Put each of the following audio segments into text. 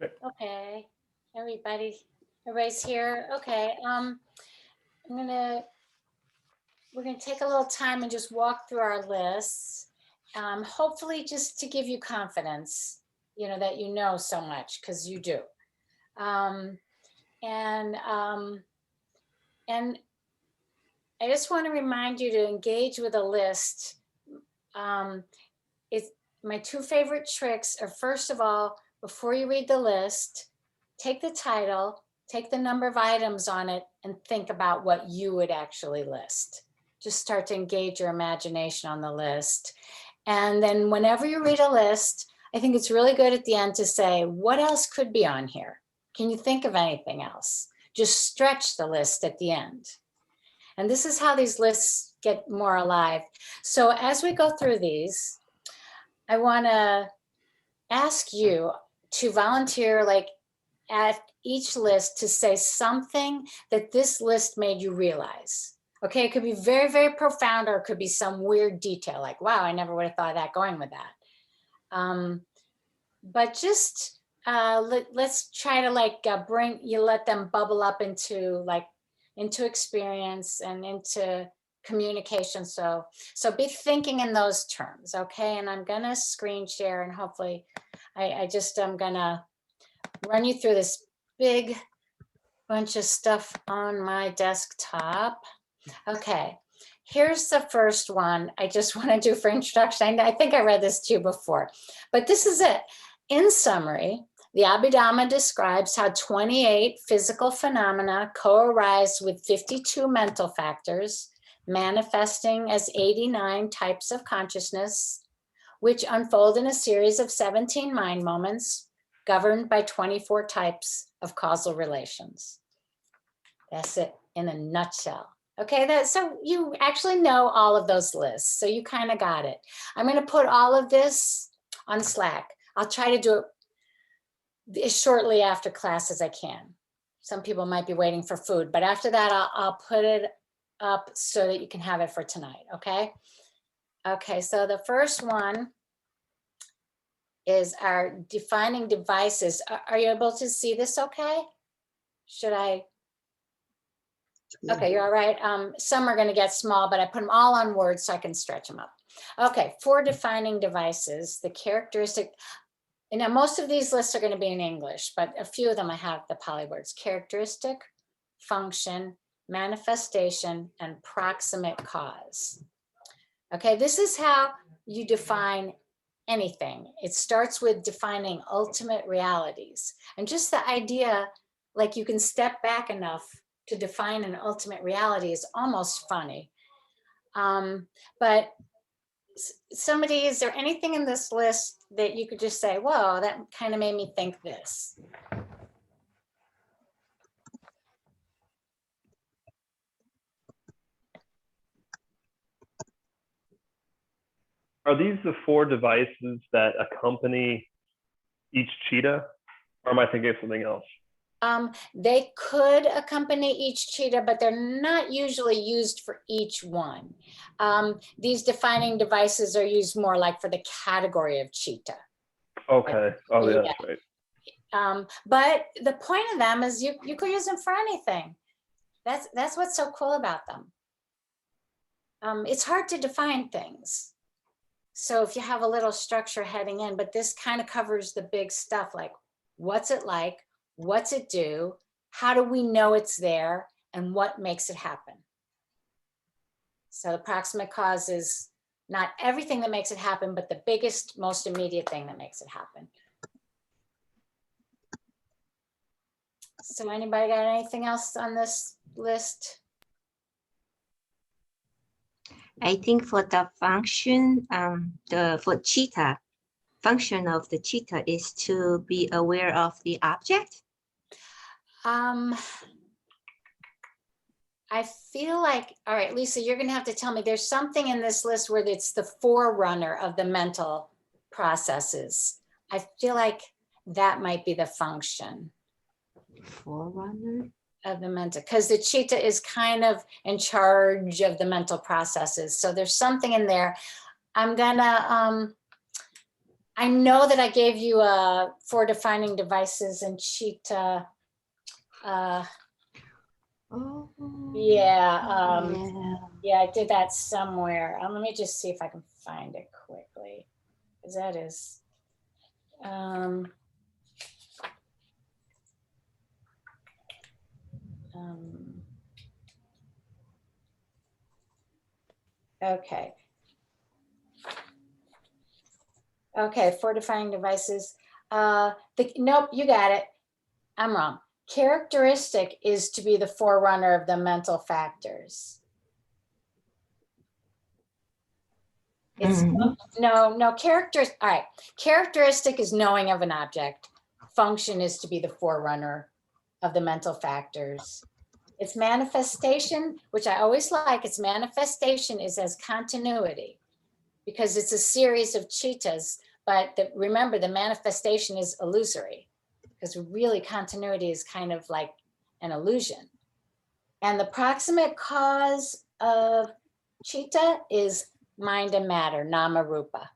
Okay, everybody's here. Okay, we're gonna take a little time and just walk through our lists. Hopefully just to give you confidence, that you know so much, because you do. And I just want to remind you to engage with a list. It's my two favorite tricks are, first of all, before you read the list, take the title, take the number of items on it, and think about what you would actually list. Just start to engage your imagination on the list. And then whenever you read a list, I think it's really good at the end to say, what else could be on here? Can you think of anything else? Just stretch the list at the end. And this is how these lists get more alive. So as we go through these, I want to ask you to volunteer, like at each list, to say something that this list made you realize. Okay, it could be very, very profound, or it could be some weird detail like, wow, I never would have thought of that, going with that. But just let's try to let them bubble up into experience and into communication. So be thinking in those terms, okay? And I'm gonna screen share, and hopefully I'm gonna run you through this big bunch of stuff on my desktop. Okay, here's the first one I just want to do for introduction. I think I read this to you before, but this is it. In summary, the Abhidhamma describes how 28 physical phenomena co-arise with 52 mental factors, manifesting as 89 types of consciousness, which unfold in a series of 17 mind moments, governed by 24 types of causal relations. That's it in a nutshell. Okay, so you actually know all of those lists, so you kind of got it. I'm going to put all of this on Slack. I'll try to do it as shortly after class as I can. Some people might be waiting for food, but after that, I'll put it up so that you can have it for tonight, okay? Okay, so the first one is our defining devices. Are you able to see this okay? Should I? Okay, you're all right. Some are going to get small, but I put them all on words so I can stretch them up. Okay, for defining devices, the characteristic, and now most of these lists are going to be in English, but a few of them I have the Pali words: characteristic, function, manifestation, and proximate cause. Okay, this is how you define anything. It starts with defining ultimate realities. And just the idea, like you can step back enough to define an ultimate reality, is almost funny. But somebody, is there anything in this list that you could just say, whoa, that kind of made me think this? Are these the 4 devices that accompany each cheetah, or am I thinking of something else? They could accompany each cheetah, but they're not usually used for each one. These defining devices are used more like for the category of cheetah. Okay. Oh, yeah, that's right. But the point of them is you could use them for anything. That's what's so cool about them. It's hard to define things. So if you have a little structure heading in, but this kind of covers the big stuff, like what's it like? What's it do? How do we know it's there? And what makes it happen? So the proximate cause is not everything that makes it happen, but the biggest, most immediate thing that makes it happen. So anybody got anything else on this list? I think for the function, for cheetah, function of the cheetah is to be aware of the object. I feel like, all right, Lisa, you're going to have to tell me, there's something in this list where it's the forerunner of the mental processes. I feel like that might be the function. Forerunner? Of the mental, because the cheetah is kind of in charge of the mental processes. So there's something in there. I'm gonna I know that I gave you 4 defining devices in Cheetah. Oh, Yeah, yeah. yeah, I did that somewhere. Let me just see if I can find it quickly, because that is. Okay. Okay, 4 defining devices. Nope, you got it. I'm wrong. Characteristic is to be the forerunner of the mental factors. It's no characters. All right. Characteristic is knowing of an object. Function is to be the forerunner of the mental factors. Its manifestation, which I always like, its manifestation is as continuity, because it's a series of cheetahs, but remember the manifestation is illusory, because really continuity is kind of like an illusion. And the proximate cause of cheetah is mind and matter, nama rupa.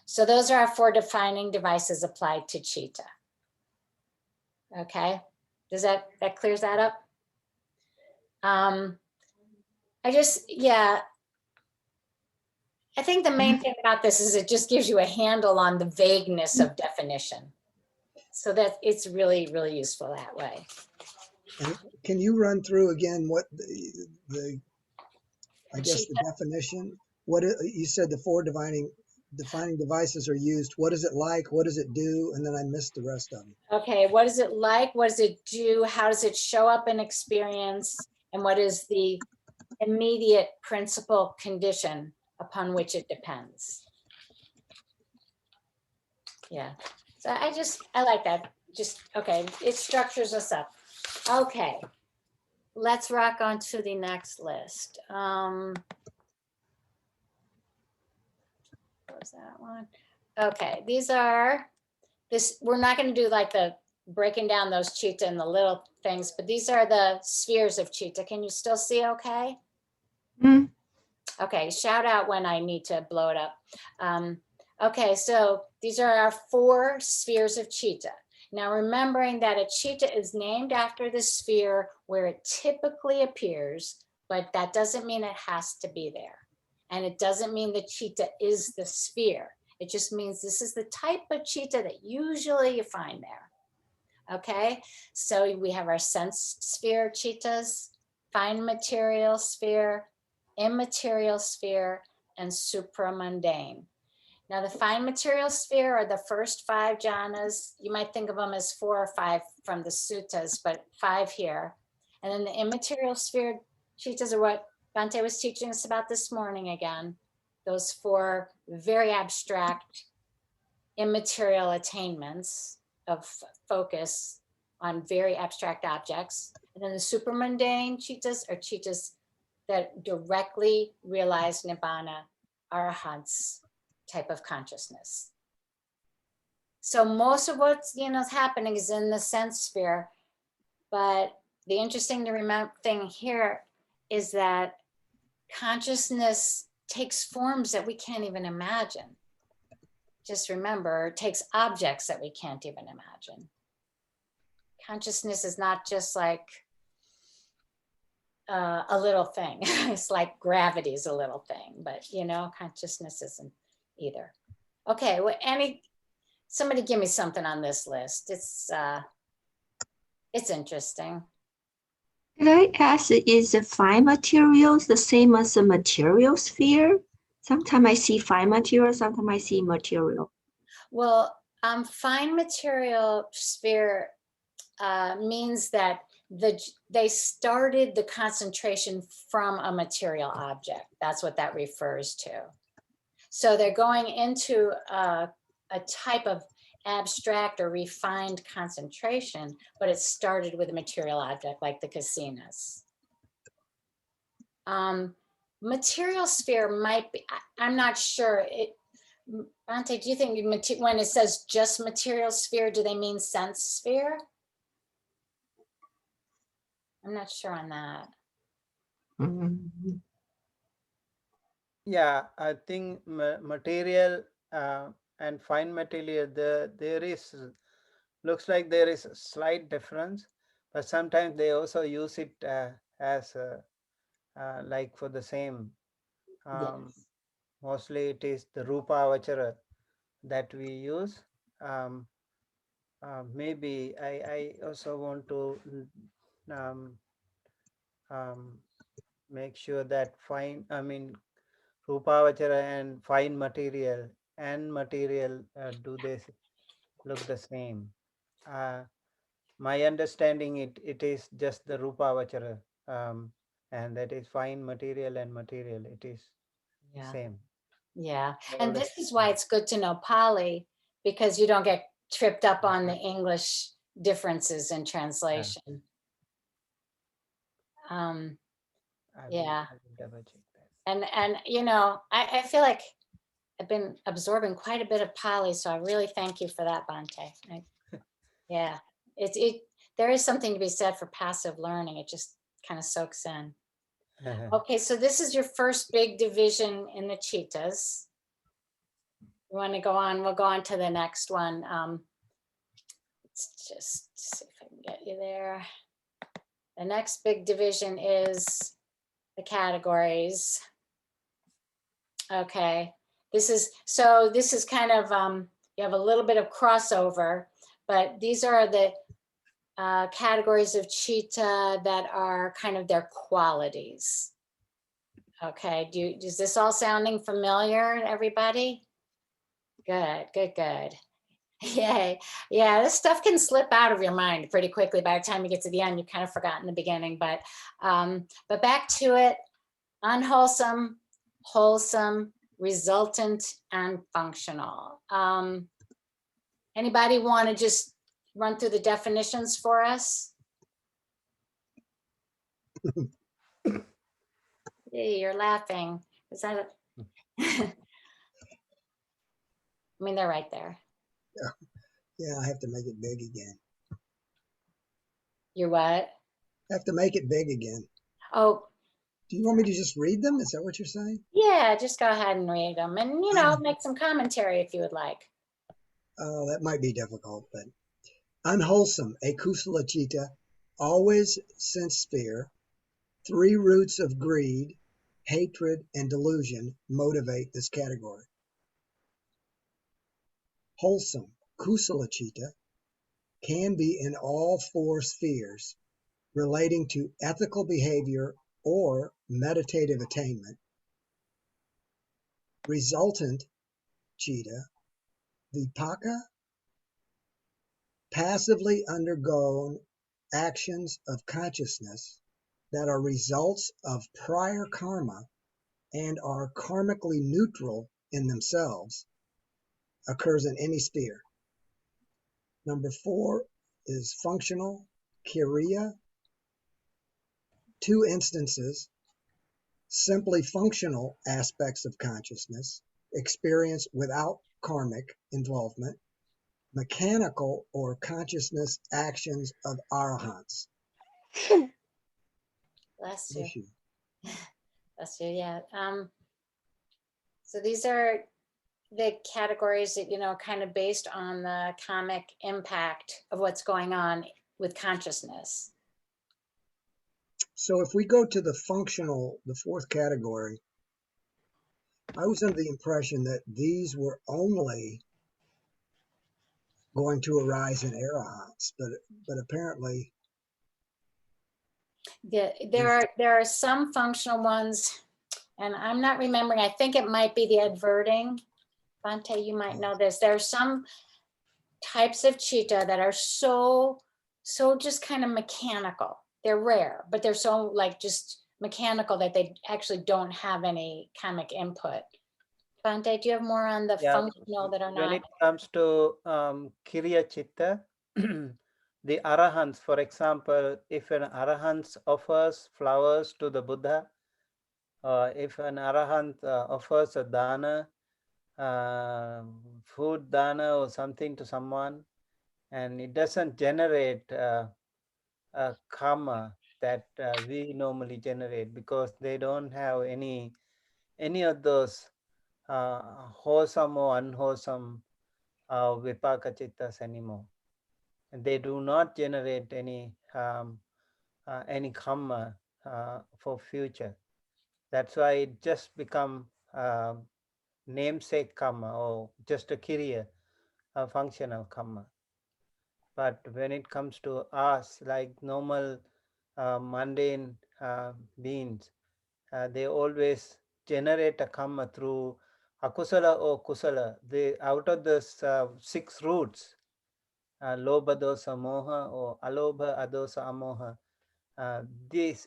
So those are our 4 defining devices applied to cheetah. Okay, does that clears that up? I think the main thing about this is it just gives you a handle on the vagueness of definition. So that it's really, really useful that way. And can you run through again what the definition? What you said the 4 defining devices are used. What is it like? What does it do? And then I missed the rest of them. Okay, what is it like? What does it do? How does it show up in experience? And what is the immediate principal condition upon which it depends? Yeah, so I like that. Just, okay, it structures us up. Okay, let's rock on to the next list. What was that one? Okay, we're not going to do like the breaking down those cheetah and the little things, but these are the spheres of cheetah. Can you still see okay? Mm. Okay, shout out when I need to blow it up. Okay, so these are our 4 spheres of cheetah. Now, remembering that a cheetah is named after the sphere where it typically appears, but that doesn't mean it has to be there. And it doesn't mean the cheetah is the sphere. It just means this is the type of cheetah that usually you find there. Okay, so we have our sense sphere cheetahs, fine material sphere, immaterial sphere, and supramundane. Now the fine material sphere are the first 5 jhanas. You might think of them as 4 or 5 from the suttas, but 5 here. And then the immaterial sphere cheetahs are what Bhante was teaching us about this morning again. Those 4 very abstract, immaterial attainments of focus on very abstract objects. And then the supramundane cheetahs are cheetahs that directly realize nibbana, arahants type of consciousness. So most of what's is happening is in the sense sphere, but the interesting to remember thing here is that consciousness takes forms that we can't even imagine. Just remember, it takes objects that we can't even imagine. Consciousness is not just like a little thing. It's like gravity is a little thing, but consciousness isn't either. Okay, well, somebody give me something on this list. It's interesting. Could I ask, is the fine materials the same as the material sphere? Sometimes I see fine material, sometimes I see material. Well, fine material sphere means that they started the concentration from a material object. That's what that refers to. So they're going into a type of abstract or refined concentration, but it started with a material object like the casinas. Material sphere might be, I'm not sure. Bhante, do you think when it says just material sphere, do they mean sense sphere? I'm not sure on that. Yeah, I think material and fine material, there is, looks like there is a slight difference, but sometimes they also use it as like for the same. Yes. Mostly it is the rupa avachara that we use. Maybe I also want to um, um, make sure that fine, I mean, Rupavachara and fine material and material, do they look the same? Uh, my understanding, it is just the Rupavachara, and that is fine material and material. It is Yeah. same. Yeah. More or And less. this is why it's good to know Pali, because you don't get tripped up on the English differences in translation. Yeah. I will double check that. And you know, I feel like I've been absorbing quite a bit of Pali, so I really thank you for that, Bhante. Yeah, there is something to be said for passive learning. It just kind of soaks in. Okay, so this is your first big division in the Cheetahs. You want to go on? We'll go on to the next one. Let's just see if I can get you there. The next big division is the categories. Okay, this is kind of, you have a little bit of crossover, but these are the categories of Cheetah that are kind of their qualities. Okay, is this all sounding familiar, everybody? Good, good, good. Yay. Yeah, this stuff can slip out of your mind pretty quickly. By the time you get to the end, you've kind of forgotten the beginning, but back to it. Unwholesome, wholesome, resultant, and functional. Anybody want to just run through the definitions for us? Hey, you're laughing. Is that I mean, they're right there. Yeah, I have to make it big again. You're what? I have to make it big again. Oh, Do you want me to just read them? Is that what you're saying? yeah, just go ahead and read them and, you know, make some commentary if you would like. Oh, that might be difficult, but unwholesome, a kusala chitta, always sense sphere. 3 roots of greed, hatred, and delusion motivate this category. Wholesome, kusala chitta, can be in all 4 spheres relating to ethical behavior or meditative attainment. Resultant chitta, vipaka, passively undergone actions of consciousness that are results of prior karma and are karmically neutral in themselves, occurs in any sphere. Number 4 is functional, kiriya. 2 instances, simply functional aspects of consciousness, experienced without karmic involvement, mechanical or consciousness actions of arahants. Bless you. Bless you, yeah. So these are the categories that, you know, kind of based on the karmic impact of what's going on with consciousness. So if we go to the functional, the 4th category, I was under the impression that these were only going to arise in arahants, but apparently There are some functional ones, and I'm not remembering. I think it might be the adverting. Bhante, you might know this. There are some types of Cheetah that are so just kind of mechanical. They're rare, but they're so like just mechanical that they actually don't have any karmic input. Bhante, do you have more on the Yeah, functional that are when not? it comes to Kiriya Chitta, the Arahants, for example, if an Arahant offers flowers to the Buddha, if an Arahant offers a dana, food dana or something to someone, and it doesn't generate a karma that we normally generate because they don't have any of those wholesome or unwholesome vipaka chittas anymore. And they do not generate any karma for future. That's why it just become namesake karma or just a kiriya, a functional karma. But when it comes to us, like normal mundane beings, they always generate a karma through akusala or kusala. They out of the 6 roots, lobha dosa moha or alobha adosa amoha,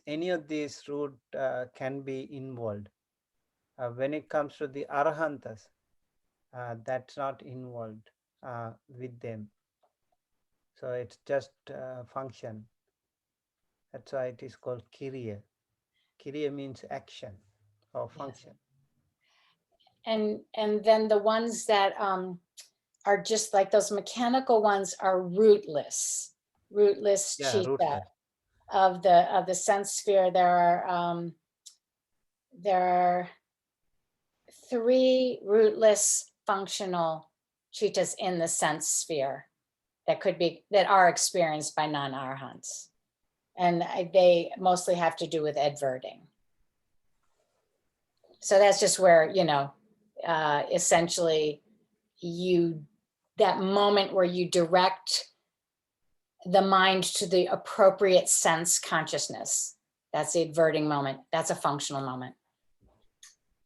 any of these root can be involved. When it comes to the arahantas, that's not involved with them. So it's just function. That's why it is called kiriya. Kiriya means action or function. And then the ones that are just like those mechanical ones are rootless Yeah, cheetah. rootless. Of the sense sphere, there are 3 rootless functional cheetahs in the sense sphere that are experienced by non-arhants, and they mostly have to do with adverting. So that's just where, essentially that moment where you direct the mind to the appropriate sense consciousness, that's the adverting moment. That's a functional moment.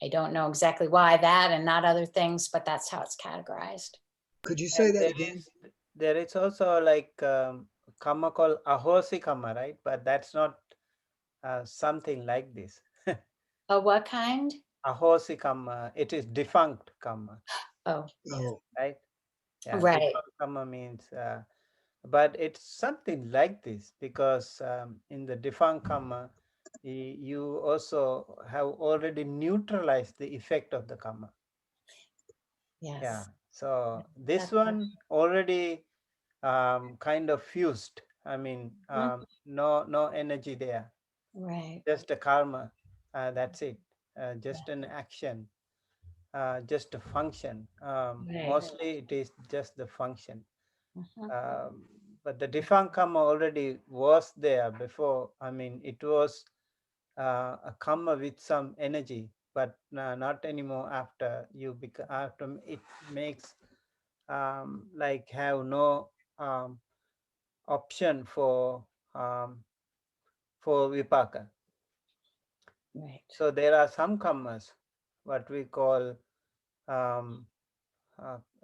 I don't know exactly why that and not other things, but that's how it's categorized. Could you say And that again? There is also like karma called ahosi karma, right? But that's not something like this. What kind? Ahosi karma, it is defunct karma. Oh, Oh, Right? Yeah, right. defunct karma means, but it's something like this, because in the defunct karma, you also have already neutralized the effect of the karma. Yes. Yeah. So this That's one already kind of fused. I mean, no energy there. right. Just a karma. That's it. Just an action. Just a function. Right. Mostly it is just the function. Mhm. But the defunct karma already was there before. I mean, it was a karma with some energy, but not anymore after after it makes like have no option for vipaka. Right. So there are some karmas, what we call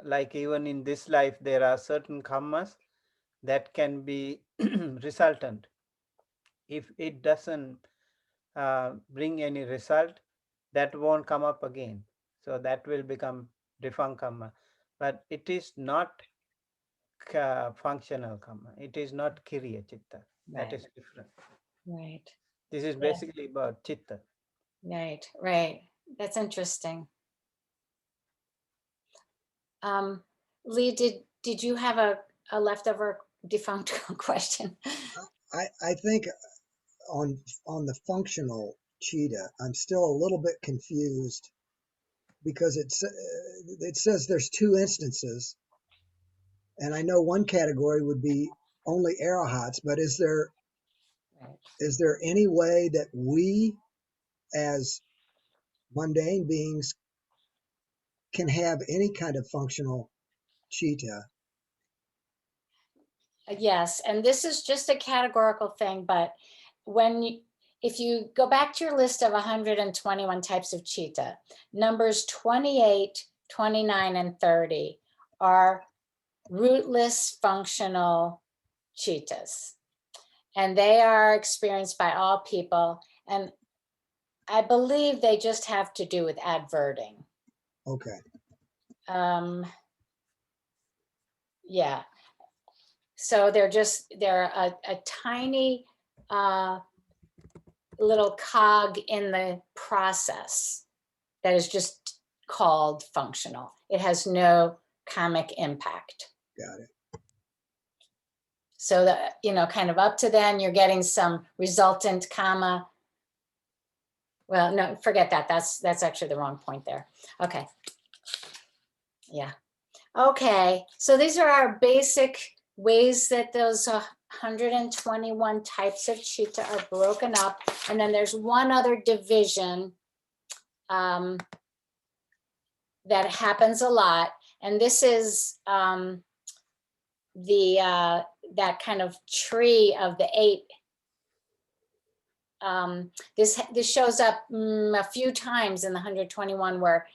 like even in this life, there are certain karmas that can be resultant. If it doesn't bring any result, that won't come up again. So that will become defunct karma. But it is not functional karma. It is not kiriya chitta. That Right. is different. Right. This is basically about chitta. Right. Right. That's interesting. Lee, did you have a leftover defunct question? I think on the functional cheetah, I'm still a little bit confused because it says there's 2 instances, and I know one category would be only arahats, but is there any way that we as mundane beings can have any kind of functional cheetah? Yes, and this is just a categorical thing, but if you go back to your list of 121 types of cheetah, numbers 28, 29, and 30 are rootless functional cheetahs. And they are experienced by all people. And I believe they just have to do with adverting. Okay. Yeah. So they're a tiny little cog in the process that is just called functional. It has no karmic impact. Got it. So that, kind of up to then you're getting some resultant karma. Well, no, forget that. That's actually the wrong point there. Okay. Yeah. Okay, so these are our basic ways that those 121 types of Cheetah are broken up. And then there's one other division that happens a lot. And this is that kind of tree of the 8. This shows up a few times in the 121 where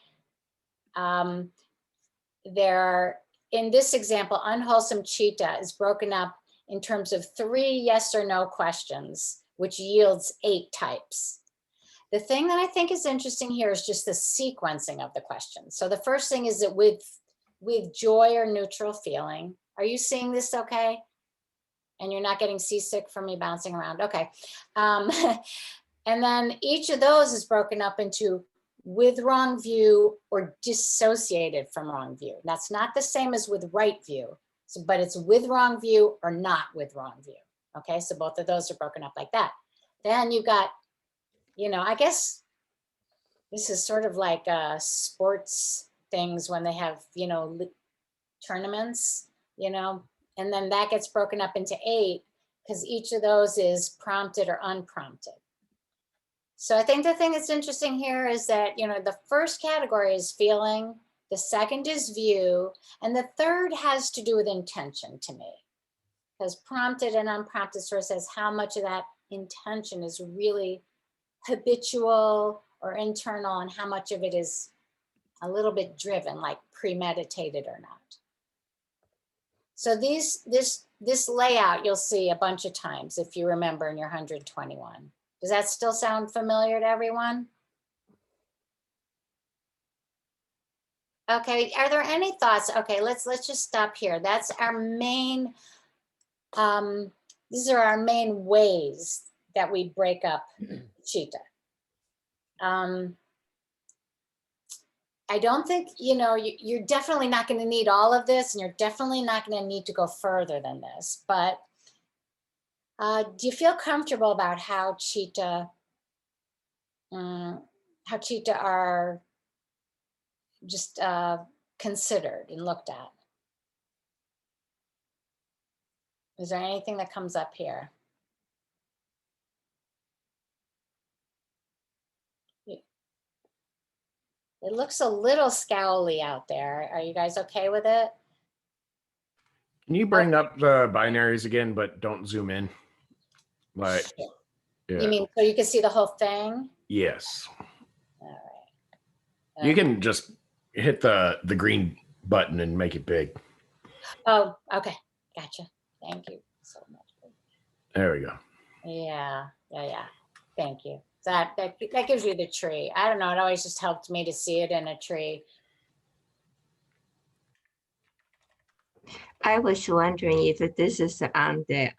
there are, in this example, unwholesome Cheetah is broken up in terms of 3 yes or no questions, which yields 8 types. The thing that I think is interesting here is just the sequencing of the questions. So the first thing is that with joy or neutral feeling. Are you seeing this okay? And you're not getting seasick from me bouncing around? Okay. And then each of those is broken up into with wrong view or dissociated from wrong view. That's not the same as with right view, but it's with wrong view or not with wrong view. Okay, so both of those are broken up like that. Then you've got, I guess this is sort of like sports things when they have, tournaments, and then that gets broken up into 8 because each of those is prompted or unprompted. So I think the thing that's interesting here is that, the first category is feeling, the second is view, and the third has to do with intention to me. Because prompted and unprompted sort of says how much of that intention is really habitual or internal and how much of it is a little bit driven, like premeditated or not. So this layout you'll see a bunch of times if you remember in your 121. Does that still sound familiar to everyone? Okay, are there any thoughts? Okay, let's just stop here. That's our main, these are our main ways that we break up Cheetah. I don't think, you're definitely not going to need all of this, and you're definitely not going to need to go further than this, but do you feel comfortable about how Cheetah are just considered and looked at? Is there anything that comes up here? It looks a little scowly out there. Are you guys okay with it? Can you bring up the binaries again, but don't zoom in? Like, yeah. You mean so you can see the whole thing? Yes. All right. You can just hit the green button and make it big. Oh, okay. Gotcha. Thank you so much. There we go. Yeah. Thank you. That gives you the tree. I don't know. It always just helped me to see it in a tree. I was wondering if this is on the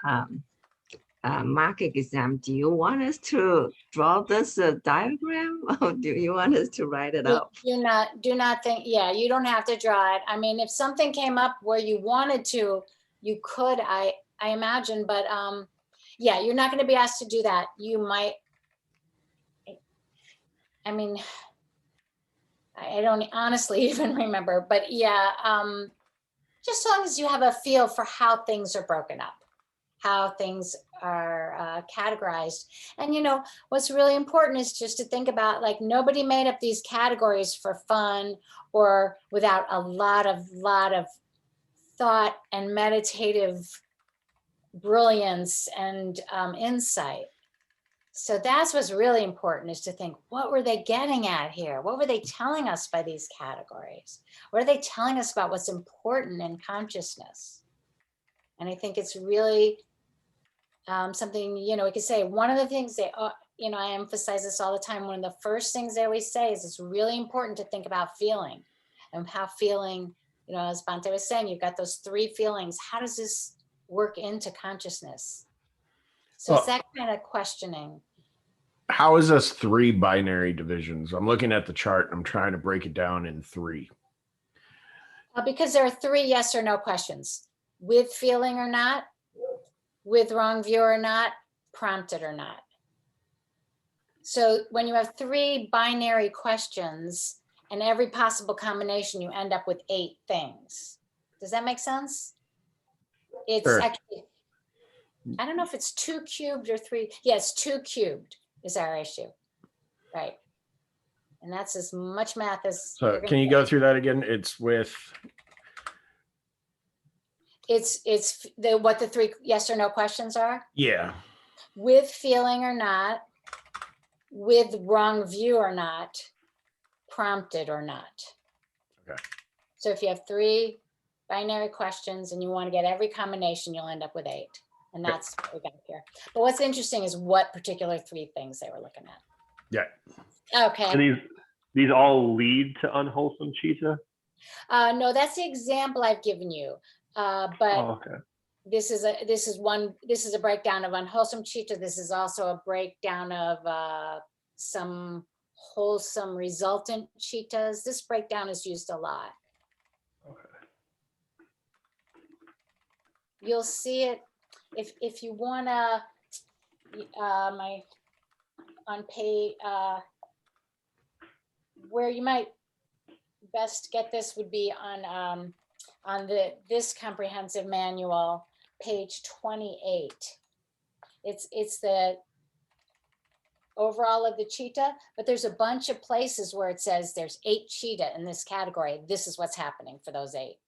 mock exam. Do you want us to draw this diagram, or do you want us to write it up? Do not think. Yeah, you don't have to draw it. I mean, if something came up where you wanted to, you could. I imagine, but yeah, you're not going to be asked to do that. You might. I mean, I don't honestly even remember, but yeah, just as long as you have a feel for how things are broken up, how things are categorized. And what's really important is just to think about, like, nobody made up these categories for fun or without a lot of thought and meditative brilliance and insight. So that's what's really important, is to think, what were they getting at here? What were they telling us by these categories? What are they telling us about what's important in consciousness? And I think it's really something, we could say, one of the things I emphasize this all the time. One of the first things they always say is it's really important to think about feeling, and how feeling, as Bhante was saying, you've got those 3 feelings. How does this work into consciousness? So it's that kind of questioning. How is this 3 binary divisions? I'm looking at the chart and I'm trying to break it down in 3. Because there are 3 yes or no questions: with feeling or not, with wrong view or not, prompted or not. So when you have 3 binary questions and every possible combination, you end up with 8 things. Does that make sense? It's Sure. actually, I don't know if it's 2 cubed or 3. Yes, 2 cubed is our issue. Right. And that's as much math as So you're gonna can you get. go through that again? It's with, It's what the 3 yes or no questions are. yeah. With feeling or not, with wrong view or not, prompted or not. Okay. So if you have 3 binary questions and you want to get every combination, you'll end up with 8. And that's what we got here. But what's interesting is what particular 3 things they were looking at. Yeah. Okay. And these all lead to unwholesome cheetah? No, that's the example I've given you. But Oh, okay. this is a breakdown of unwholesome cheetah. This is also a breakdown of some wholesome resultant cheetahs. This breakdown is used a lot. Okay. You'll see it if you wanna on page where you might best get this would be on this comprehensive manual, page 28. It's the overall of the cheetah, but there's a bunch of places where it says there's 8 cheetah in this category. This is what's happening for those 8.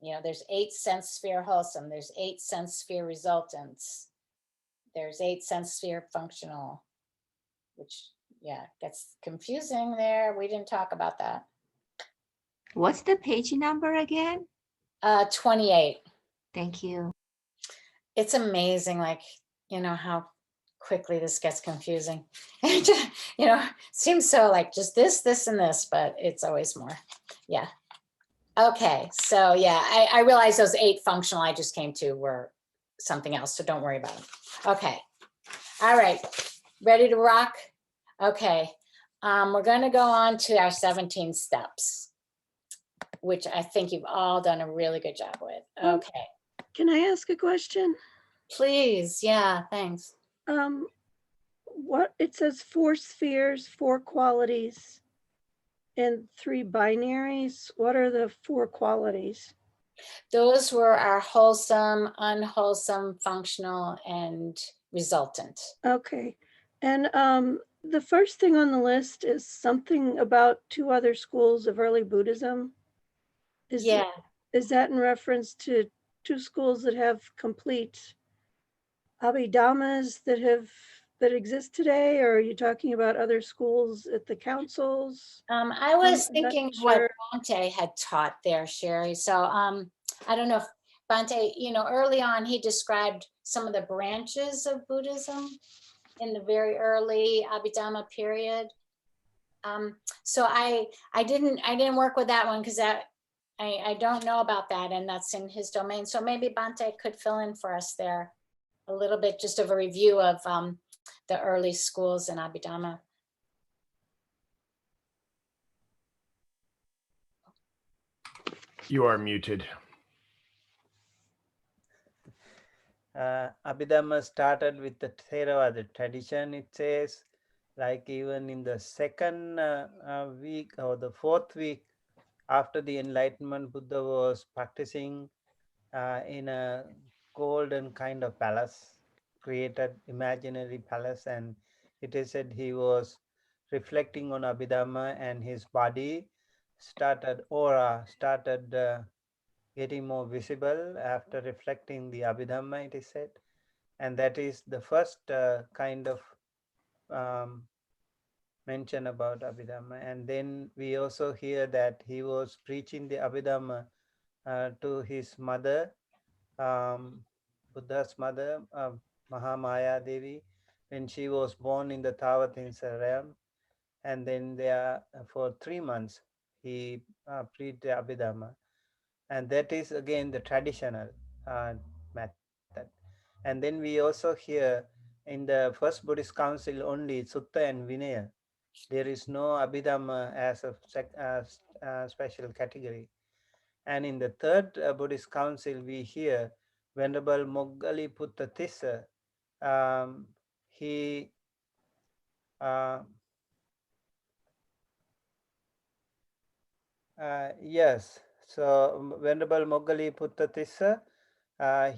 You know, there's 8 sense sphere wholesome, there's 8 sense sphere resultants, there's 8 sense sphere functional, which, yeah, gets confusing there. We didn't talk about that. What's the page number again? 28. Thank you. It's amazing, like, you know, how quickly this gets confusing. You know, seems so like just this, and this, but it's always more. Yeah. Okay, so yeah, I realize those 8 functional I just came to were something else, so don't worry about them. Okay, all right, ready to rock? Okay, we're gonna go on to our 17 steps, which I think you've all done a really good job with. Okay, Can I ask a question? please, yeah, thanks. What it says 4 spheres, 4 qualities, and 3 binaries. What are the 4 qualities? Those were our wholesome, unwholesome, functional, and resultant. Okay. And the first thing on the list is something about 2 other schools of early Buddhism. Yeah. Is that in reference to 2 schools that have complete Abhidhammas that exist today, or are you talking about other schools at the councils? I was I'm not thinking what sure. Bhante had taught there, Sherry. So I don't know if Bhante, you know, early on he described some of the branches of Buddhism in the very early Abhidhamma period. So I didn't work with that one because I don't know about that, and that's in his domain. So maybe Bhante could fill in for us there a little bit, just of a review of the early schools in Abhidhamma. You are muted. Abhidhamma started with the Theravada tradition, it says, like even in the second week or the 4th week after the Enlightenment, Buddha was practicing in a golden kind of palace, created imaginary palace, and it is said he was reflecting on Abhidhamma, and his body aura started getting more visible after reflecting the Abhidhamma, it is said. And that is the first kind of mention about Abhidhamma. And then we also hear that he was preaching the Abhidhamma to his mother, Buddha's mother, Mahamaya Devi, when she was born in the Tavatimsa realm. And then there, for 3 months, he preached the Abhidhamma. And that is again the traditional method. And then we also hear in the first Buddhist council only Sutta and Vinaya. There is no Abhidhamma as a special category. And in the third Buddhist council, we hear Venerable Moggaliputta Tissa. He Yes. So Venerable Moggali Puttatissa,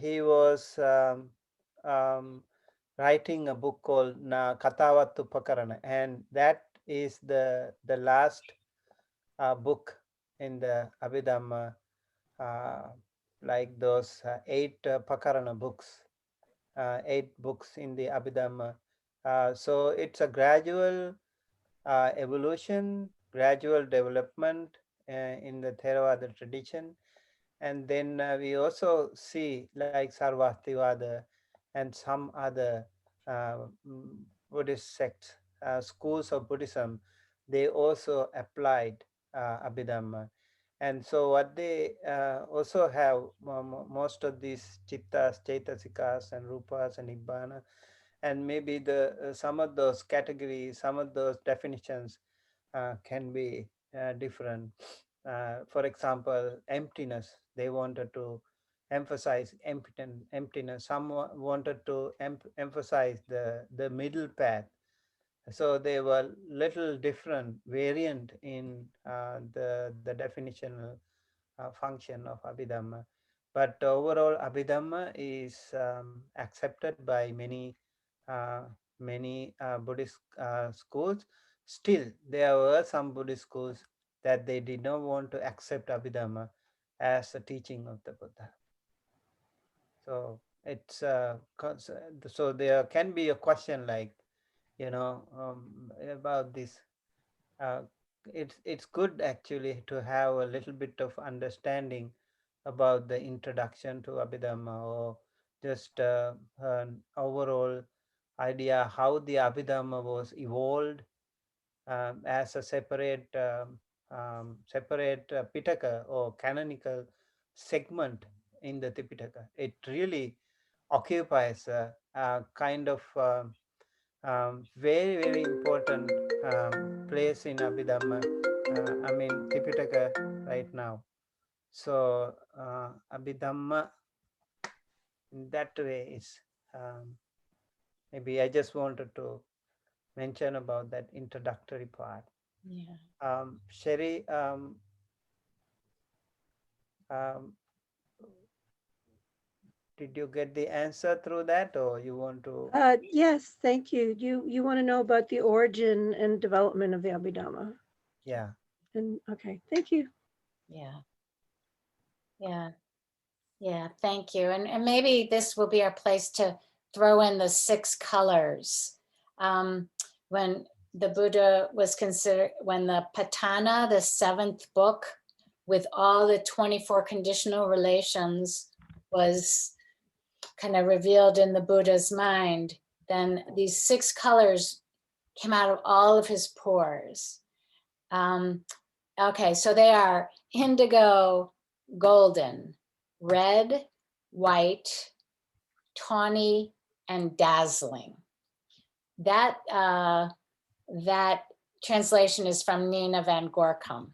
he was um, writing a book called Na Katavattu Pakarana, and that is the last book in the Abhidhamma, like those 8 Pakarana books, 8 books in the Abhidhamma. So it's a gradual evolution, gradual development in the Theravada tradition. And then we also see like Sarvastivada and some other Buddhist sects, schools of Buddhism, they also applied Abhidhamma. And so what they also have, most of these Chittas, Chaitasikas and Rupas and Nibbana, and maybe the some of those categories, some of those definitions can be different. For example, emptiness, they wanted to emphasize emptiness. Some wanted to emphasize the middle path. So they were little different variant in the definitional function of Abhidhamma. But overall, Abhidhamma is accepted by uh, many Buddhist schools. Still, there were some Buddhist schools that they did not want to accept Abhidhamma as a teaching of the Buddha. So it's so there can be a question like, about this. Uh, it's good actually to have a little bit of understanding about the introduction to Abhidhamma, or just an overall idea how the Abhidhamma was evolved as a separate Pitaka or canonical segment in the Tipitaka. It really occupies a kind of very, very important place in Abhidhamma, Tipitaka right now. So Abhidhamma in that way is, maybe I just wanted to mention about that introductory part. Yeah. Sherry, did you get the answer through that, or you want to? Yes, thank you. You want to know about the origin and development of the Abhidhamma? Yeah. And okay, thank you. Yeah. Yeah. Yeah. Thank you. And maybe this will be our place to throw in the 6 colors. When the Buddha was considered, when the Patana, the 7th book with all the 24 conditional relations was kind of revealed in the Buddha's mind, then these 6 colors came out of all of his pores. Okay, so they are indigo, golden, red, white, tawny, and dazzling. That translation is from Nina van Gorkum,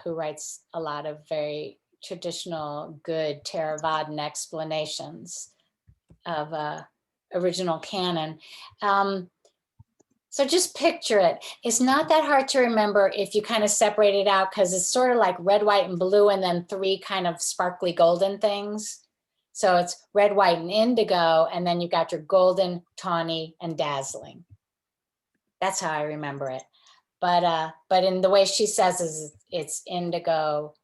who writes a lot of very traditional, good Theravadan explanations of original canon. So just picture it. It's not that hard to remember if you kind of separate it out, because it's sort of like red, white, and blue, and then 3 kind of sparkly golden things. So it's red, white, and indigo, and then you got your golden, tawny, and dazzling. That's how I remember it. But in the way she says is it's indigo,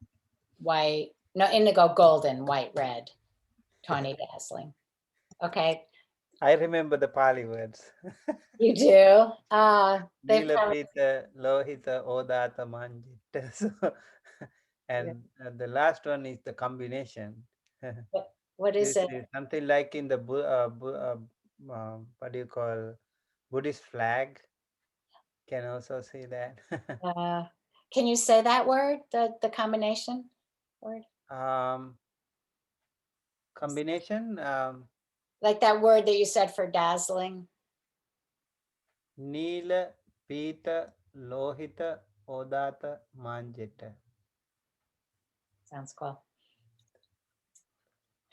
white, no, indigo, golden, white, red, tawny, dazzling. Okay. I remember the Pali words. You do? Nila Pita, Lohita, Odata, Manjita. So, and the last one is the combination. What is it? Something like in the what do you call, Buddhist flag? Can also see that. Can you say that word, the combination word? Combination. Like that word that you said for dazzling. Nila, Pita, Lohita, Odata, Manjita. Sounds cool.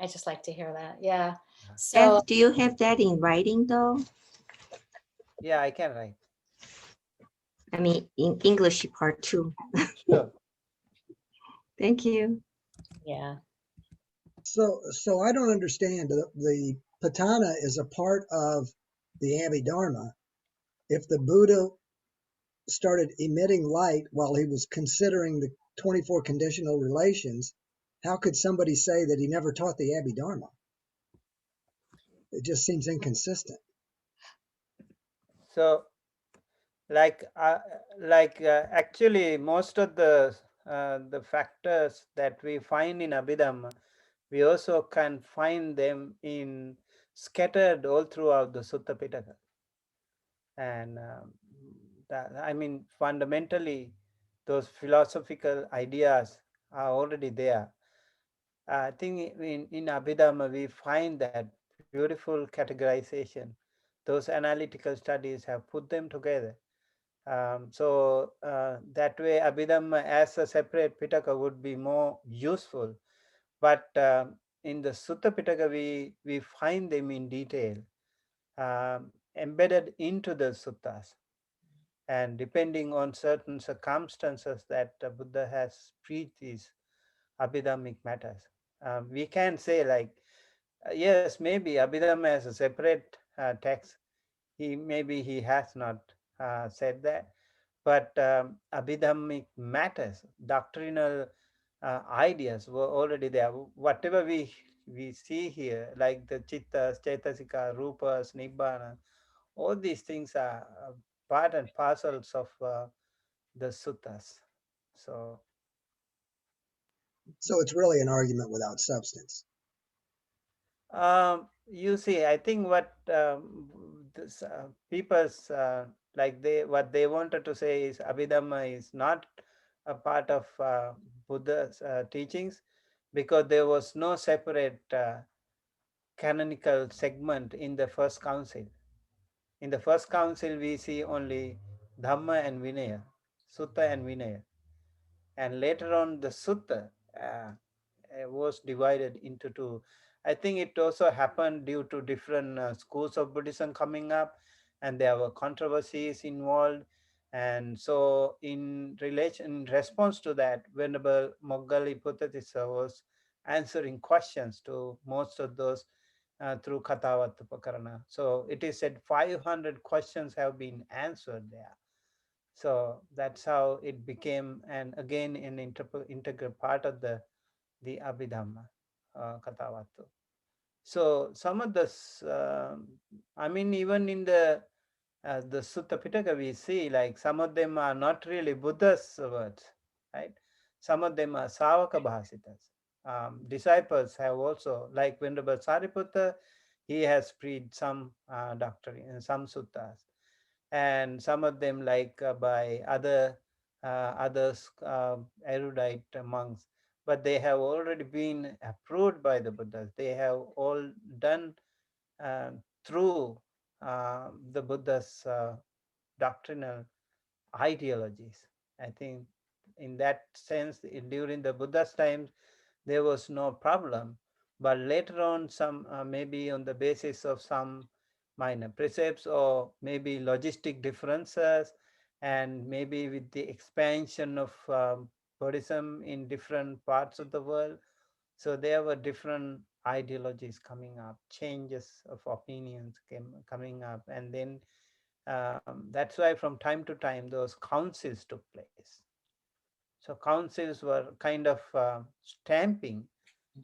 I just like to hear that. Yeah. So Beth, do you have that in writing though? Yeah, I can write. I mean, in English part 2. Sure. Thank you. Yeah. So I don't understand. The patana is a part of the Abhidharma. If the Buddha started emitting light while he was considering the 24 conditional relations, how could somebody say that he never taught the Abhidharma? It just seems inconsistent. So, actually, most of the factors that we find in Abhidhamma, we also can find them in scattered all throughout the Sutta Pitaka. And I mean, fundamentally, those philosophical ideas are already there. I think in Abhidhamma, we find that beautiful categorization. Those analytical studies have put them together. So that way, Abhidhamma as a separate Pitaka would be more useful. But in the Sutta Pitaka, we find them in detail, embedded into the suttas. And depending on certain circumstances that the Buddha has preached these Abhidhammic matters, we can say like, yes, maybe Abhidhamma has a separate text. Maybe he has not said that, but Abhidhammic matters, doctrinal ideas were already there. Whatever we see here, like the Chittas, Chaitasika, Rupas, Nibbana, all these things are part and parcels of the suttas. So it's really an argument without substance. you see, I think what people's what they wanted to say is Abhidhamma is not a part of Buddha's teachings, because there was no separate canonical segment in the first council. In the first council, we see only Dhamma and Vinaya, Sutta and Vinaya. And later on, the Sutta was divided into two. I think it also happened due to different schools of Buddhism coming up, and there were controversies involved. And so, in response to that, Venerable Moggali Putatissa was answering questions to most of those through Kathavattupakarana. So it is said 500 questions have been answered there. So that's how it became, and again, an integral part of the Abhidhamma, Kathavattu. So some of this, I mean, even in the Sutta Pitaka, we see like some of them are not really Buddha's words, right? Some of them are Savaka Bhasitas. Disciples have also, like Venerable Sariputta, he has preached some doctrine in some suttas, and some of them like by others erudite monks, but they have already been approved by the Buddhas. They have all done through the Buddha's doctrinal ideologies. I think in that sense, during the Buddha's times, there was no problem. But later on, some maybe on the basis of some minor precepts, or maybe logistic differences, and maybe with the expansion of Buddhism in different parts of the world, so there were different ideologies coming up, changes of opinions coming up, and then that's why from time to time those councils took place. So councils were kind of stamping,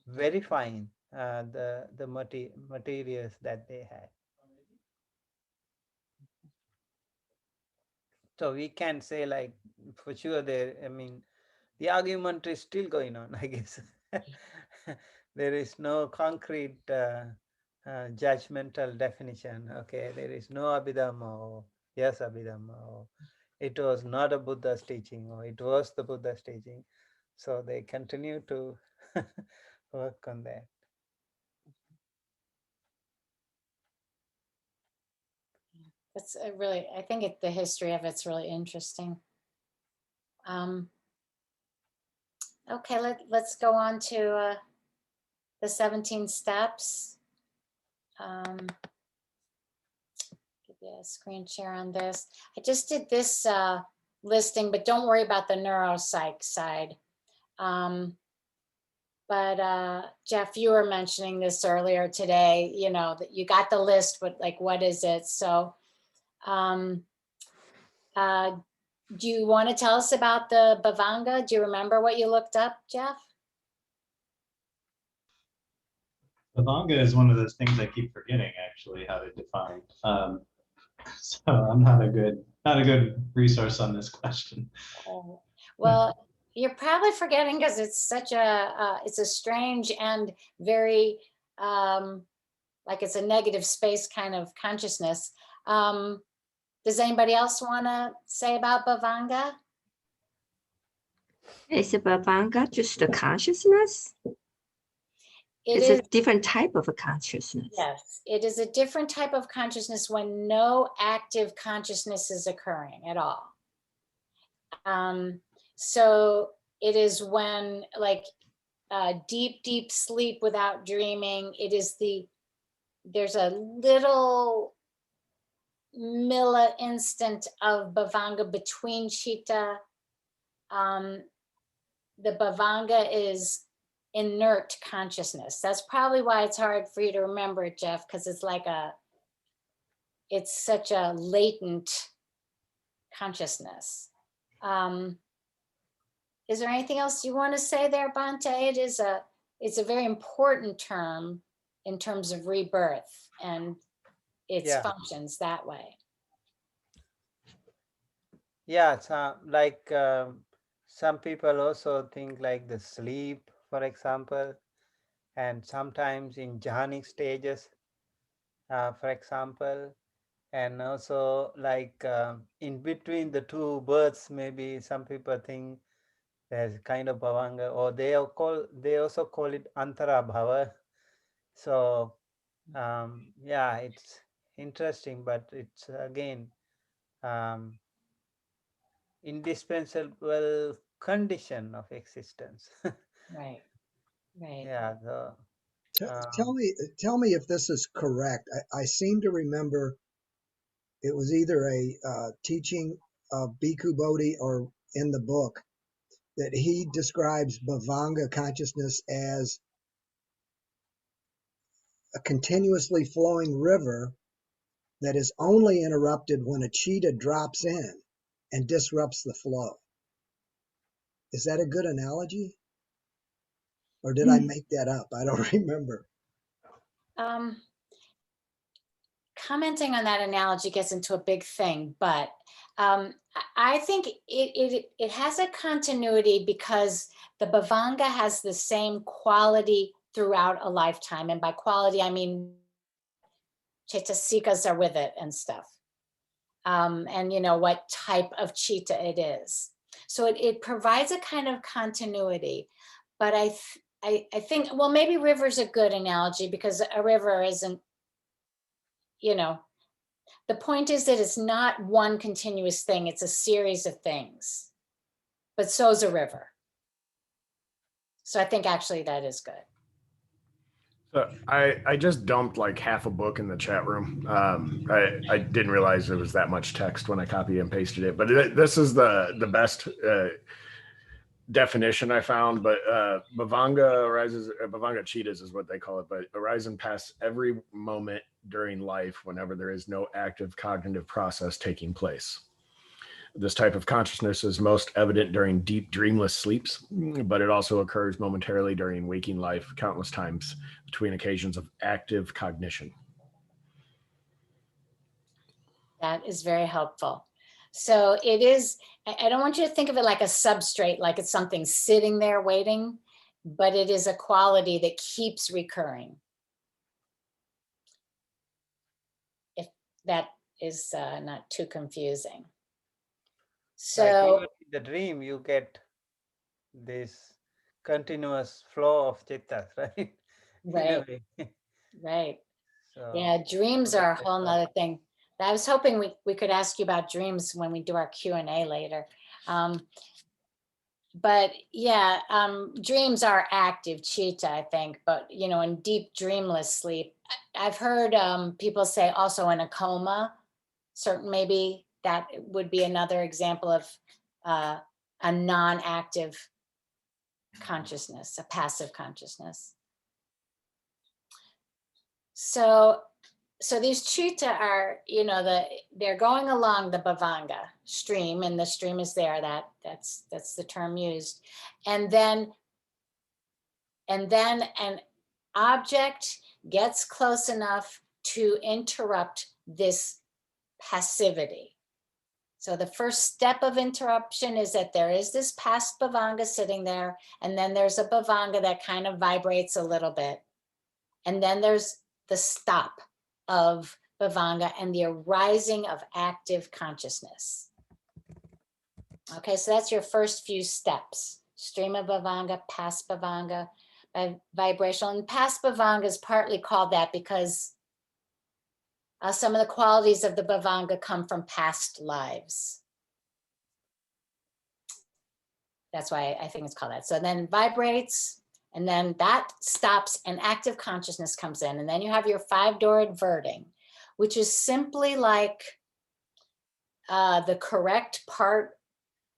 verifying the materials that they had. So we can say like for sure there, I mean, the argument is still going on, I guess. There is no concrete judgmental definition. Okay, there is no Abhidhamma, or yes Abhidhamma, or it was not a Buddha's teaching, or it was the Buddha's teaching. So they continue to work on that. It's really, I think the history of it's really interesting. Okay, let's go on to the 17 steps. Give you a screen share on this. I just did this listing, but don't worry about the neuropsych side. But Jeff, you were mentioning this earlier today, you know, that you got the list, but like, what is it? So do you want to tell us about the Bhavanga? Do you remember what you looked up, Jeff? Abhidhamma is one of those things I keep forgetting actually how to define. So I'm not a good resource on this question. Oh, well, you're probably forgetting because it's such a it's a strange and very like it's a negative space kind of consciousness. Does anybody else want to say about Bhavanga? Is the Bhavanga just a consciousness? It It's is, a different type of a consciousness. yes, it is a different type of consciousness when no active consciousness is occurring at all. So it is when like deep, deep sleep without dreaming. It is there's a little milli instant of Bhavanga between Cheetah. The Bhavanga is inert consciousness. That's probably why it's hard for you to remember it, Jeff, because it's like it's such a latent consciousness. Is there anything else you want to say there, Bhante? It's a very important term in terms of rebirth and its functions that way. Yeah, so like some people also think like the sleep, for example, and sometimes in jhanic stages, for example, and also like in between the two births, maybe some people think there's kind of bhavanga, or they also call it antara bhava. So yeah, it's interesting, but it's again indispensable condition of existence. Right, right. Yeah. Tell me if this is correct. I seem to remember it was either a teaching of Bhikkhu Bodhi or in the book that he describes Bhavanga consciousness as a continuously flowing river that is only interrupted when a cheetah drops in and disrupts the flow. Is that a good analogy? Or did I make that up? I don't remember. Commenting on that analogy gets into a big thing, but I think it has a continuity because the Bhavanga has the same quality throughout a lifetime. And by quality, I mean Chaitasikas are with it and stuff. And you know what type of cheetah it is. So it provides a kind of continuity. But I think, well, maybe river's a good analogy because a river isn't, you know, the point is that it's not one continuous thing, it's a series of things. But so's a river. So I think actually that is good. So I just dumped like half a book in the chat room. I didn't realize there was that much text when I copy and pasted it, but this is the best definition I found. But Bhavanga arises, Bhavanga cheetahs is what they call it, but arise and pass every moment during life whenever there is no active cognitive process taking place. This type of consciousness is most evident during deep dreamless sleeps, but it also occurs momentarily during waking life, countless times between occasions of active cognition. That is very helpful. So it is, I don't want you to think of it like a substrate, like it's something sitting there waiting, but it is a quality that keeps recurring. If that is not too confusing. So like even in the dream, you get this continuous flow of chittas, right? right, right. So, Yeah, dreams are a whole nother thing. I was hoping we could ask you about dreams when we do our Q&A later. But yeah, dreams are active, Cheetah, I think, but you know, in deep dreamless sleep. I've heard people say also in a coma, certain maybe that would be another example of a non-active consciousness, a passive consciousness. So these Cheetah are, they're going along the Bhavanga stream, and the stream is there. That's the term used. And then an object gets close enough to interrupt this passivity. So the first step of interruption is that there is this past Bhavanga sitting there, and then there's a Bhavanga that kind of vibrates a little bit. And then there's the stop of Bhavanga and the arising of active consciousness. Okay, so that's your first few steps. Stream of Bhavanga, past Bhavanga, vibrational. And past Bhavanga is partly called that because some of the qualities of the Bhavanga come from past lives. That's why I think it's called that. So then vibrates, and then that stops and active consciousness comes in. And then you have your 5-door adverting, which is simply like the correct part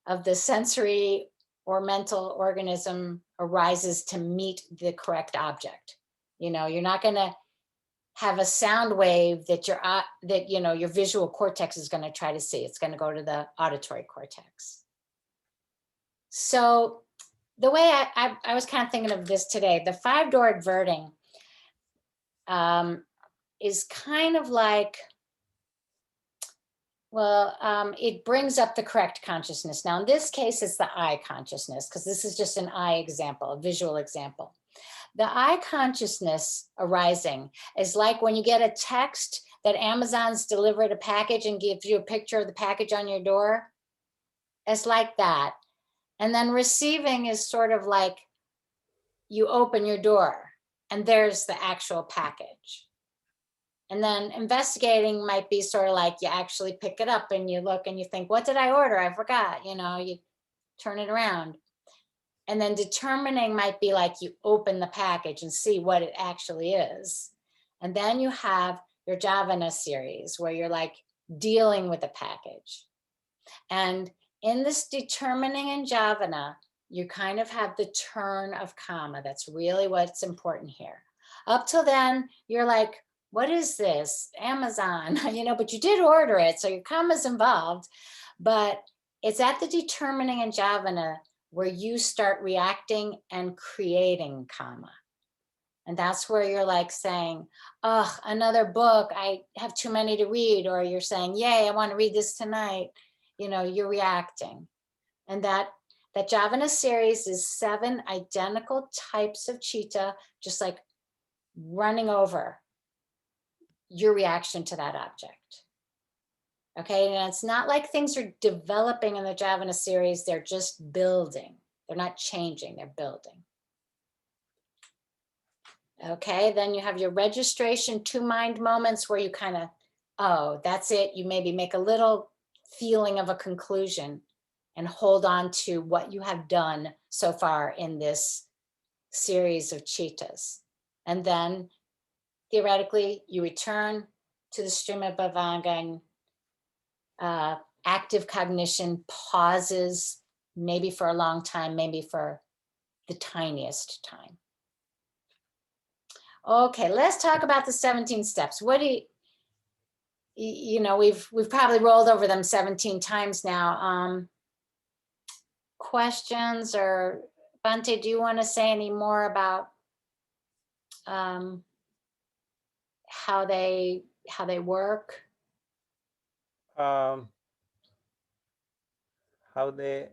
of the sensory or mental organism arises to meet the correct object. You're not going to have a sound wave that your visual cortex is going to try to see. It's going to go to the auditory cortex. So the way I was kind of thinking of this today, the 5-door adverting is kind of like, it brings up the correct consciousness. Now, in this case, it's the I consciousness, because this is just an I example, a visual example. The I consciousness arising is like when you get a text that Amazon's delivered a package and gives you a picture of the package on your door. It's like that. And then receiving is sort of like you open your door and there's the actual package. And then investigating might be sort of like you actually pick it up and you look and you think, what did I order? I forgot, you turn it around. And then determining might be like you open the package and see what it actually is. And then you have your Jhavana series where you're like dealing with the package. And in this determining in Jhavana, you kind of have the turn of karma. That's really what's important here. Up till then, you're like, what is this? Amazon, but you did order it. So your karma's involved, but it's at the determining in Jhavana where you start reacting and creating karma. And that's where you're like saying, oh, another book, I have too many to read. Or you're saying, yay, I want to read this tonight. You're reacting. And that Jhavana series is 7 identical types of Cheetah, just like running over your reaction to that object. Okay, and it's not like things are developing in the Jhavana series, they're just building. They're not changing, they're building. Okay, then you have your registration 2 mind moments where you kind of, oh, that's it. You maybe make a little feeling of a conclusion and hold on to what you have done so far in this series of Cheetahs. And then theoretically, you return to the stream of Bhavanga and active cognition pauses, maybe for a long time, maybe for the tiniest time. Okay, let's talk about the 17 steps. What do we've probably rolled over them 17 times now. Questions, or Bhante, do you want to say any more about how they work? How they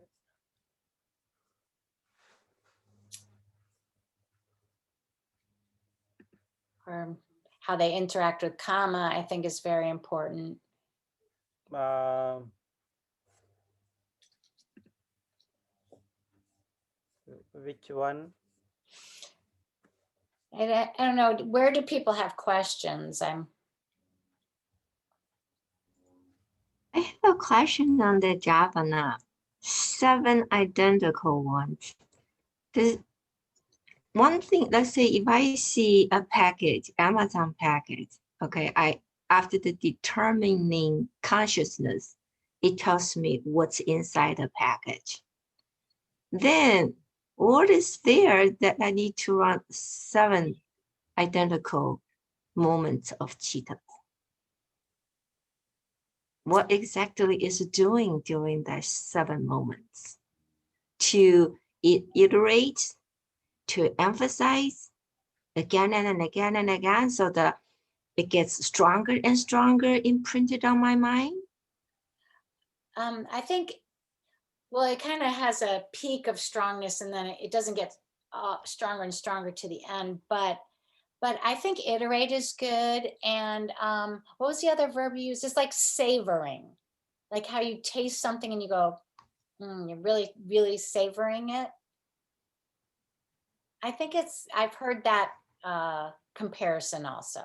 Or how they interact with karma, I think is very important. Which one? I don't know, where do people have questions? I have a question on the Jhavana. 7 identical ones. One thing, let's say if I see a package, Amazon package, okay, after the determining consciousness, it tells me what's inside the package. Then what is there that I need to run 7 identical moments of Cheetah? What exactly is it doing during that 7 moments? To iterate, to emphasize again and again and again, so that it gets stronger and stronger imprinted on my mind? I think, well, it kind of has a peak of strongness and then it doesn't get stronger and stronger to the end. But I think iterate is good. And what was the other verb you used? It's like savoring, like how you taste something and you go, you're really, really savoring it. I think I've heard that comparison also.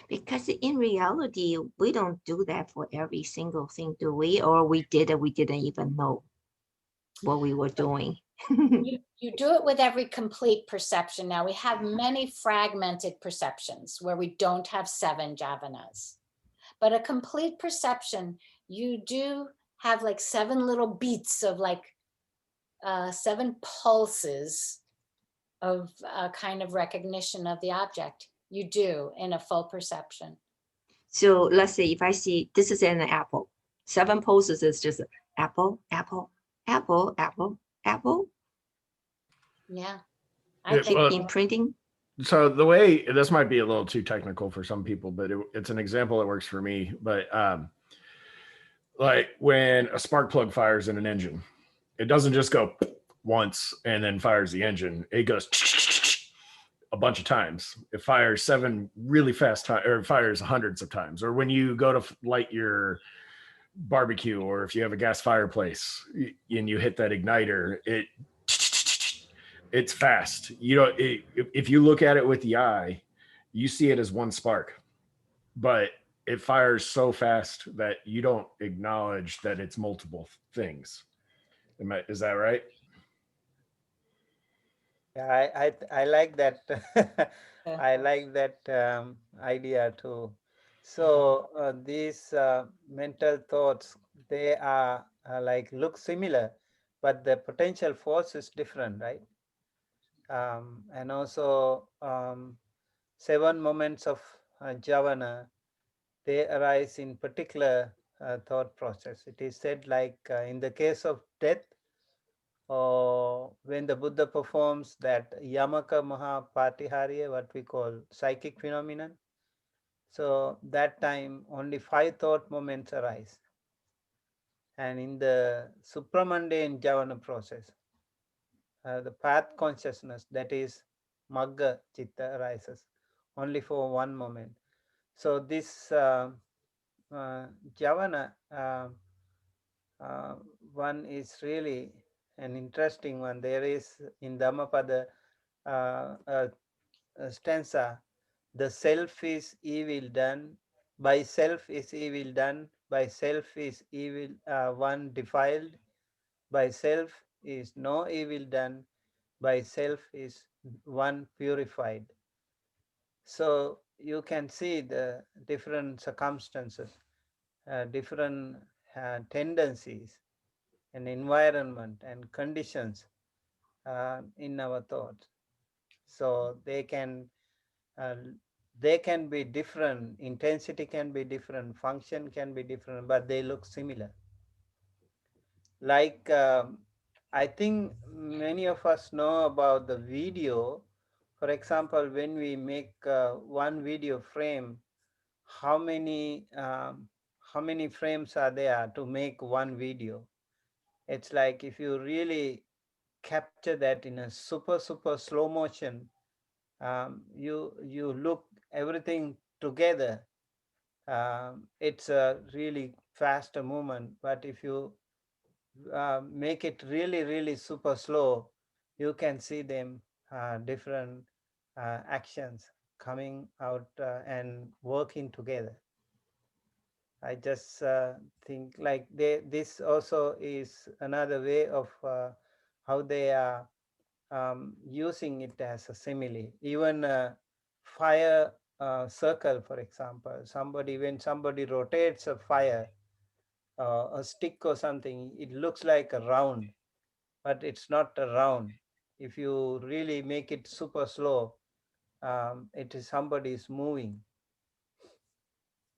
Because in reality, we don't do that for every single thing, do we? Or we did it, we didn't even know what we were doing. You do it with every complete perception. Now we have many fragmented perceptions where we don't have 7 jhavanas, but a complete perception, you do have like 7 little beats of like 7 pulses of kind of recognition of the object. You do in a full perception. So let's say if I see this is an apple, 7 pulses is just apple, apple, apple, apple, apple. Yeah. I Keep well, imprinting. So the way, this might be a little too technical for some people, but it's an example that works for me. But like when a spark plug fires in an engine, it doesn't just go once and then fires the engine. It goes a bunch of times. It fires 7 really fast times, or it fires hundreds of times. Or when you go to light your barbecue, or if you have a gas fireplace and you hit that igniter, it's fast. You know, if you look at it with the eye, you see it as one spark, but it fires so fast that you don't acknowledge that it's multiple things. Is that right? Yeah, I like that. I like that idea too. So these mental thoughts, they are like look similar, but the potential force is different, right? And also 7 moments of jhana, they arise in particular thought process. It is said like in the case of death, or when the Buddha performs that Yamaka Mahapatiharya, what we call psychic phenomenon. So that time only 5 thought moments arise. And in the supramundane jhana process, the path consciousness, that is Magga Chitta, arises only for 1 moment. So this jhana one is really an interesting one. There is in Dhammapada stanza, the self is evil done, by self is evil done, by self is evil one defiled, by self is no evil done, by self is one purified. So you can see the different circumstances, different tendencies and environment and conditions in our thoughts. So they can be different, intensity can be different, function can be different, but they look similar. Like I think many of us know about the video. For example, when we make one video frame, how many frames are there to make one video? It's like if you really capture that in a super slow motion, you look everything together. It's a really faster movement, but if you make it really super slow, you can see them different actions coming out and working together. I just think like this also is another way of how they are using it as a simile. Even fire circle, for example. When somebody rotates a fire, a stick or something, it looks like a round, but it's not a round. If you really make it super slow, it is somebody's moving.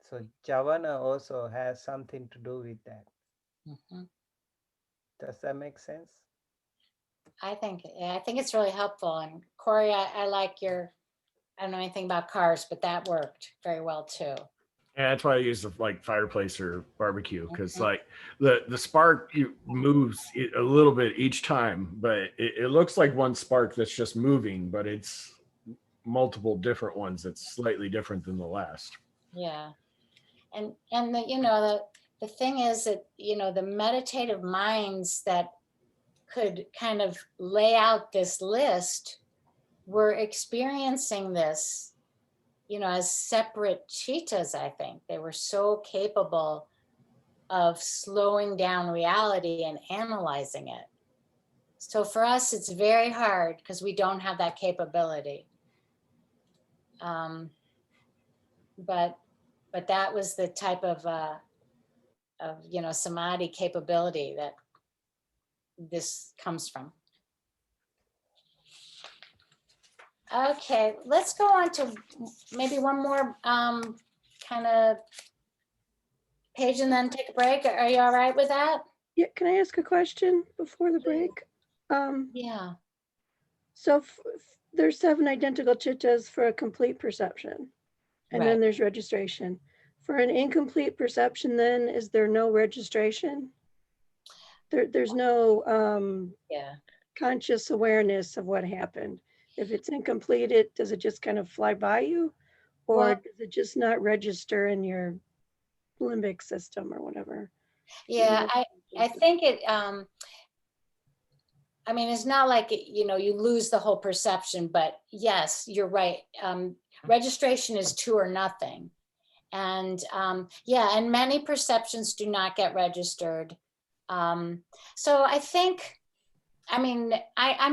So Javana also has something to do with that. Mhm. Does that make sense? I think it's really helpful. And Corey, I like your, I don't know anything about cars, but that worked very well too. And that's why I use the like fireplace or barbecue, because Mhm. like the spark moves a little bit each time, but it looks like one spark that's just moving, but it's multiple different ones that's slightly different than the last. Yeah. And the thing is that, the meditative minds that could kind of lay out this list were experiencing this, as separate cheetahs. I think they were so capable of slowing down reality and analyzing it. So for us, it's very hard because we don't have that capability. But that was the type of samadhi capability that this comes from. Okay, let's go on to maybe one more kind of page and then take a break. Are you all right with that? Yeah, can I ask a question before the break? Yeah. So there's 7 identical chittas for a complete perception, and then Right. there's registration. For an incomplete perception, then is there no registration? There's no Yeah. conscious awareness of what happened. If it's incomplete, does it just kind of fly by you, or Well, does it just not register in your limbic system or whatever? yeah, I think it, it's not like, you lose the whole perception, but yes, you're right. Registration is 2 or nothing. And yeah, and many perceptions do not get registered. So I think, I'm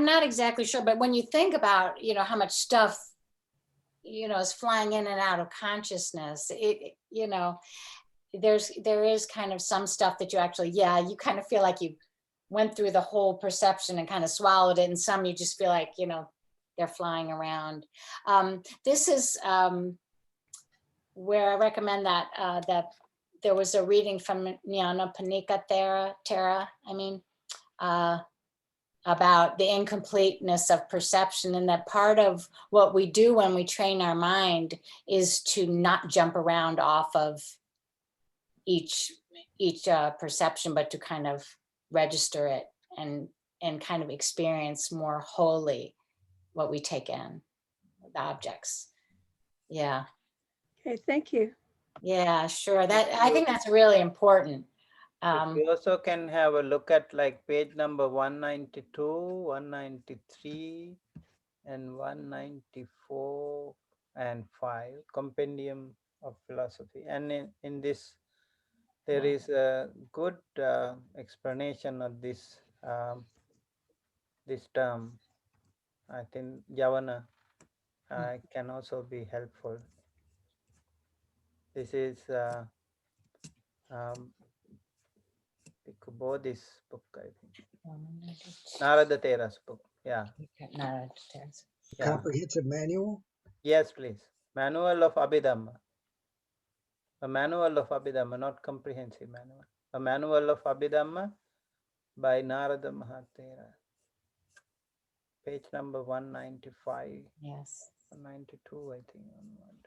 not exactly sure, but when you think about, how much stuff, is flying in and out of consciousness, there is kind of some stuff that you actually, you kind of feel like you went through the whole perception and kind of swallowed it. And some you just feel like, they're flying around. This is where I recommend that there was a reading from Nyanaponika Thera, about the incompleteness of perception, and that part of what we do when we train our mind is to not jump around off of each perception, but to kind of register it and kind of experience more wholly what we take in, the objects. Yeah. Okay, thank you. Yeah, sure. I think that's really important. We also can have a look at like page number 192, 193, and 194 and 5, Compendium of Philosophy. And in this, there is a good explanation of this this term. I think Javana can also be helpful. This is Bodhi's book, I think. Narada Thera's book. Yeah. Narada Thera's. Yeah. Comprehensive manual? Yes, please. Manual of Abhidhamma. A manual of Abhidhamma, not comprehensive manual. A manual of Abhidhamma by Narada Mahathera. Page number 195. Yes. 192, I think. Onward.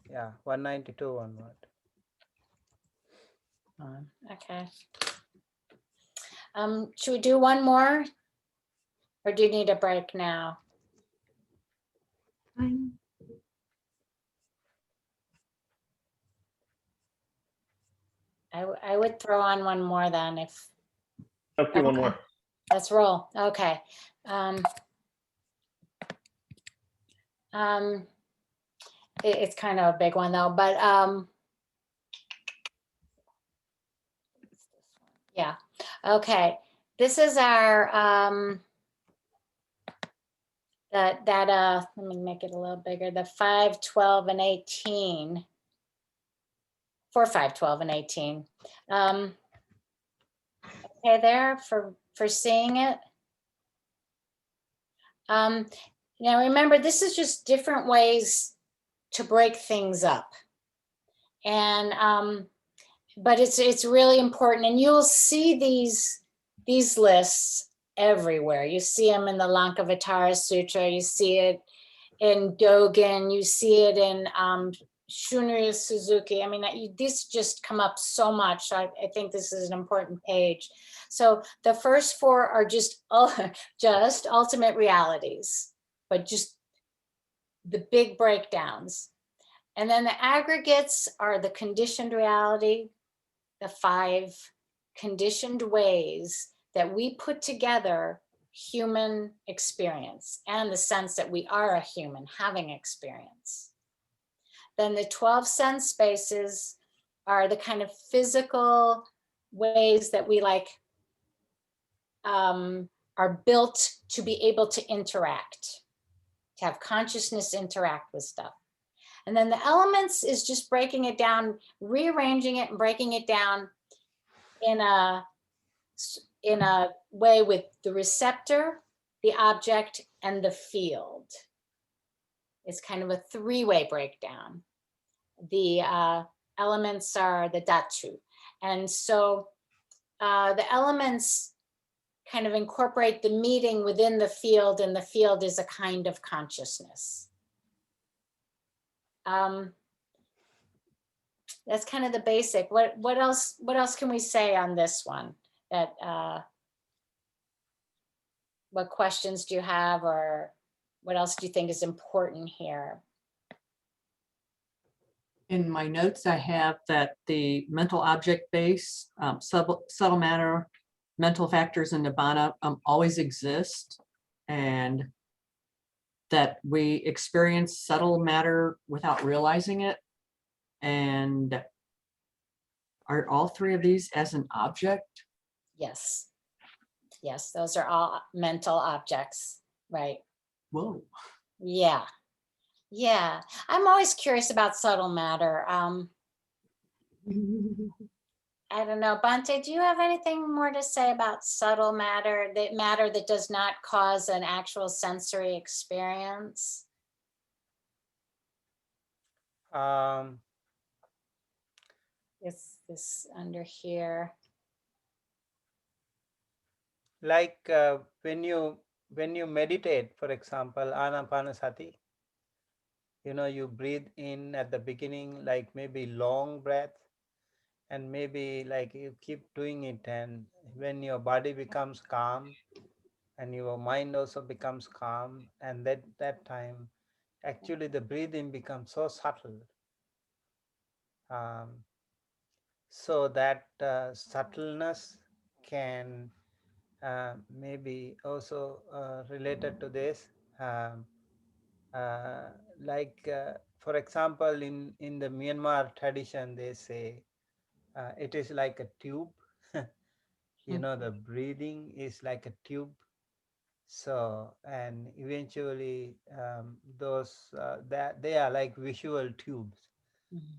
Yeah, 192 onward. Okay. Should we do one more? Or do you need a break now? Fine. I would throw on one more then if. Let's do one more. Let's roll. Okay. It's kind of a big one though, but yeah. Okay. This is our let me make it a little bigger, the 5, 12, and 18. 4, 5, 12, and 18. Okay, there for seeing it. Now remember, this is just different ways to break things up. And but it's really important, and you'll see these lists everywhere. You see them in the Lankavatara Sutra, you see it in Dogen, you see it in Shunryu Suzuki. I mean, these just come up so much. So I think this is an important page. So the first 4 are just ultimate realities, but just the big breakdowns. And then the aggregates are the conditioned reality, the 5 conditioned ways that we put together human experience and the sense that we are a human having experience. Then the 12 sense spaces are the kind of physical ways that we are built to be able to interact, to have consciousness interact with stuff. And then the elements is just breaking it down, rearranging it and breaking it down in a way with the receptor, the object, and the field. It's kind of a 3-way breakdown. The elements are the datu. And so the elements kind of incorporate the meeting within the field, and the field is a kind of consciousness. That's kind of the basic. What else can we say on this one? That what questions do you have, or what else do you think is important here? In my notes, I have that the mental object base, subtle matter, mental factors, and nibbana always exist, and that we experience subtle matter without realizing it. And are all 3 of these as an object? Yes. Yes, those are all mental objects, right? Whoa. Yeah. Yeah. I'm always curious about subtle matter. I don't know. Bhante, do you have anything more to say about subtle matter, that does not cause an actual sensory experience? It's this under here. Like when you meditate, for example, anapanasati, you breathe in at the beginning, like maybe long breath, and maybe like you keep doing it, and when your body becomes calm and your mind also becomes calm, and that time actually the breathing becomes so subtle, so that subtleness can maybe also related to this, for example, in the Myanmar tradition, they say it is like a tube. The breathing is like a tube. So, and eventually those that they are like visual tubes,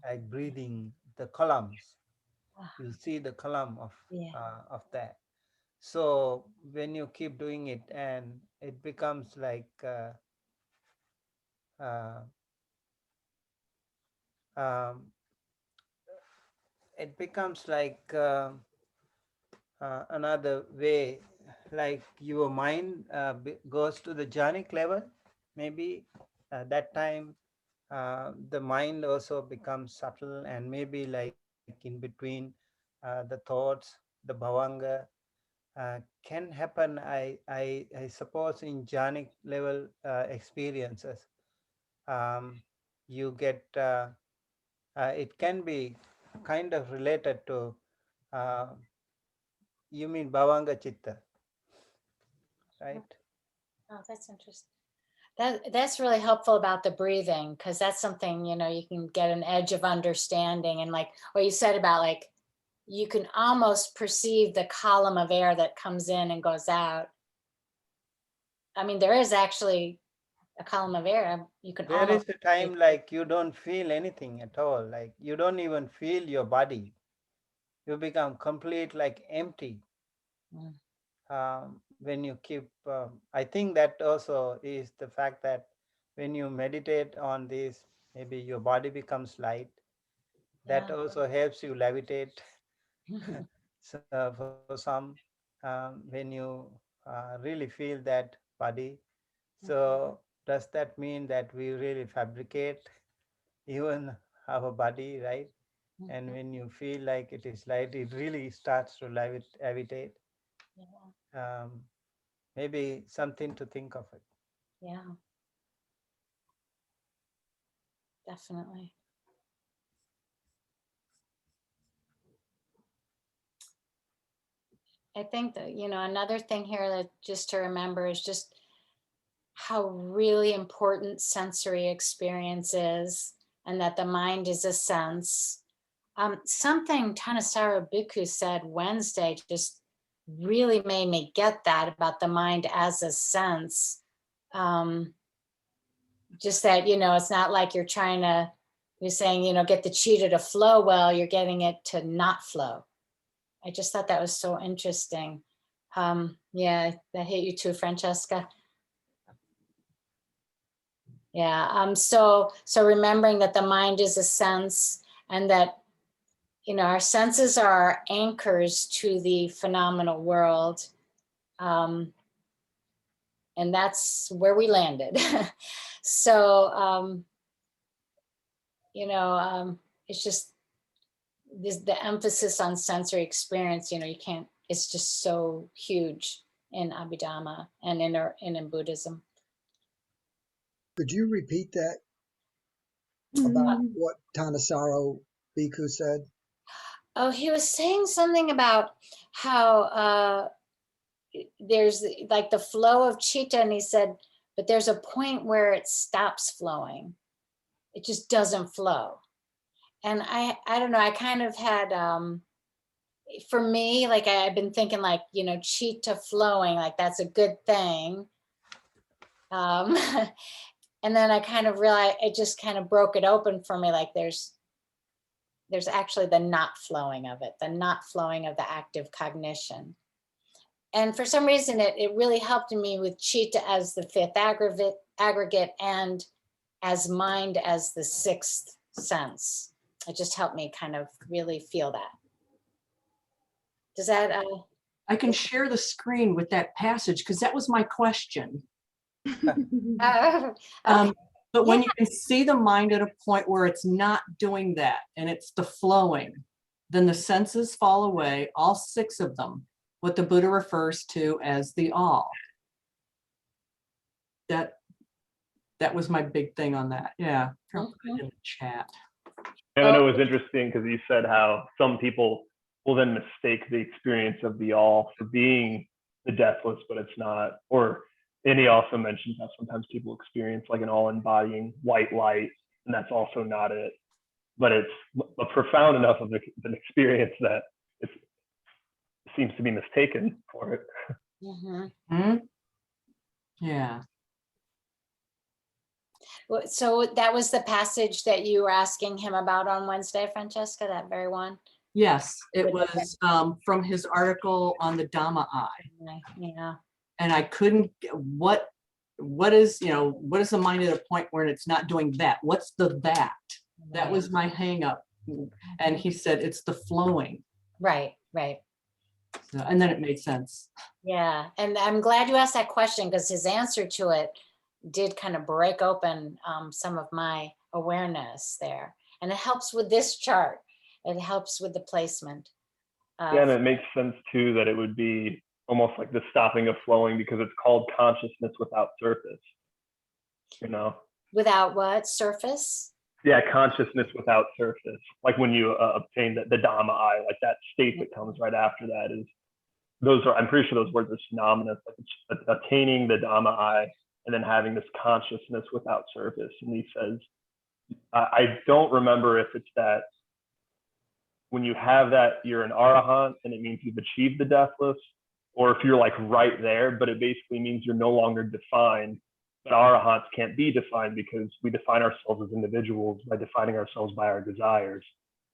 like breathing, the columns. You see the column of that. So when you keep doing it, and it becomes like it becomes like another way, like your mind goes to the jhanic level, maybe that time the mind also becomes subtle, and maybe like in between the thoughts, the bhavanga can happen, I suppose, in jhanic level experiences. You get it can be kind of related to you mean bhavanga chitta, right? Oh, that's interesting. That's really helpful about the breathing, because that's something, you can get an edge of understanding. And like what you said about, like, you can almost perceive the column of air that comes in and goes out. I mean, there is actually a column of air, you can There is almost. a time like you don't feel anything at all. Like you don't even feel your body. You become complete, like empty. Mm. When you keep, I think that also is the fact that when you meditate on this, maybe your body becomes light. That Yeah. also helps you levitate. So for some, when you really feel that body, so does that mean that we really fabricate even our body, right? And when you feel like it is light, it really starts to levitate. Yeah. Maybe something to think of it. Yeah. Definitely. I think that, another thing here that just to remember is just how really important sensory experience is, and that the mind is a sense. Something Thanissaro Bhikkhu said Wednesday just really made me get that about the mind as a sense. Just that, it's not like you're saying, get the cheetah to flow well, you're getting it to not flow. I just thought that was so interesting. Yeah, that hit you too, Francesca. Yeah, so remembering that the mind is a sense, and that, our senses are our anchors to the phenomenal world. And that's where we landed. So, it's just the emphasis on sensory experience, you can't, it's just so huge in Abhidhamma and in Buddhism. Could you repeat that about what Thanissaro Bhikkhu said? Oh, he was saying something about how there's like the flow of Cheetah, and he said, but there's a point where it stops flowing. It just doesn't flow. And I don't know, I kind of had, for me, like I've been thinking like, Cheetah flowing, like that's a good thing. And then I kind of realized, it just kind of broke it open for me. Like there's actually the not flowing of it, the not flowing of the active cognition. And for some reason, it really helped me with Cheetah as the fifth aggregate and as mind as the sixth sense. It just helped me kind of really feel that. Does that? I can share the screen with that passage because that was my question. Okay. But when you can see the mind at a point where it's not doing that and it's the flowing, then the senses fall away, all six of them, what the Buddha refers to as the all. That was my big thing on that. Yeah, I'll put it in the chat. And I know it was interesting because you said how some people will then mistake the experience of the all for being the deathless, but it's not. And he also mentioned how sometimes people experience like an all embodying white light, and that's also not it. But it's a profound enough of an experience that it seems to be mistaken for it. Mm-hmm. Yeah. So that was the passage that you were asking him about on Wednesday, Francesca, that very one? Yes, it was from his article on the Dhamma eye. Yeah. And I couldn't, what is the mind at a point where it's not doing that? What's the that? That was my hang up. And he said, it's the flowing. Right. So, and then it made sense. Yeah. And I'm glad you asked that question, because his answer to it did kind of break open some of my awareness there. And it helps with this chart. It helps with the placement. Yeah, and it makes sense too that it would be almost like the stopping of flowing, because it's called consciousness without surface. Without what? Surface? Yeah, consciousness without surface. Like when you obtain the Dhamma eye, like that state that comes right after that is, I'm pretty sure those words are synonymous. Like it's attaining the Dhamma eye and then having this consciousness without surface. And he says, I don't remember if it's that when you have that, you're an arahant and it means you've achieved the deathless, or if you're like right there, but it basically means you're no longer defined But arahants can't be defined because we define ourselves as individuals by defining ourselves by our desires.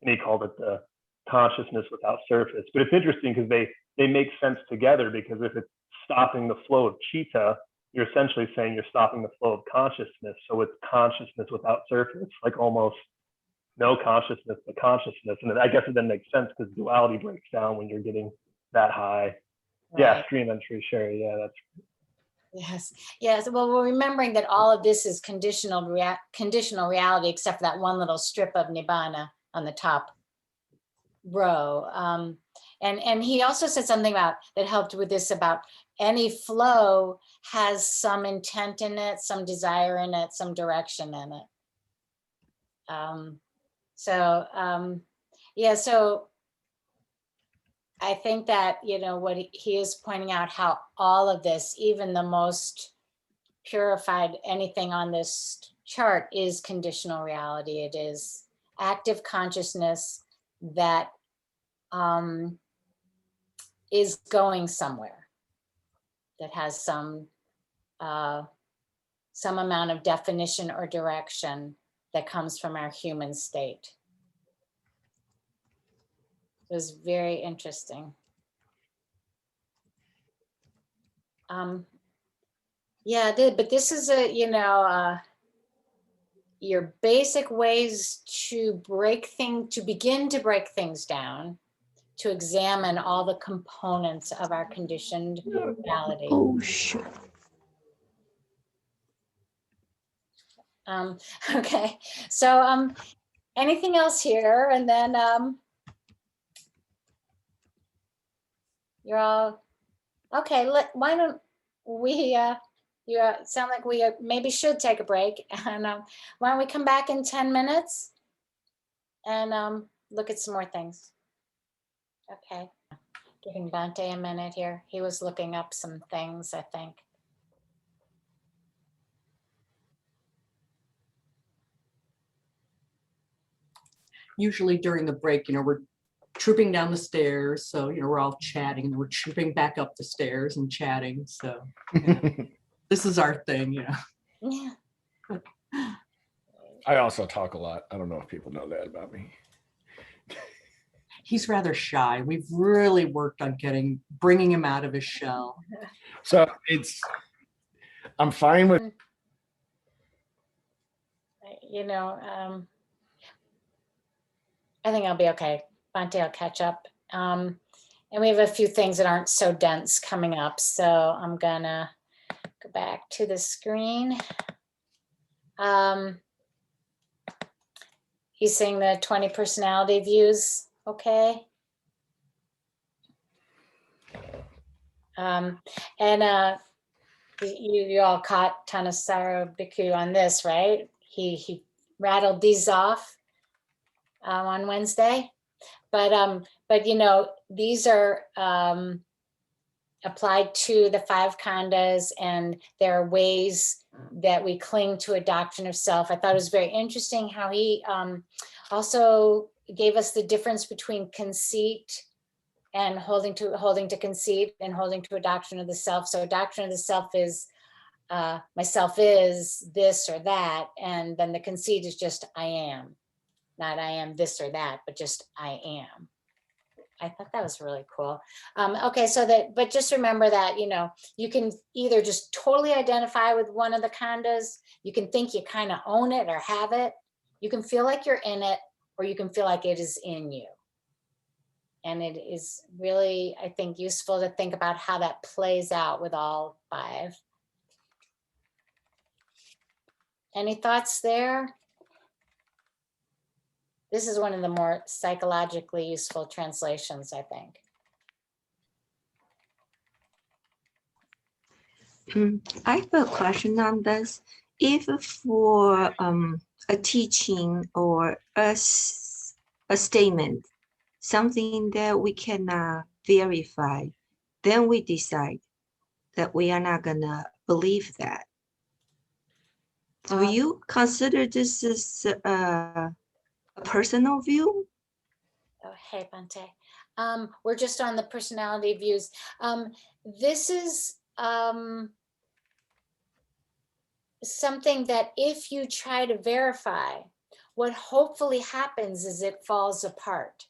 And he called it the consciousness without surface. But it's interesting because they make sense together, because if it's stopping the flow of Cheetah, you're essentially saying you're stopping the flow of consciousness. So it's consciousness without surface, like almost no consciousness, but consciousness. And I guess it then makes sense because duality breaks down when you're getting that high. Yeah, Right. stream entry, Sherry. Yeah, that's Yes, yes. Well, we're remembering that all of this is conditional reality, except for that one little strip of nibbana on the top row. And he also said something about that helped with this, about any flow has some intent in it, some desire in it, some direction in it. Yeah, so I think that, what he is pointing out, how all of this, even the most purified anything on this chart, is conditional reality. It is active consciousness that is going somewhere, that has some amount of definition or direction that comes from our human state. It was very interesting. Yeah, but this is your basic ways to begin to break things down, to examine all the components of our conditioned reality. Oh, sure. Okay, so anything else here? And then you're all okay. Why don't we? You sound like we maybe should take a break, and why don't we come back in 10 minutes and look at some more things? Okay, giving Bhante a minute here. He was looking up some things, I think. Usually during the break, we're trooping down the stairs. So, we're all chatting and we're trooping back up the stairs and chatting. So this is our thing, Yeah. I also talk a lot. I don't know if people know that about me. He's rather shy. We've really worked on bringing him out of his shell. So I'm fine with. I think I'll be okay. Bhante will catch up. And we have a few things that aren't so dense coming up. So I'm gonna go back to the screen. He's saying the 20 personality views, okay? And you all caught Thanissaro Bhikkhu on this, right? He rattled these off on Wednesday, but these are applied to the 5 khandhas, and there are ways that we cling to a doctrine of self. I thought it was very interesting how he also gave us the difference between conceit and holding to conceit and holding to a doctrine of the self. So a doctrine of the self is myself is this or that, and then the conceit is just I am, not I am this or that, but just I am. I thought that was really cool. Okay, but just remember that, you can either just totally identify with one of the khandhas, you can think you kind of own it or have it, you can feel like you're in it, or you can feel like it is in you. And it is really, I think, useful to think about how that plays out with all 5. Any thoughts there? This is one of the more psychologically useful translations, I think. I have a question on this. If for a teaching or a statement, something that we cannot verify, then we decide that we are not gonna believe that. Do you consider this as a personal view? Oh, hey, Bhante. We're just on the personality views. This is, something that if you try to verify, what hopefully happens is it falls apart.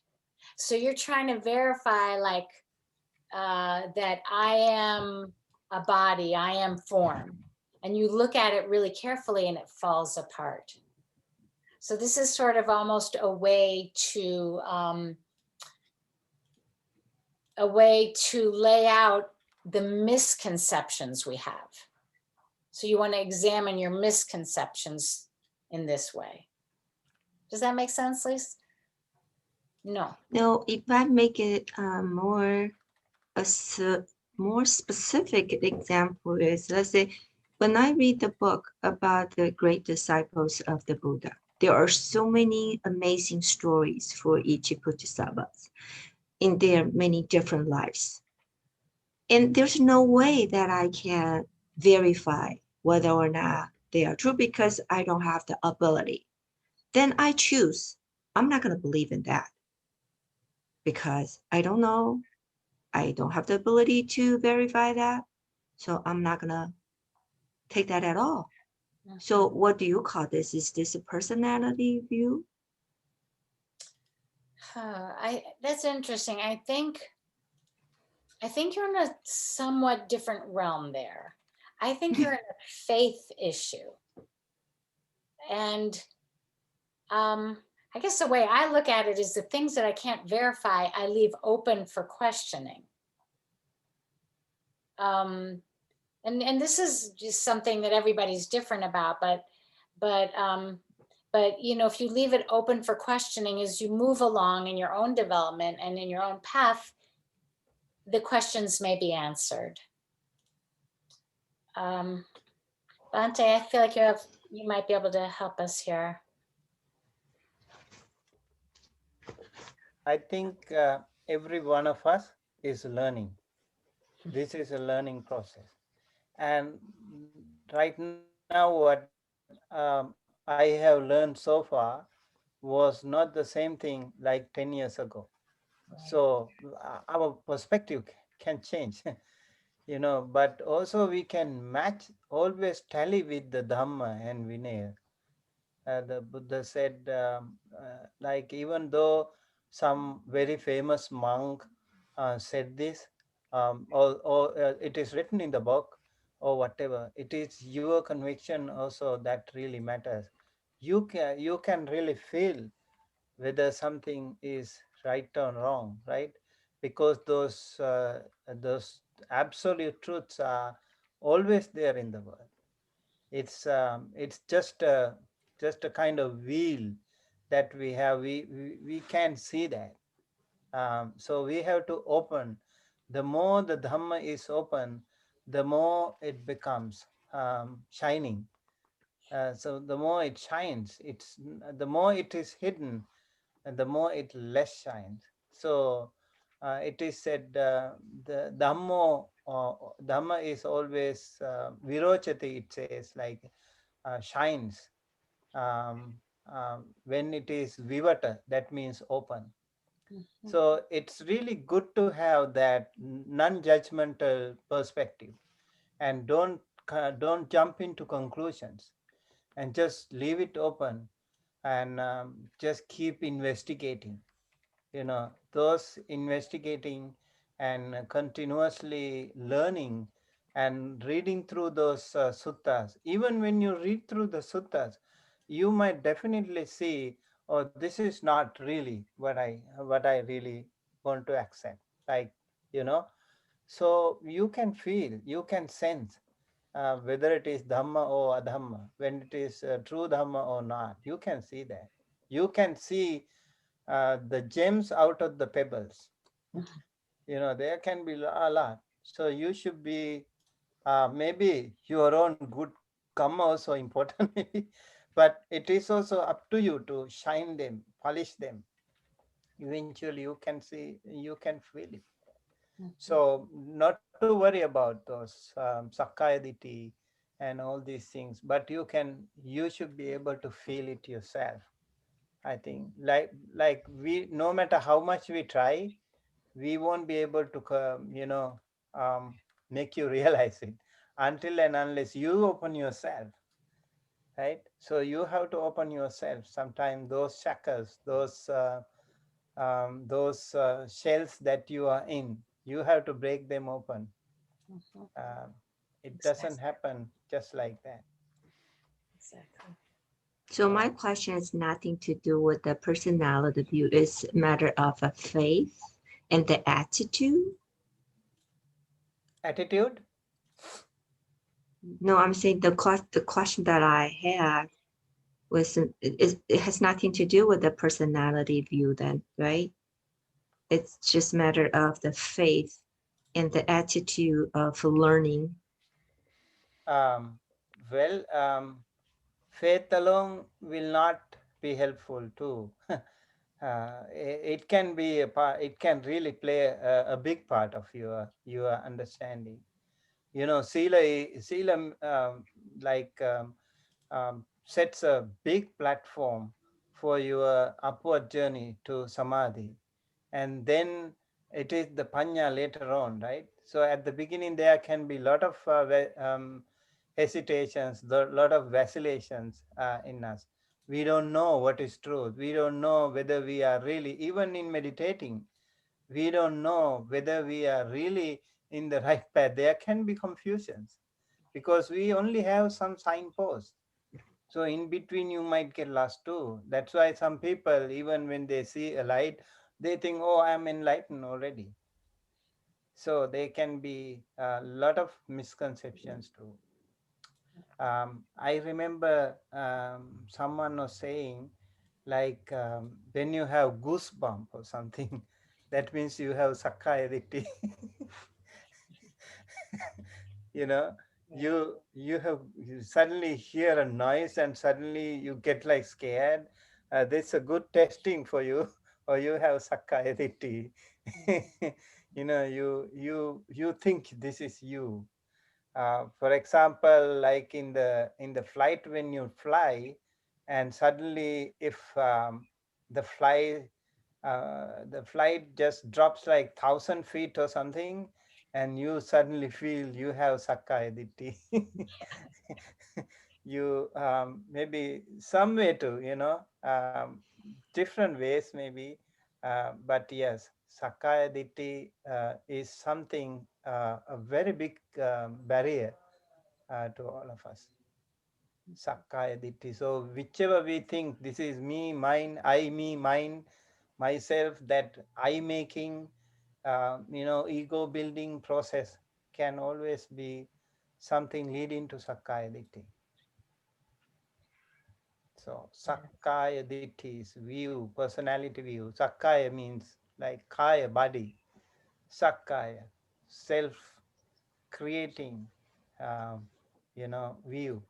So you're trying to verify like that I am a body, I am form. And you look at it really carefully and it falls apart. So this is sort of almost a way to lay out the misconceptions we have. So you want to examine your misconceptions in this way. Does that make sense, Lisa? No. No, if I make it more specific example is, let's say, when I read the book about the great disciples of the Buddha, there are so many amazing stories for each bodhisattvas in their many different lives. And there's no way that I can verify whether or not they are true because I don't have the ability. Then I choose, I'm not going to believe in that because I don't know. I don't have the ability to verify that. So I'm not going to take that at all. So what do you call this? Is this a personality view? That's interesting. I think you're in a somewhat different realm there. I think you're in a faith issue. And I guess the way I look at it is the things that I can't verify, I leave open for questioning. And this is just something that everybody's different about, but you know, if you leave it open for questioning as you move along in your own development and in your own path, the questions may be answered. Bante, I feel like you might be able to help us here. I think every one of us is learning. This is a learning process. And right now, what I have learned so far was not the same thing like 10 years ago. So our perspective can change, you know, but also we can match, always tally with the Dhamma and Vinaya. The Buddha said, like, even though some very famous monk said this, or it is written in the book, or whatever, it is your conviction also that really matters. You can really feel whether something is right or wrong, right? Because those absolute truths are always there in the world. It's just a kind of wheel that we have. We can see that. So we have to open. The more the Dhamma is open, the more it becomes shining. So the more it shines, the more it is hidden, and the more it less shines. So it is said the Dhamma is always virochati, it says, like shines when it is vivata, that means open. So it's really good to have that non-judgmental perspective, and don't jump into conclusions, and just leave it open, and just keep investigating. You know, those investigating and continuously learning and reading through those suttas. Even when you read through the suttas, you might definitely see, oh, this is not really what I really want to accept, like, you know. So you can feel, you can sense whether it is Dhamma or Adhamma, when it is true Dhamma or not. You can see that. You can see the gems out of the pebbles. You know, there can be a lot. So you should be, maybe your own good karma also important, maybe, but it is also up to you to shine them, polish them. Eventually you can see, you can feel it. So not to worry about those sakkaya ditthi and all these things, but you should be able to feel it yourself. I think, like we, no matter how much we try, we won't be able to make you realize it until and unless you open yourself. right? So you have to open yourself. Sometimes those shackles, those shells that you are in, you have to break them open. Mhm. It doesn't happen just like that. Exactly. So my question is nothing to do with the personality view. It's a matter of a faith and the attitude. Attitude? No, I'm saying the question that I had was it has nothing to do with the personality view then, right? It's just matter of the faith and the attitude of learning. Well, faith alone will not be helpful too. It can be a part. It can really play a big part of your understanding. You know, sila like sets a big platform for your upward journey to samadhi, and then it is the panya later on, right? So at the beginning there can be a lot of hesitations, a lot of vacillations in us. We don't know what is truth. We don't know whether we are really, even in meditating, we don't know whether we are really in the right path. There can be confusions because we only have some signposts. So in between you might get lost too. That's why some people, even when they see a light, they think, oh, I'm enlightened already. So there can be a lot of misconceptions too. I remember someone was saying, like, when you have goosebump or something, that means you have sakkaya ditthi. You know, you suddenly hear a noise and suddenly you get like scared. That's a good testing for you, or you have sakkaya ditthi. You know, you think this is you. For example, like in the flight, when you fly and suddenly if the fly the flight just drops like 1,000 feet or something, and you suddenly feel you have sakkaya ditthi. You maybe some way to, different ways maybe, but yes, sakkaya ditthi is something, a very big barrier to all of us. Sakkaya ditthi. So whichever we think this is me, mine, I, me, mine, myself, that I making, ego building process can always be something leading to sakkaya ditthi. So sakkaya ditthi is view, personality view. Sakkaya means like kaya, body. Sakkaya, self creating, view,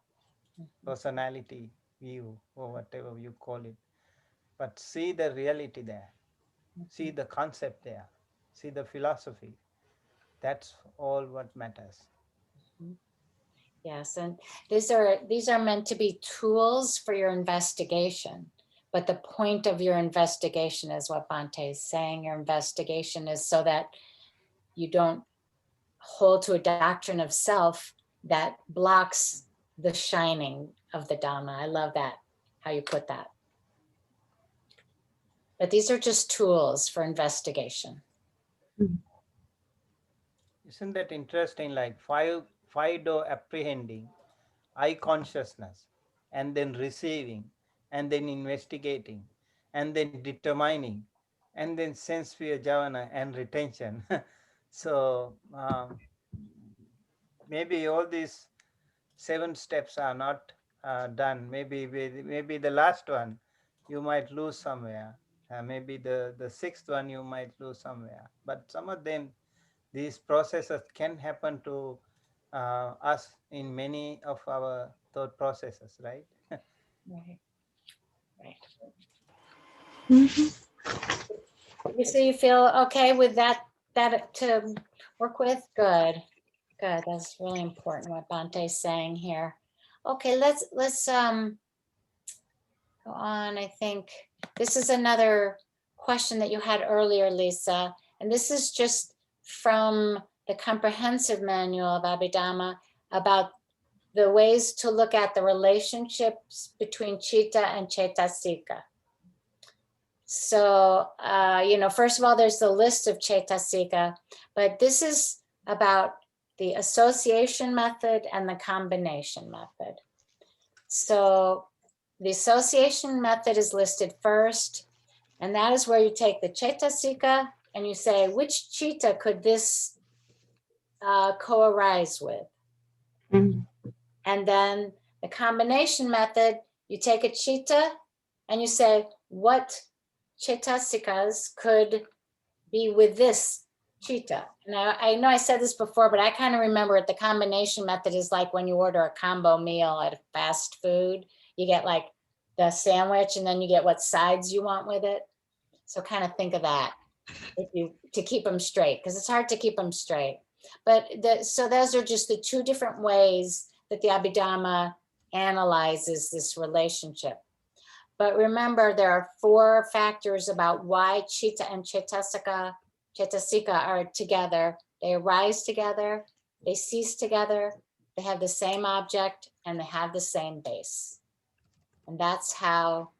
personality view, or whatever you call it. But see the reality there, see the concept there, see the philosophy. That's all what matters. Yes, and these are meant to be tools for your investigation. But the point of your investigation is what Bhante is saying. Your investigation is so that you don't hold to a doctrine of self that blocks the shining of the Dhamma. I love that, how you put that. But these are just tools for investigation. Isn't that interesting? Like five-door apprehending, eye consciousness, and then receiving, and then investigating, and then determining, and then sense fear jhana and retention. So maybe all these 7 steps are not done. Maybe the last one you might lose somewhere. Maybe the 6th one you might lose somewhere. But some of them, these processes can happen to us in many of our thought processes, right? Right. Right. Mhm. So you feel okay with that to work with? Good. Good. That's really important what Bhante's saying here. Okay, let's go on. I think this is another question that you had earlier, Lisa, and this is just from the comprehensive manual of Abhidhamma about the ways to look at the relationships between Chitta and Cetasika. So, first of all, there's the list of Cetasika, but this is about the association method and the combination method. So the association method is listed first, and that is where you take the Cetasika and you say, which Chitta could this co-arise with? Mm. And then the combination method, you take a Chitta and you say, what Cetasikas could be with this Chitta? Now, I know I said this before, but I kind of remember it. The combination method is like when you order a combo meal at fast food, you get like the sandwich and then you get what sides you want with it. So kind of think of that to keep them straight, because it's hard to keep them straight. But so those are just the two different ways that the Abhidhamma analyzes this relationship. But remember, there are 4 factors about why Chitta and Cetasika are together. They arise together, they cease together, they have the same object, and they have the same base. And that's how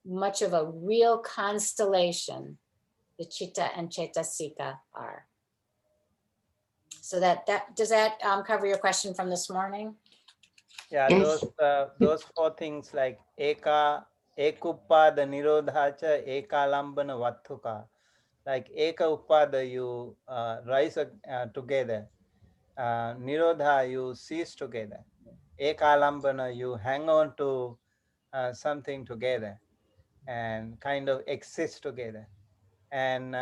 much of a real constellation the Chitta and Cetasika are. So does that cover your question from this morning? Yeah, Yes. those 4 things like ekuppada nirodhacha ekalambana vattuka. Like eka upada, you rise together. Nirodha, you cease together. Ekalambana, you hang on to something together and kind of exist together. And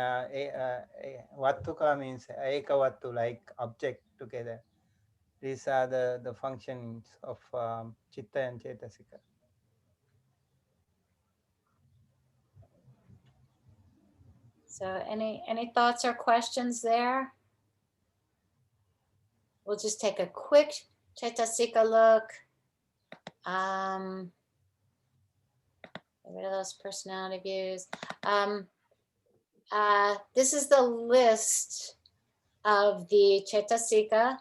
vattuka means eka vattu, like object together. These are the functions of Chitta and Cetasika. So any thoughts or questions there? We'll just take a quick Cetasika look. Get rid of those personality views. This is the list of the Cetasika,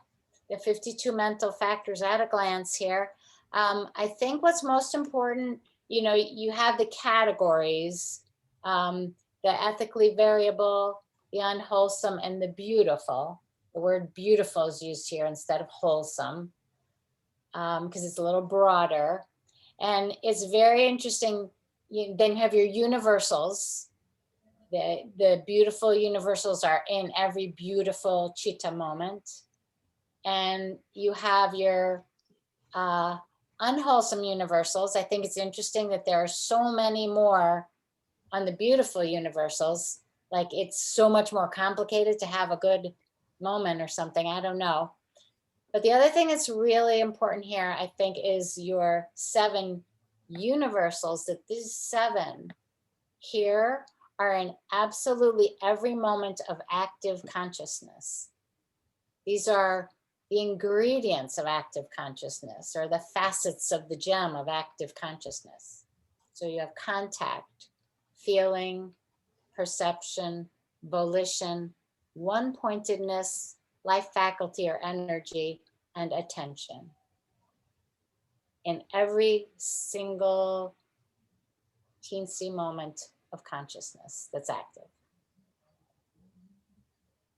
the 52 mental factors at a glance here. I think what's most important, you have the categories, the ethically variable, the unwholesome, and the beautiful. The word beautiful is used here instead of wholesome, because it's a little broader. And it's very interesting. Then you have your universals. The beautiful universals are in every beautiful Chitta moment. And you have your unwholesome universals. I think it's interesting that there are so many more on the beautiful universals. Like it's so much more complicated to have a good moment or something. I don't know. But the other thing that's really important here, I think, is your 7 universals, that these 7 here are in absolutely every moment of active consciousness. These are the ingredients of active consciousness, or the facets of the gem of active consciousness. So you have contact, feeling, perception, volition, one-pointedness, life faculty or energy, and attention. In every single teensy moment of consciousness that's active.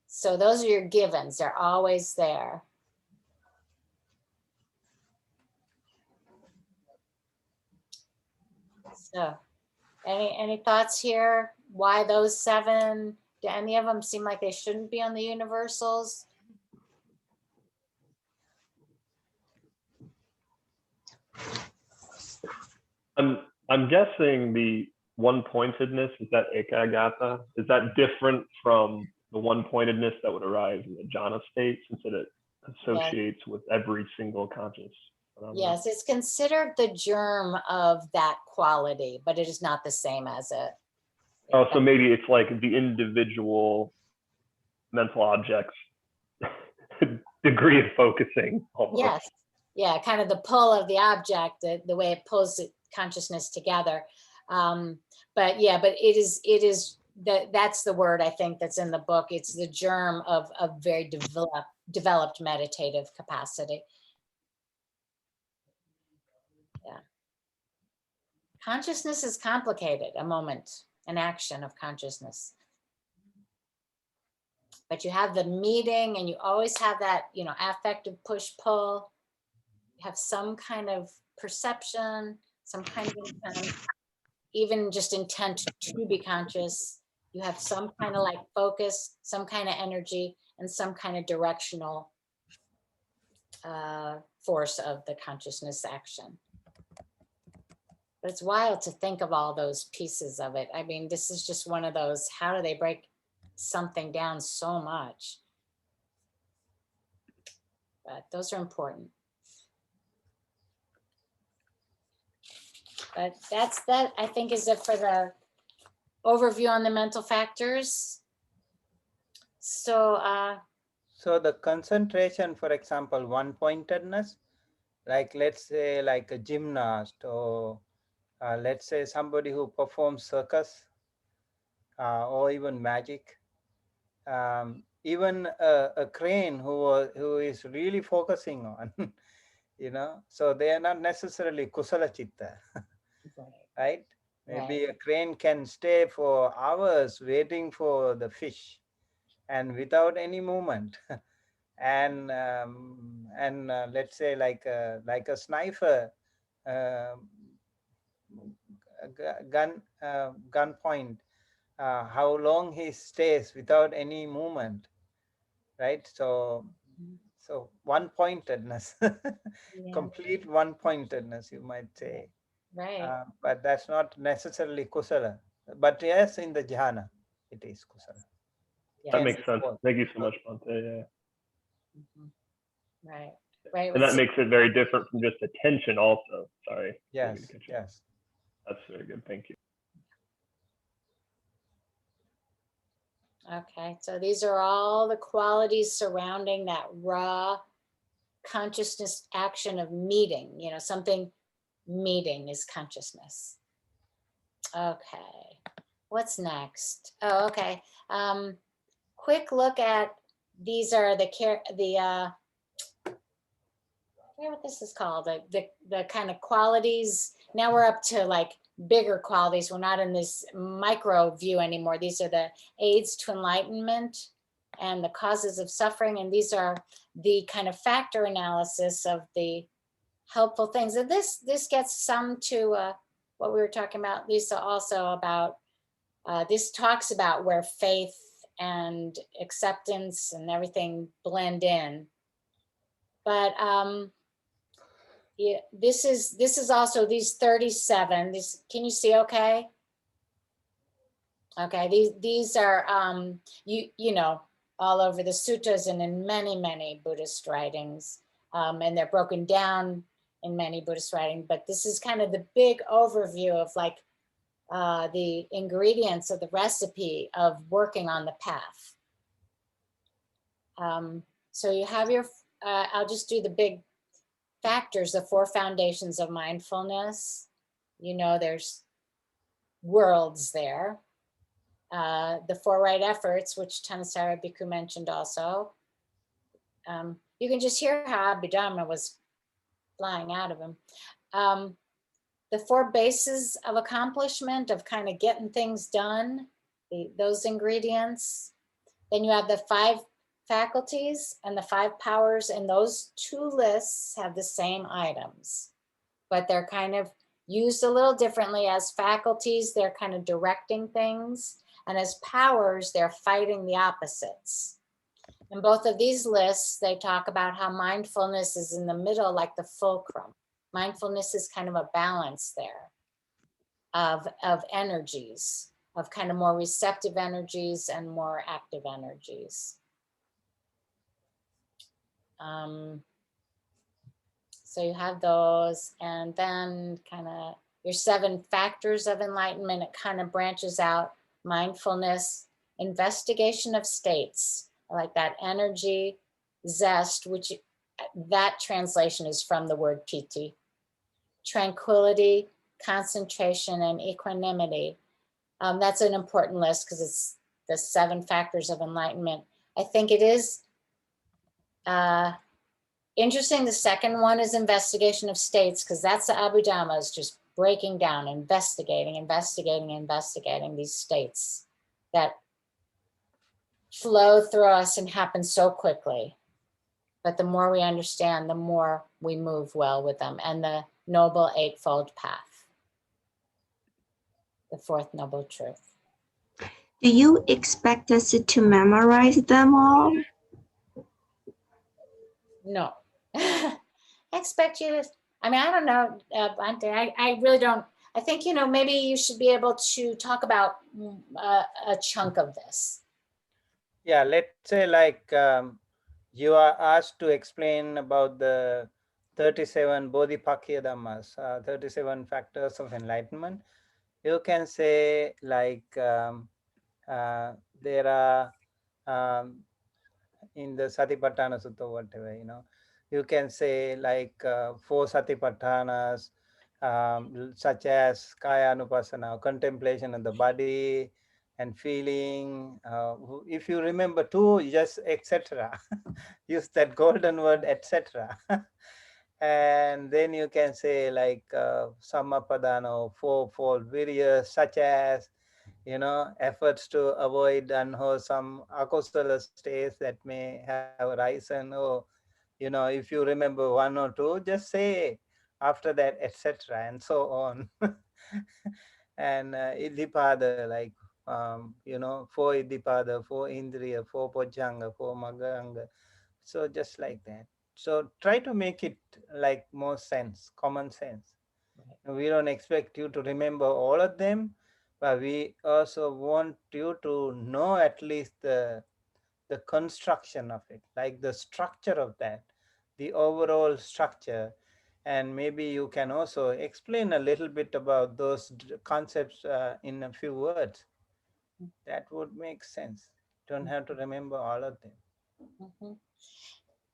So those are your givens, they're always there. So any thoughts here? Why those 7? Do any of them seem like they shouldn't be on the universals? I'm guessing the one-pointedness, is that ekagata? Is that different from the one-pointedness that would arise in the jhana state, since it associates with every single conscious phenomenon? Yes, it's considered the germ of that quality, but it is not the same as it. Oh, so maybe it's like the individual mental objects degree of focusing. Almost. Yes, yeah, kind of the pull of the object, the way it pulls consciousness together. But it is that's the word I think that's in the book. It's the germ of a very developed meditative capacity. Yeah. Consciousness is complicated, a moment, an action of consciousness. But you have the meeting and you always have that, you know, affective push-pull. You have some kind of perception, some kind of intent, even just intent to be conscious. You have some kind of like focus, some kind of energy, and some kind of directional force of the consciousness action. But it's wild to think of all those pieces of it. I mean, this is just one of those, how do they break something down so much? But those are important. But that, I think, is it for the overview on the mental factors. So, So the concentration, for example, one-pointedness, like let's say like a gymnast, or let's say somebody who performs circus, or even magic, even a crane who is really focusing on, you know, so they are not necessarily kusala chitta, right? Maybe a crane can stay for hours waiting for the fish and without any movement. And let's say like a sniper, gun point, how long he stays without any movement, right? So one-pointedness, yeah, complete one-pointedness, you might say. right. But that's not necessarily kusala. But yes, in the jhana, it is kusala. That Yes. makes sense. Thank you so much, Bhante. Yeah. Mhm. Right. Right. And that makes it very different from just attention also. Sorry. Yes, yes. That's very good. Thank you. Okay, so these are all the qualities surrounding that raw consciousness action of meeting, you know, something meeting is consciousness. Okay, what's next? Oh, okay. Quick look at, these are the I forget what this is called, the kind of qualities. Now we're up to like bigger qualities. We're not in this micro view anymore. These are the aids to enlightenment and the causes of suffering. And these are the kind of factor analysis of the helpful things. And this gets some to what we were talking about, Lisa, also about, this talks about where faith and acceptance and everything blend in. But yeah, this is also these 37. These, can you see okay? Okay, these are you know, all over the suttas and in many Buddhist writings, and they're broken down in many Buddhist writings. But this is kind of the big overview of like the ingredients of the recipe of working on the path. So you have your, I'll just do the big factors, the 4 foundations of mindfulness. You know, there's worlds there. The 4 right efforts, which Thanissaro Bhikkhu mentioned also. You can just hear how Abhidhamma was flying out of him. The 4 bases of accomplishment, of kind of getting things done, those ingredients. Then you have the 5 faculties and the 5 powers, and those 2 lists have the same items, but they're kind of used a little differently. As faculties, they're kind of directing things, and as powers, they're fighting the opposites. In both of these lists, they talk about how mindfulness is in the middle, like the fulcrum. Mindfulness is kind of a balance there of energies, of kind of more receptive energies and more active energies. So you have those, and then kind of your 7 factors of enlightenment. It kind of branches out: mindfulness, investigation of states, like that energy, zest, which that translation is from the word piti, tranquility, concentration, and equanimity. That's an important list because it's the 7 factors of enlightenment. I think it is interesting. The second one is investigation of states, because that's the Abhidhamma, is just breaking down, investigating these states that flow through us and happen so quickly. But the more we understand, the more we move well with them. And the Noble Eightfold Path, the fourth noble truth. Do you expect us to memorize them all? No. I expect you to, I mean, I don't know, Bante, I really don't. I think, maybe you should be able to talk about a chunk of this. Yeah, let's say like you are asked to explain about the 37 Bodhipakya Dhammas, 37 factors of enlightenment. You can say like there are in the Satipatthana Sutta, whatever, you can say like 4 Satipatthanas, such as Kaya Anupassana, contemplation of the body and feeling. If you remember 2, just etc. Use that golden word, etc. And then you can say like Sammapadano, 4-fold virya, such as efforts to avoid unwholesome akusala states that may have arisen, or if you remember 1 or 2, just say after that, etc. and so on. And Iddhipada, like 4 Iddhipada, 4 Indriya, 4 Pojjhanga, 4 Maganga. So just like that. So try to make it like more sense, common sense. We don't expect you to remember all of them, but we also want you to know at least the construction of it, like the structure of that, the overall structure. And maybe you can also explain a little bit about those concepts in a few words. That would make sense. Don't have to remember all of them. Mm-hmm.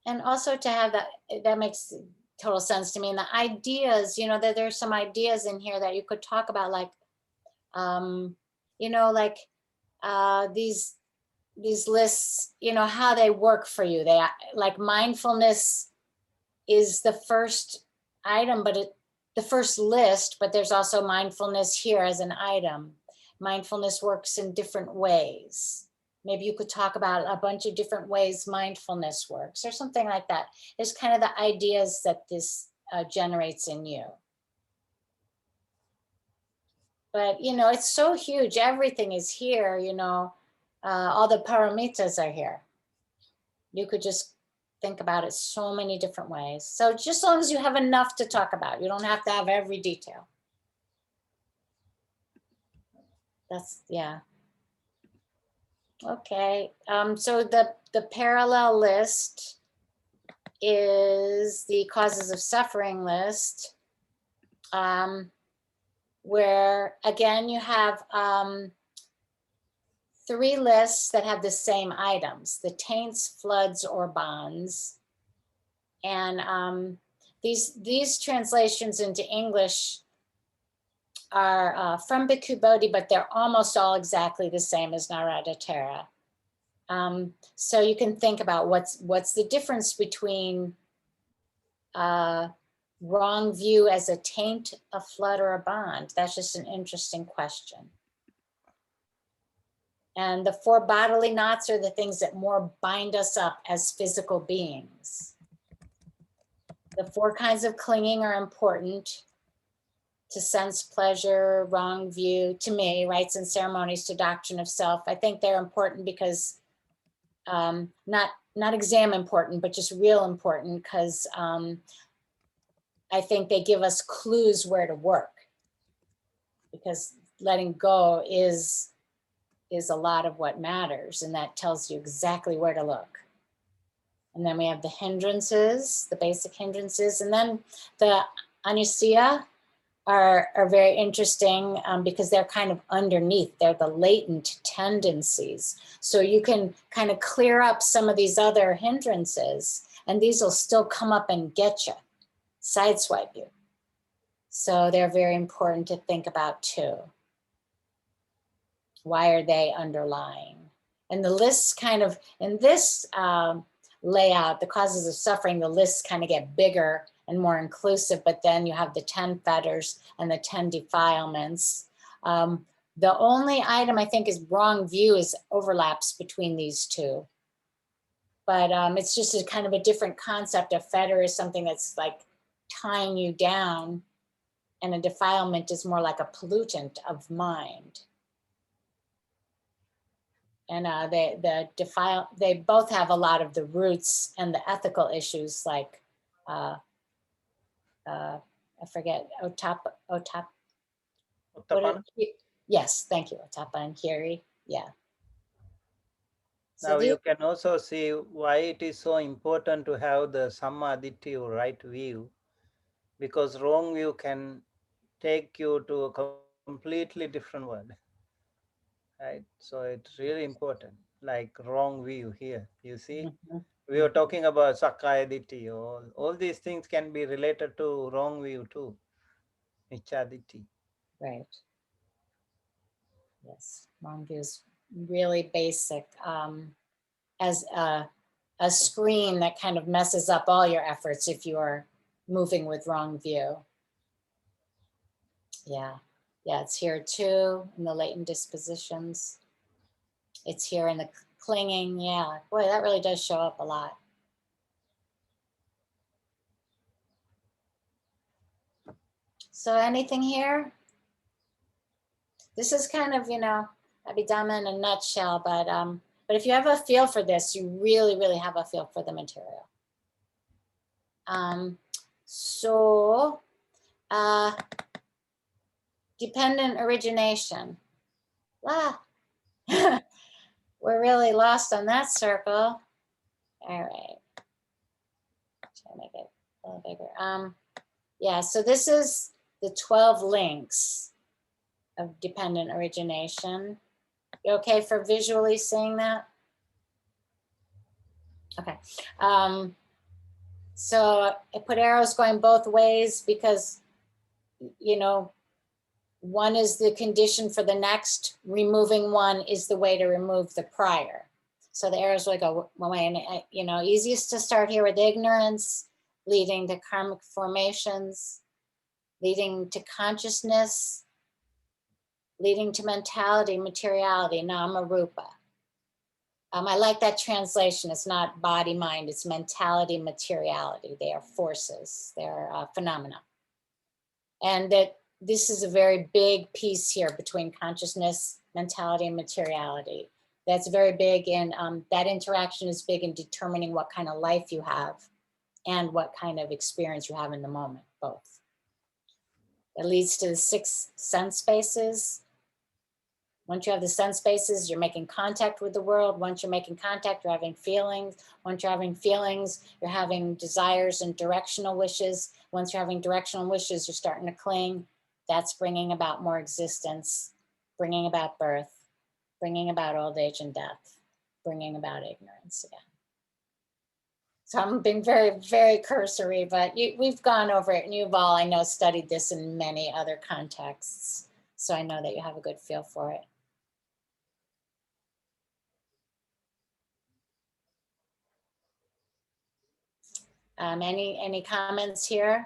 And also to have that makes total sense to me. And the ideas, that there's some ideas in here that you could talk about, like, these lists, how they work for you. They, like, mindfulness is the first item, but the first list, but there's also mindfulness here as an item. Mindfulness works in different ways. Maybe you could talk about a bunch of different ways mindfulness works or something like that. It's kind of the ideas that this generates in you. But, it's so huge. Everything is here, all the paramitas are here. You could just think about it so many different ways. So just as long as you have enough to talk about, you don't have to have every detail. That's, yeah. Okay, so the parallel list is the causes of suffering list, where again you have 3 lists that have the same items: the taints, floods, or bonds. And these translations into English are from Bhikkhu Bodhi, but they're almost all exactly the same as Narada Tara. So you can think about what's the difference between wrong view as a taint, a flood, or a bond. That's just an interesting question. And the 4 bodily knots are the things that more bind us up as physical beings. The 4 kinds of clinging are important: to sense pleasure, wrong view, to me, rites and ceremonies, to doctrine of self. I think they're important because, not exam important, but just real important, because I think they give us clues where to work, because letting go is a lot of what matters, and that tells you exactly where to look. And then we have the hindrances, the basic hindrances, and then the anusaya are very interesting because they're kind of underneath. They're the latent tendencies. So you can kind of clear up some of these other hindrances, and these will still come up and get you, sideswipe you. So they're very important to think about too. Why are they underlying? And the lists kind of, in this layout, the causes of suffering, the lists kind of get bigger and more inclusive, but then you have the 10 fetters and the 10 defilements. The only item I think is wrong view is overlaps between these two. But it's just a kind of a different concept. A fetter is something that's like tying you down, and a defilement is more like a pollutant of mind. And they both have a lot of the roots and the ethical issues, like I forget, Uttapana? Yes, thank you, Otapa and Kiri. Yeah. Now you can also see why it is so important to have the sammaditthi, right view, because wrong view can take you to a completely different world. Right? So it's really important, like wrong view here. You see, we were talking about Sakkaya Ditthi. All these things can be related to wrong view too. Michya Ditthi. Right. Yes, wrong view is really basic. As a screen that kind of messes up all your efforts if you are moving with wrong view. Yeah, it's here too in the latent dispositions. It's here in the clinging. Yeah, boy, that really does show up a lot. So anything here? This is kind of, Abhidhamma in a nutshell, but if you have a feel for this, you really, really have a feel for the material. Dependent origination. We're really lost on that circle. All right. Try to make it a little bigger. Yeah, so this is the 12 links of dependent origination. You okay for visually seeing that? Okay. So I put arrows going both ways because, one is the condition for the next. Removing one is the way to remove the prior. So the arrows will go one way, and easiest to start here with ignorance, leading to karmic formations, leading to consciousness, leading to mentality, materiality, nama rupa. I like that translation. It's not body, mind, it's mentality, materiality. They are forces, they're phenomena. And that this is a very big piece here between consciousness, mentality, and materiality. That's very big, and that interaction is big in determining what kind of life you have and what kind of experience you have in the moment, both. It leads to the 6 sense spaces. Once you have the sense spaces, you're making contact with the world. Once you're making contact, you're having feelings. Once you're having feelings, you're having desires and directional wishes. Once you're having directional wishes, you're starting to cling. That's bringing about more existence, bringing about birth, bringing about old age and death, bringing about ignorance again. So I'm being very, very cursory, but we've gone over it, and you've all, I know, studied this in many other contexts. So I know that you have a good feel for it. Any comments here?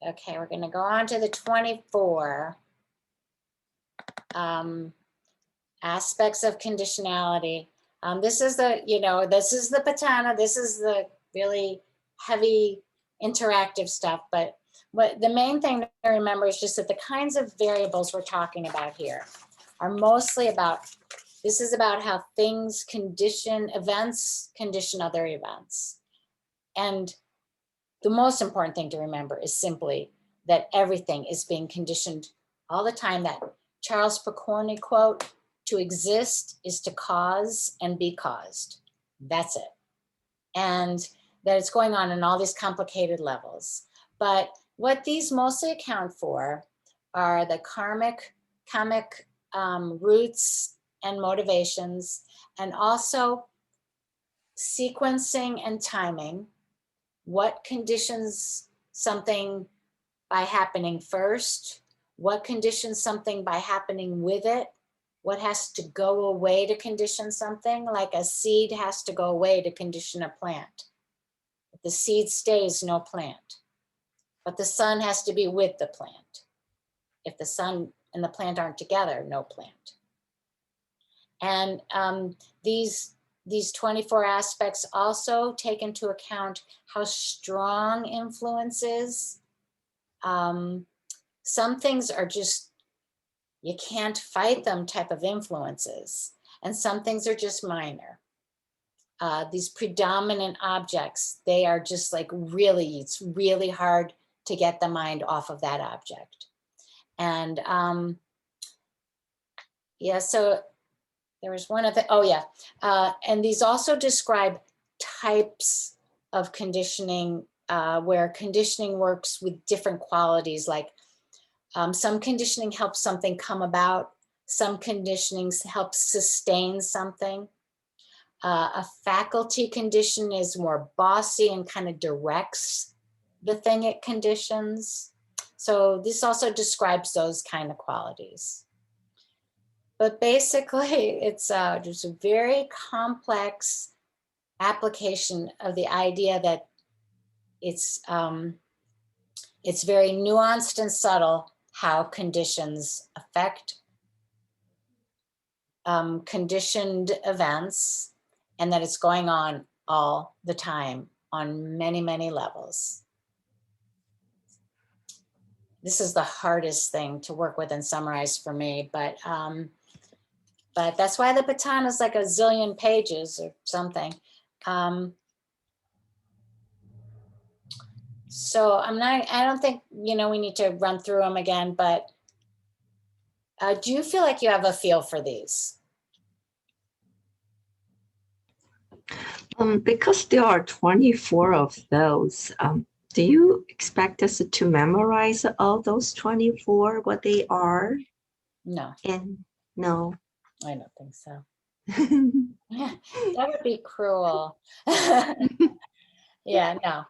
Okay, we're going to go on to the 24 aspects of conditionality. This is the, this is the patana. This is the really heavy interactive stuff. But what the main thing to remember is just that the kinds of variables we're talking about here are mostly about, this is about how things condition events, condition other events. And the most important thing to remember is simply that everything is being conditioned all the time. That Charles Picorni quote, "To exist is to cause and be caused." That's it. And that it's going on in all these complicated levels. But what these mostly account for are the karmic roots and motivations, and also sequencing and timing. What conditions something by happening first? What conditions something by happening with it? what has to go away to condition something, like a seed has to go away to condition a plant. If the seed stays, no plant. But the sun has to be with the plant. If the sun and the plant aren't together, no plant. And these 24 aspects also take into account how strong influence is. Some things are just, you can't fight them type of influences. And some things are just minor. These predominant objects, they are just like really, it's really hard to get the mind off of that object. And yeah, so there was one of the, oh yeah. And these also describe types of conditioning where conditioning works with different qualities, like some conditioning helps something come about, some conditioning helps sustain something. A faculty condition is more bossy and kind of directs the thing it conditions. So this also describes those kind of qualities. But basically, it's just a very complex application of the idea that it's very nuanced and subtle how conditions affect conditioned events, and that it's going on all the time on many, many levels. This is the hardest thing to work with and summarize for me, but that's why the baton is like a zillion pages or something. So I don't think, we need to run through them again, but do you feel like you have a feel for these? Because there are 24 of those, do you expect us to memorize all those 24, what they are? No. And no. I don't think so. That would be cruel. Yeah, no.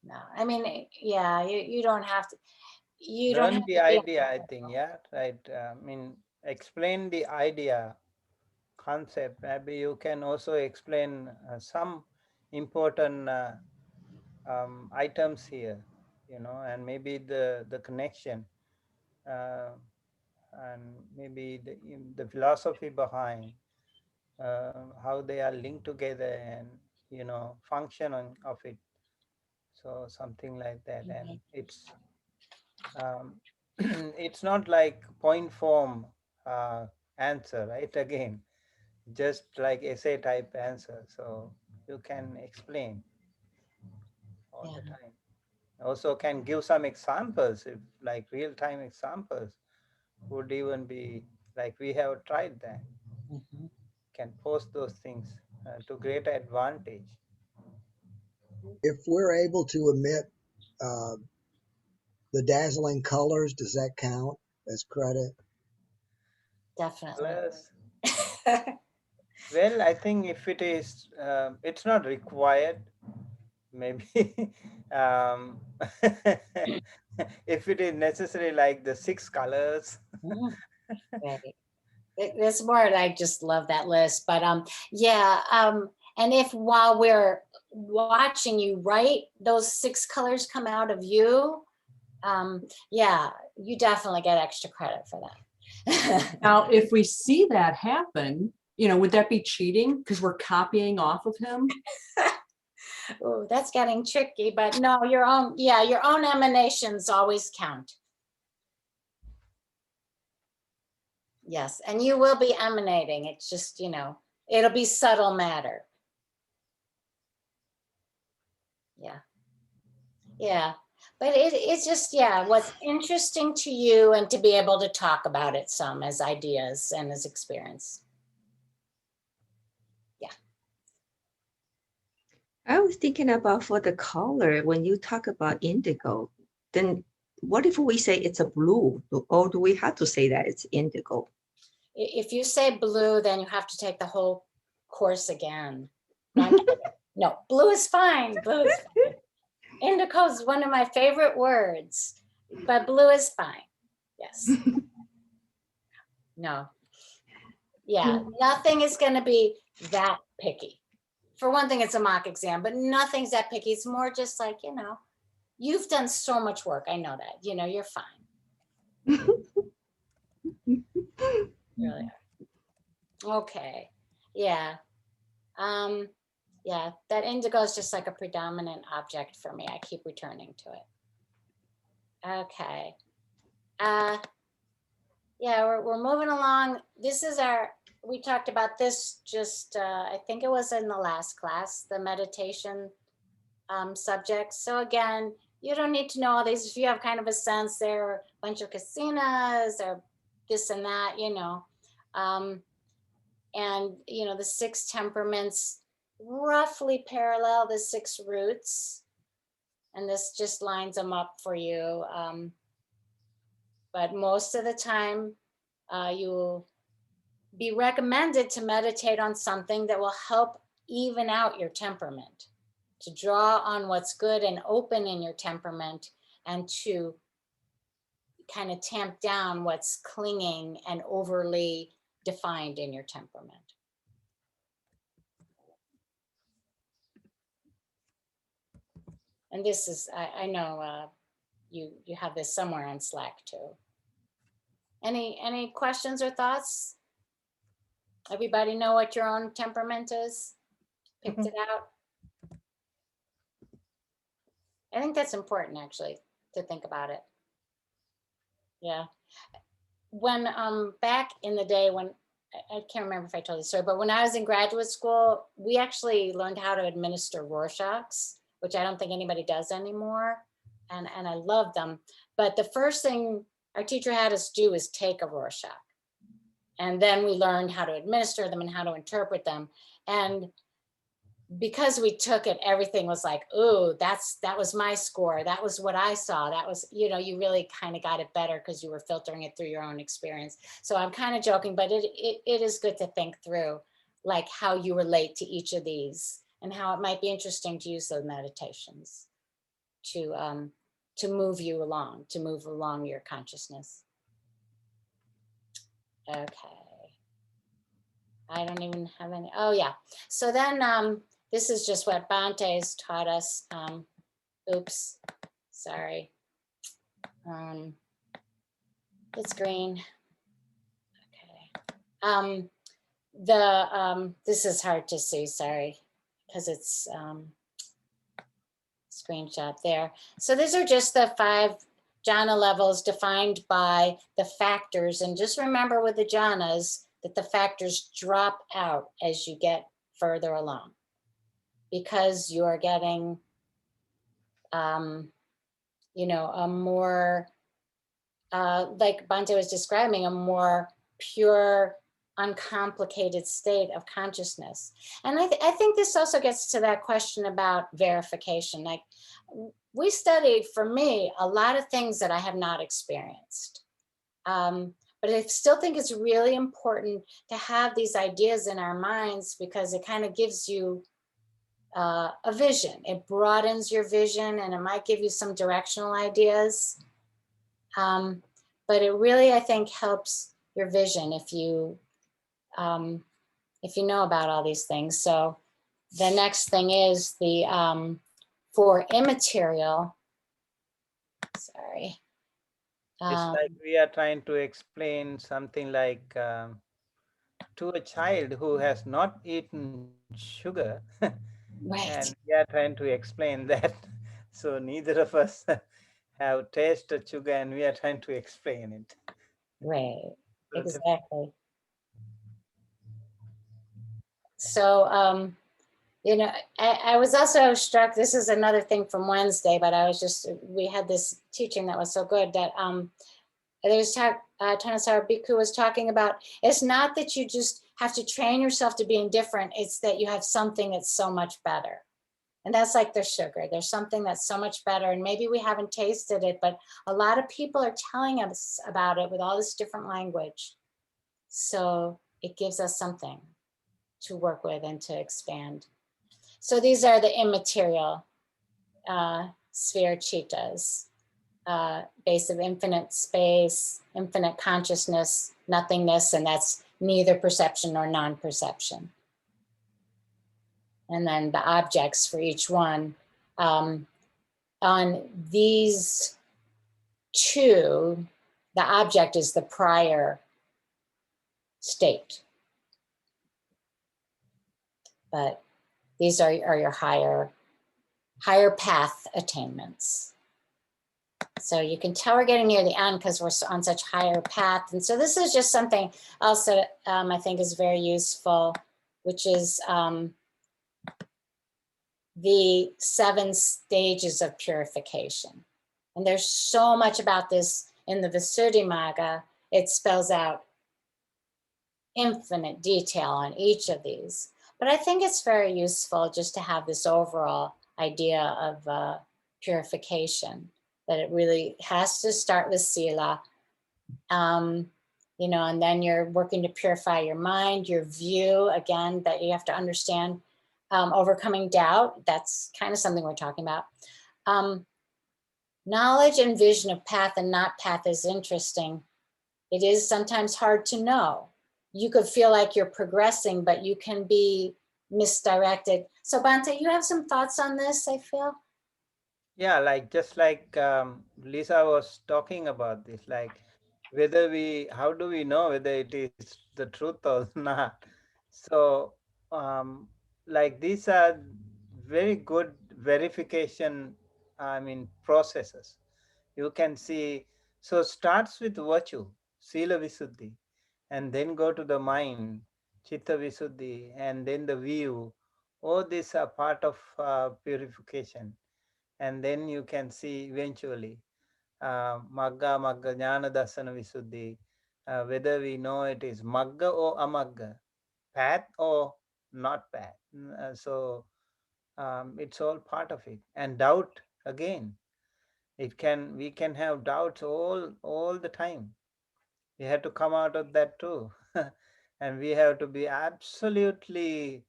No, I mean, yeah, you don't have to. You don't Learn have the to be idea, I think, yeah, right. Explain the idea, concept. Maybe you can also explain some important items here, and maybe the connection, and maybe the philosophy behind how they are linked together, and function of it. So something like that. And it's it's not like point form answer, right? Again, just like essay type answer. So you can explain all the time. Also can give some examples, if like real-time examples would even be like, we have tried that. Can post those things to greater advantage. If we're able to emit the dazzling colors, does that count as credit? Definitely. Well, I think if it is, it's not required. Maybe if it is necessary, like the 6 colors. Right. It's more, I just love that list, but yeah, and if while we're watching you write, those 6 colors come out of you, yeah, you definitely get extra credit for that. Now, if we see that happen, would that be cheating because we're copying off of him? Oh, that's getting tricky, but no, your own emanations always count. Yes, and you will be emanating. It's just, it'll be subtle matter. Yeah. Yeah. But it's just, yeah, what's interesting to you, and to be able to talk about it some as ideas and as experience. Yeah. I was thinking about for the color, when you talk about indigo, then what if we say it's a blue, or do we have to say that it's indigo? If you say blue, then you have to take the whole course again. No, blue is fine. Blue is fine. Indigo is one of my favorite words, but blue is fine. Yes. No. Yeah, nothing is going to be that picky. For one thing, it's a mock exam, but nothing's that picky. It's more just like, you know, you've done so much work. I know that, you know, you're fine. Really are. Okay. Yeah. Yeah, that indigo is just like a predominant object for me. I keep returning to it. Okay. Yeah, we're moving along. This is we talked about this just, I think it was in the last class, the meditation subjects. So again, you don't need to know all these. If you have kind of a sense, there are a bunch of kasinas or this and that, you know. And, you know, the 6 temperaments roughly parallel the 6 roots. And this just lines them up for you. But most of the time, you will be recommended to meditate on something that will help even out your temperament, to draw on what's good and open in your temperament, and to kind of tamp down what's clinging and overly defined in your temperament. And this is, I know you have this somewhere on Slack too. Any questions or thoughts? Everybody know what your own temperament is? Picked it out? I think that's important actually to think about it. Yeah. When back in the day when, I can't remember if I told you the story, but when I was in graduate school, we actually learned how to administer Rorschachs, which I don't think anybody does anymore. And I love them. But the first thing our teacher had us do is take a Rorschach. And then we learned how to administer them and how to interpret them. And because we took it, everything was like, ooh, that was my score. That was what I saw. That was, you know, you really kind of got it better because you were filtering it through your own experience. So I'm kind of joking, but it is good to think through like how you relate to each of these and how it might be interesting to use those meditations to move you along, to move along your consciousness. Okay. I don't even have any, oh yeah. So then this is just what Bante's taught us. Oops, sorry. It's green. Okay. This is hard to see, sorry, because it's screenshot there. So these are just the 5 jhana levels defined by the factors. And just remember with the jhanas that the factors drop out as you get further along, because you're getting, you know, a more, like Bhante was describing, a more pure, uncomplicated state of consciousness. And I think this also gets to that question about verification. Like we studied, for me, a lot of things that I have not experienced. But I still think it's really important to have these ideas in our minds because it kind of gives you a vision. It broadens your vision and it might give you some directional ideas. But it really, I think, helps your vision if you know about all these things. So the next thing is the for immaterial. Sorry. It's like we are trying to explain something like to a child who has not eaten sugar. Right. And we are trying to explain that. So neither of us have tasted sugar and we are trying to explain it. Right, So exactly. So, you know, I was also struck, this is another thing from Wednesday, but we had this teaching that was so good that there's Thanissaro Bhikkhu was talking about, it's not that you just have to train yourself to being different, it's that you have something that's so much better. And that's like the sugar. There's something that's so much better. And maybe we haven't tasted it, but a lot of people are telling us about it with all this different language. So it gives us something to work with and to expand. So these are the immaterial sphere cheetahs. base of infinite space, infinite consciousness, nothingness, and that's neither perception nor non-perception. And then the objects for each one. On these two, the object is the prior state. But these are your higher path attainments. So you can tell we're getting near the end because we're on such higher path. And so this is just something else that I think is very useful, which is the 7 stages of purification. And there's so much about this in the Visuddhimagga. It spells out infinite detail on each of these. But I think it's very useful just to have this overall idea of purification, that it really has to start with sila, you know, and then you're working to purify your mind, your view, again, that you have to understand, overcoming doubt. That's kind of something we're talking about. Knowledge and vision of path and not path is interesting. It is sometimes hard to know. You could feel like you're progressing, but you can be misdirected. So Bhante, you have some thoughts on this, I feel? Yeah, like just like Lisa was talking about this, like whether how do we know whether it is the truth or not? So like these are very good verification, I mean, processes. You can see, so starts with virtue, Sila Visuddhi, and then go to the mind, Chitta Visuddhi, and then the view. All these are part of purification. And then you can see eventually Magga, Magga, Jnana Dasana Visuddhi, whether we know it is Magga or Amagga, path or not path. So it's all part of it. And doubt, again, we can have doubts all the time. We have to come out of that too. And we have to be absolutely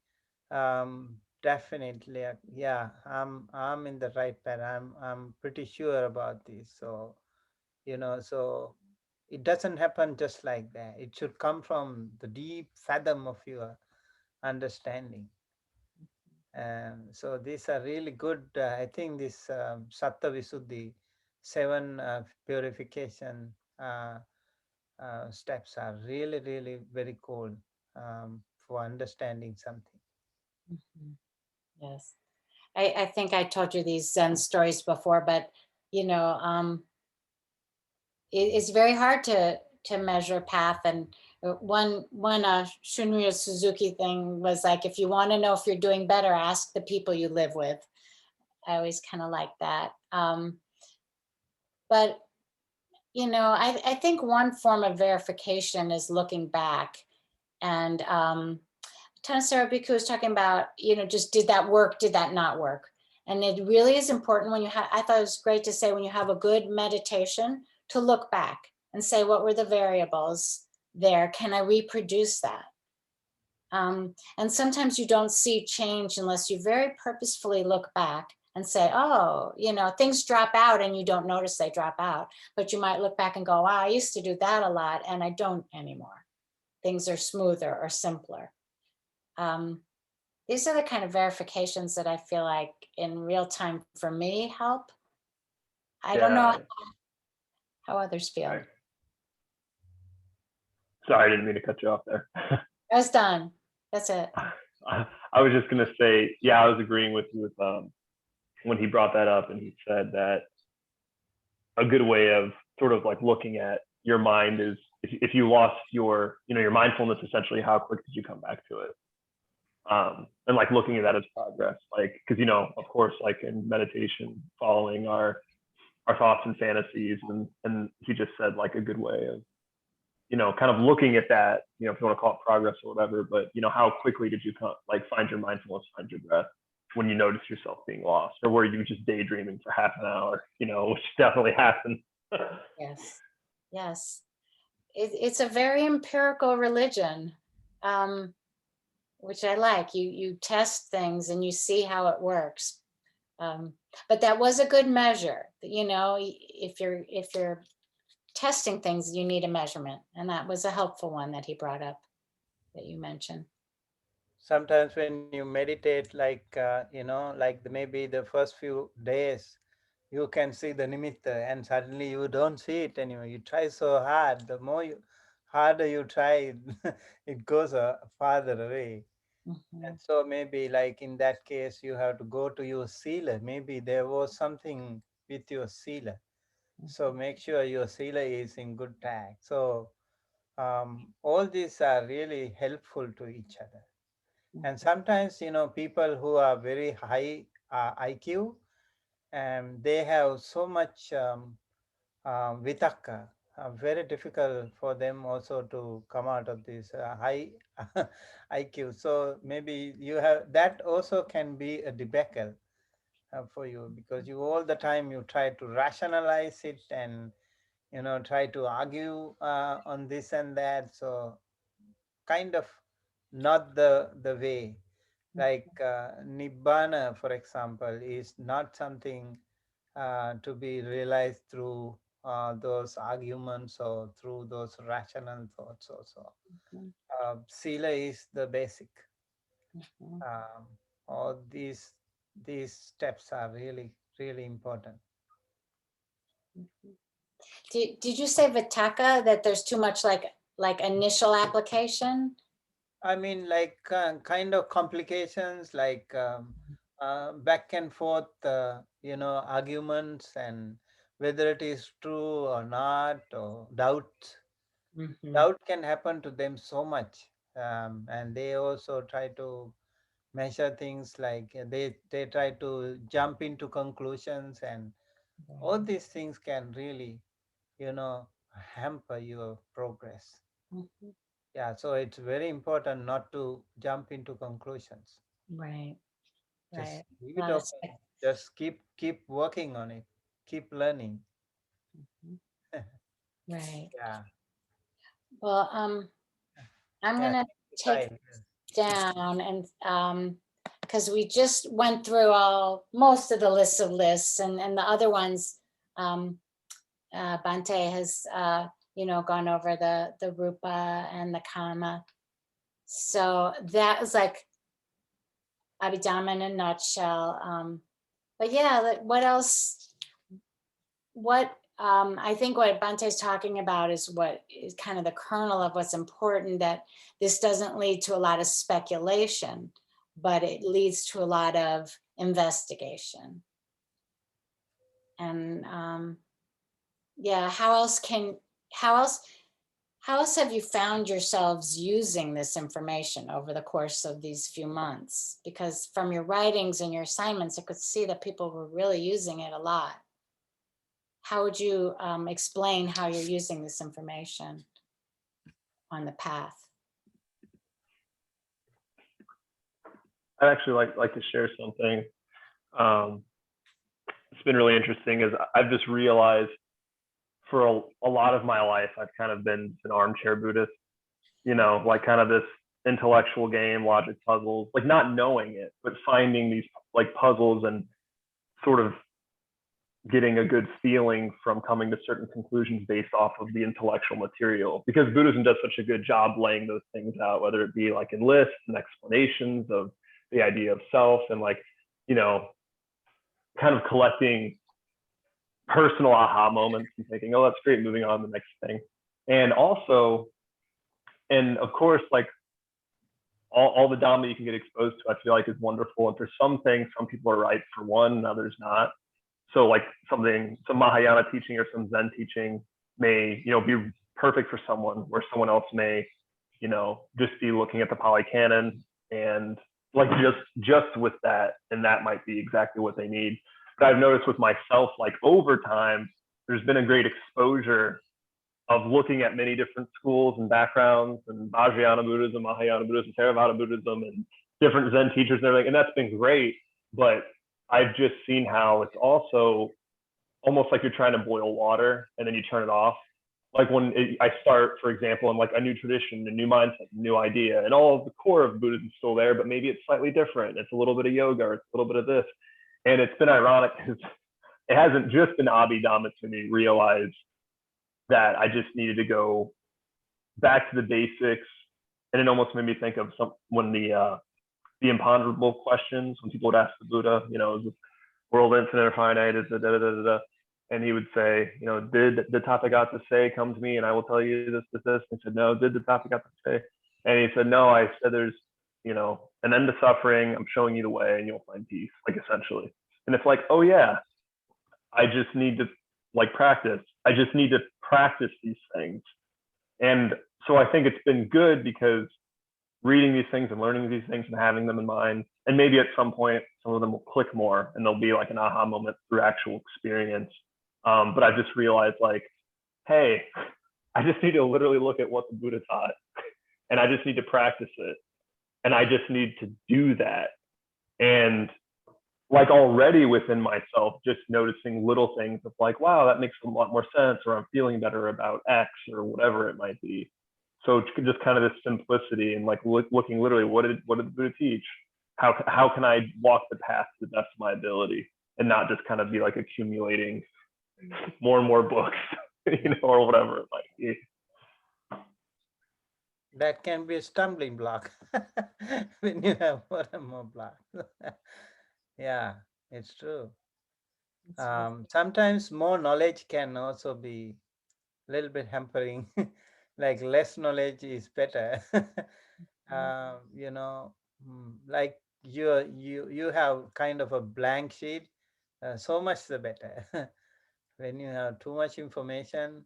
definitely, yeah, I'm in the right path. I'm pretty sure about this. So, you know, so it doesn't happen just like that. It should come from the deep fathom of your understanding. So these are really good. I think this Satta Visuddhi, 7 purification steps are really, really very cool for understanding something. Yes. I think I told you these Zen stories before, but you know, it's very hard to measure path. And one Shunryu Suzuki thing was like, if you want to know if you're doing better, ask the people you live with. I always kind of like that. But you know, I think one form of verification is looking back. And Tanasara Bhikkhu was talking about, you know, just did that work, did that not work? And it really is important when you have, I thought it was great to say, when you have a good meditation, to look back and say, what were the variables there? Can I reproduce that? And sometimes you don't see change unless you very purposefully look back and say, oh, you know, things drop out and you don't notice they drop out, but you might look back and go, wow, I used to do that a lot and I don't anymore. Things are smoother or simpler. These are the kind of verifications that I feel like in real time for me help. I don't know how others feel. Right. Sorry, I didn't mean to cut you off there. I was done. That's it. I was just going to say, yeah, I was agreeing with you with when he brought that up, and he said that a good way of sort of like looking at your mind is if you lost your, you know, your mindfulness, essentially, how quick did you come back to it? And like looking at that as progress, like, because, you know, of course, like in meditation, following our thoughts and fantasies, and he just said like a good way of, you know, kind of looking at that, you know, if you want to call it progress or whatever, but, you know, how quickly did you like find your mindfulness, find your breath when you notice yourself being lost, or were you just daydreaming for half an hour, you know, which definitely happened. Yes, yes. It's a very empirical religion, which I like. You test things and you see how it works. But that was a good measure. You know, if you're testing things, you need a measurement. And that was a helpful one that he brought up, that you mentioned. Sometimes when you meditate, like, like maybe the first few days, you can see the nimitta and suddenly you don't see it anymore. You try so hard. The more harder you try, it goes farther away. And so maybe like in that case, you have to go to your sila. Maybe there was something with your sila. So make sure your sila is in good tag. So all these are really helpful to each other. And sometimes, people who are very high IQ, and they have so much vitakka, very difficult for them also to come out of this high IQ. So maybe you have, that also can be a debacle for you, because you all the time you try to rationalize it and, try to argue on this and that. So kind of not the way. Like Nibbana, for example, is not something to be realized through those arguments or through those rational thoughts also. Sila is the basic. All these steps are really, really important. Did you say Vitaka, that there's too much like initial application? I mean, like kind of complications, like back and forth, arguments, and whether it is true or not, or doubt. Doubt can happen to them so much, and they also try to measure things, like they try to jump into conclusions, and all these things can really, hamper your progress. Yeah, so it's very important not to jump into conclusions. Right. Just Right. leave it open. Just keep working on it. Keep learning. Right. Yeah. Well, I'm Yeah, gonna take time. down, and because we just went through most of the lists of lists, and the other ones, Bante has gone over the rupa and the kama. So that was like Abhidhamma in a nutshell. But yeah, like, what else? I think what Bante's talking about is what is kind of the kernel of what's important, that this doesn't lead to a lot of speculation, but it leads to a lot of investigation. And yeah, how else have you found yourselves using this information over the course of these few months? Because from your writings and your assignments, I could see that people were really using it a lot. How would you explain how you're using this information on the path? I'd actually like to share something. It's been really interesting, is I've just realized for a lot of my life, I've kind of been an armchair Buddhist, like kind of this intellectual game, logic puzzles, like not knowing it, but finding these like puzzles and sort of getting a good feeling from coming to certain conclusions based off of the intellectual material, because Buddhism does such a good job laying those things out, whether it be like in lists and explanations of the idea of self, and like, kind of collecting personal aha moments and thinking, oh, that's great, moving on to the next thing. And also, and of course, like all the Dhamma you can get exposed to, I feel like is wonderful. And for some things, some people are right for one and others not. So like some Mahayana teaching or some Zen teaching may, be perfect for someone, where someone else may, just be looking at the Pali Canon and like just with that, and that might be exactly what they need. But I've noticed with myself, like over time, there's been a great exposure of looking at many different schools and backgrounds, and Vajrayana Buddhism, Mahayana Buddhism, Theravada Buddhism, and different Zen teachers and everything. And that's been great. But I've just seen how it's also almost like you're trying to boil water and then you turn it off. Like when I start, for example, in like a new tradition, a new mindset, a new idea, and all of the core of Buddhism is still there, but maybe it's slightly different. It's a little bit of yoga, or it's a little bit of this. And it's been ironic because it hasn't just been Abhidhamma to me realize that I just needed to go back to the basics. And it almost made me think of when the imponderable questions, when people would ask the Buddha, is this world infinite or finite? Is it da da da da? And he would say, did the Tathagata say, come to me and I will tell you this, this, this? And he said, no. Did the Tathagata say? And he said, no, I said there's, an end to suffering. I'm showing you the way and you'll find peace, like essentially. And it's like, oh yeah, I just need to practice. I just need to practice these things. And so I think it's been good because reading these things and learning these things and having them in mind, and maybe at some point, some of them will click more and there'll be like an aha moment through actual experience. But I just realized hey, I just need to literally look at what the Buddha taught and I just need to practice it. And I just need to do that. And already within myself, just noticing little things of wow, that makes a lot more sense, or I'm feeling better about X or whatever it might be. So just kind of this simplicity and looking literally, what did the Buddha teach? How can I walk the path to the best of my ability and not just kind of be accumulating more and more books, or whatever it might be. That can be a stumbling block when you have more and more blocks. Yeah, it's true. Sometimes more knowledge can also be a little bit hampering. Less knowledge is better. You have kind of a blank sheet, so much the better. When you have too much information,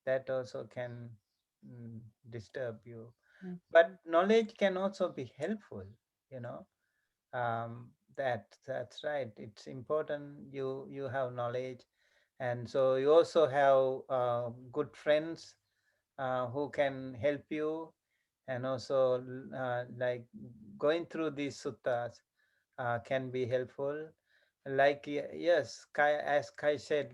that also can disturb you. But knowledge can also be helpful, that's right. It's important you have knowledge, and so you also have good friends who can help you, and also going through these suttas can be helpful. Yes, as Kai said,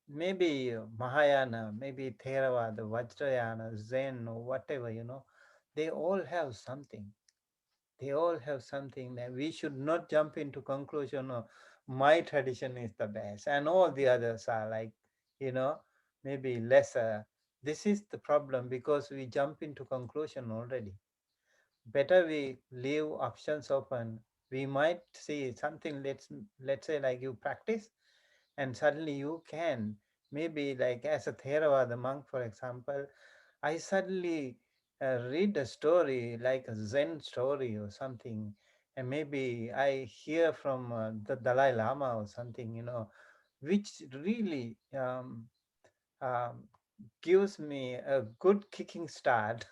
maybe Mahayana, maybe Theravada, Vajrayana, Zen, or whatever, they all have something. They all have something that we should not jump into conclusion of my tradition is the best and all the others are maybe lesser. This is the problem because we jump into conclusion already. Better we leave options open. We might see something, let's say you practice and suddenly you can, maybe as a Theravada monk, for example, I suddenly read a story like a Zen story or something, and maybe I hear from the Dalai Lama or something, which really gives me a good kicking start.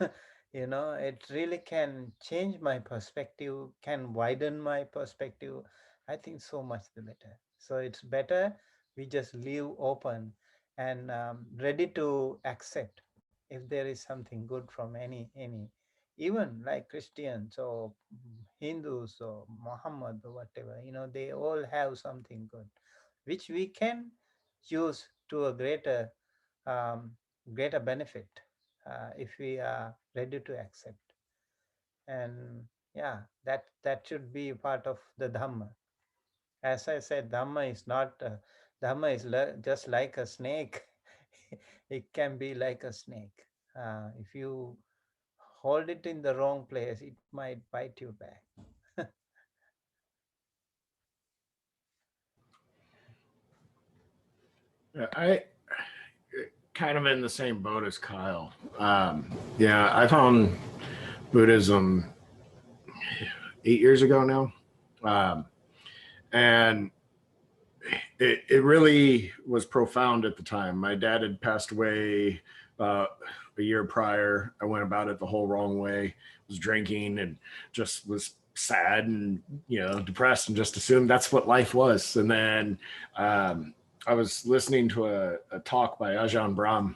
It really can change my perspective, can widen my perspective. I think so much the better. So it's better we just leave open and ready to accept if there is something good from any, even like Christians or Hindus or Muhammad or whatever, they all have something good, which we can use to a greater benefit if we are ready to accept. And yeah, that should be part of the Dhamma. As I said, Dhamma is not Dhamma is just like a snake. It can be like a snake. If you hold it in the wrong place, it might bite you back. I kind of in the same boat as Kyle. Yeah, I found Buddhism 8 years ago now. And it really was profound at the time. My dad had passed away a year prior. I went about it the whole wrong way, was drinking and just was sad and, depressed and just assumed that's what life was. And then I was listening to a talk by Ajahn Brahm,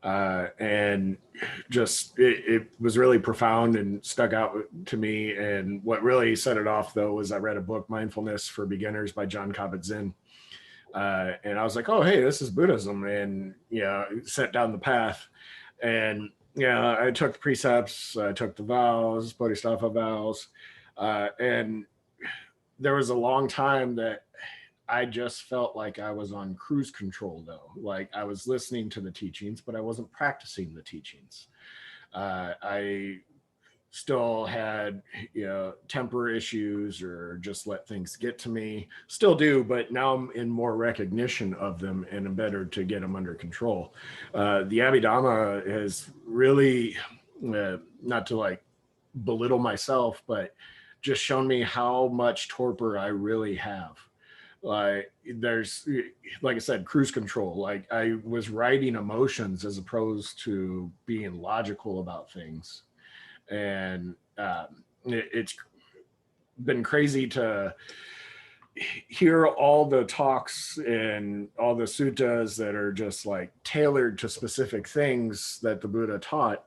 and just it was really profound and stuck out to me. And what really set it off, though, was I read a book, Mindfulness for Beginners by John Kavitzin. And I was like, oh, hey, this is Buddhism. And, set down the path. And, I took the precepts, I took the vows, Bodhisattva vows. And there was a long time that I just felt like I was on cruise control, though. Like I was listening to the teachings, but I wasn't practicing the teachings. I still had, temper issues or just let things get to me. Still do, but now I'm in more recognition of them and I'm better to get them under control. The Abhidhamma has really, not to like belittle myself, but just shown me how much torpor I really have. Like there's, like I said, cruise control. Like I was writing emotions as opposed to being logical about things. And it's been crazy to hear all the talks and all the suttas that are just like tailored to specific things that the Buddha taught,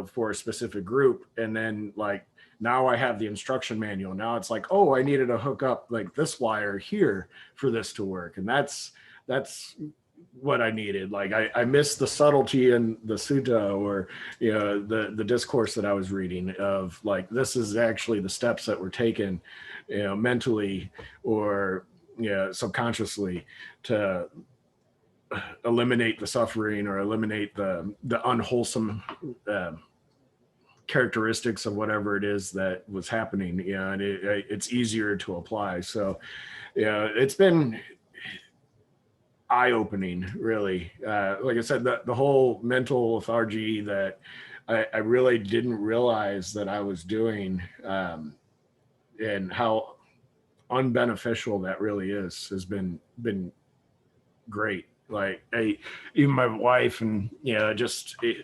for a specific group. And then like, now I have the instruction manual. Now it's like, oh, I needed to hook up like this wire here for this to work. And that's what I needed. Like I missed the subtlety in the sutta or, the discourse that I was reading of like, this is actually the steps that were taken, mentally or, subconsciously to eliminate the suffering or eliminate the unwholesome, characteristics of whatever it is that was happening, and it's easier to apply. So, it's been eye-opening, really. Like I said, the whole mental lethargy that I really didn't realize that I was doing, and how unbeneficial that really has been great. Like even my wife and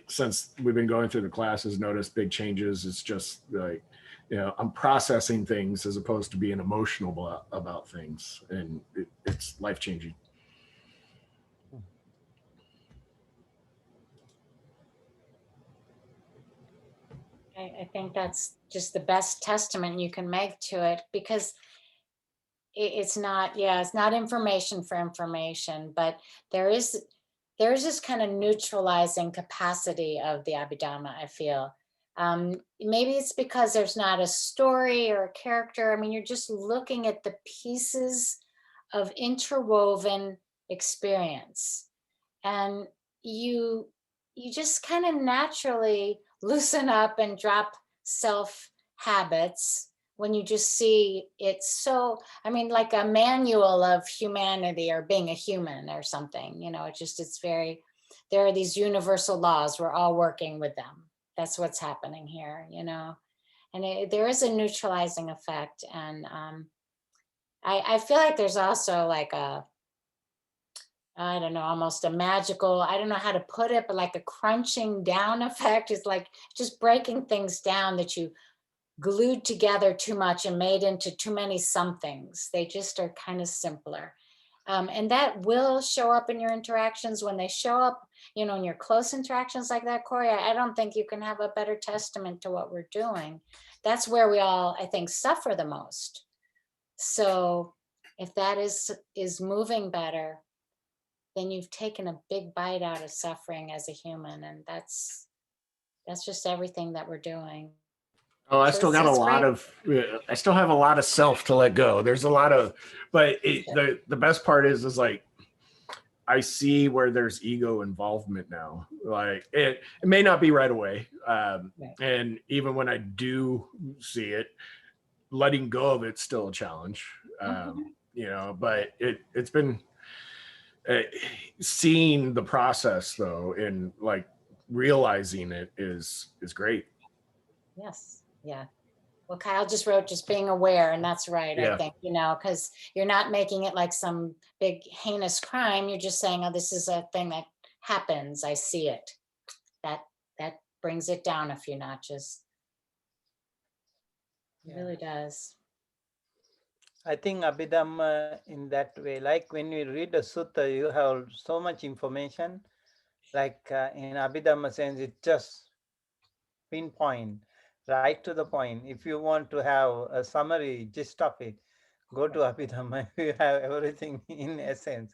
since we've been going through the classes, noticed big changes. It's just like, I'm processing things as opposed to being emotional about things, and it's life-changing. I think that's just the best testament you can make to it, because it's not information for information, but there is this kind of neutralizing capacity of the Abhidhamma, I feel. Maybe it's because there's not a story or a character. I mean, you're just looking at the pieces of interwoven experience, and you just kind of naturally loosen up and drop self habits when you just see it. So, I mean, like a manual of humanity or being a human or something, it's very, there are these universal laws, we're all working with them. That's what's happening here, and there is a neutralizing effect. And I feel like there's also like I don't know, almost a magical, I don't know how to put it, but like a crunching down effect. It's like just breaking things down that you glued together too much and made into too many somethings. They just are kind of simpler. And that will show up in your interactions. When they show up, in your close interactions like that, Corey, I don't think you can have a better testament to what we're doing. That's where we all, I think, suffer the most. So if that is moving better, then you've taken a big bite out of suffering as a human. And that's just everything that we're doing. Oh, I So still got a it's lot great. of, I still have a lot of self to let go. There's a lot of, but the best part is like, I see where there's ego involvement now. Like it may not be right away. Right. And even when I do see it, letting go of it's still a challenge. But it's been seeing the process though, and like realizing it is great. Yes. Yeah. Well, Kyle just wrote just being aware, and that's right. Yeah. I think, because you're not making it like some big heinous crime. You're just saying, oh, this is a thing that happens. I see it. That brings it down a few notches. It really does. I think Abhidhamma in that way, like when you read a sutta, you have so much information. Like in Abhidhamma sense, it just pinpoint, right to the point. If you want to have a summary gist of it, go to Abhidhamma. You have everything in essence,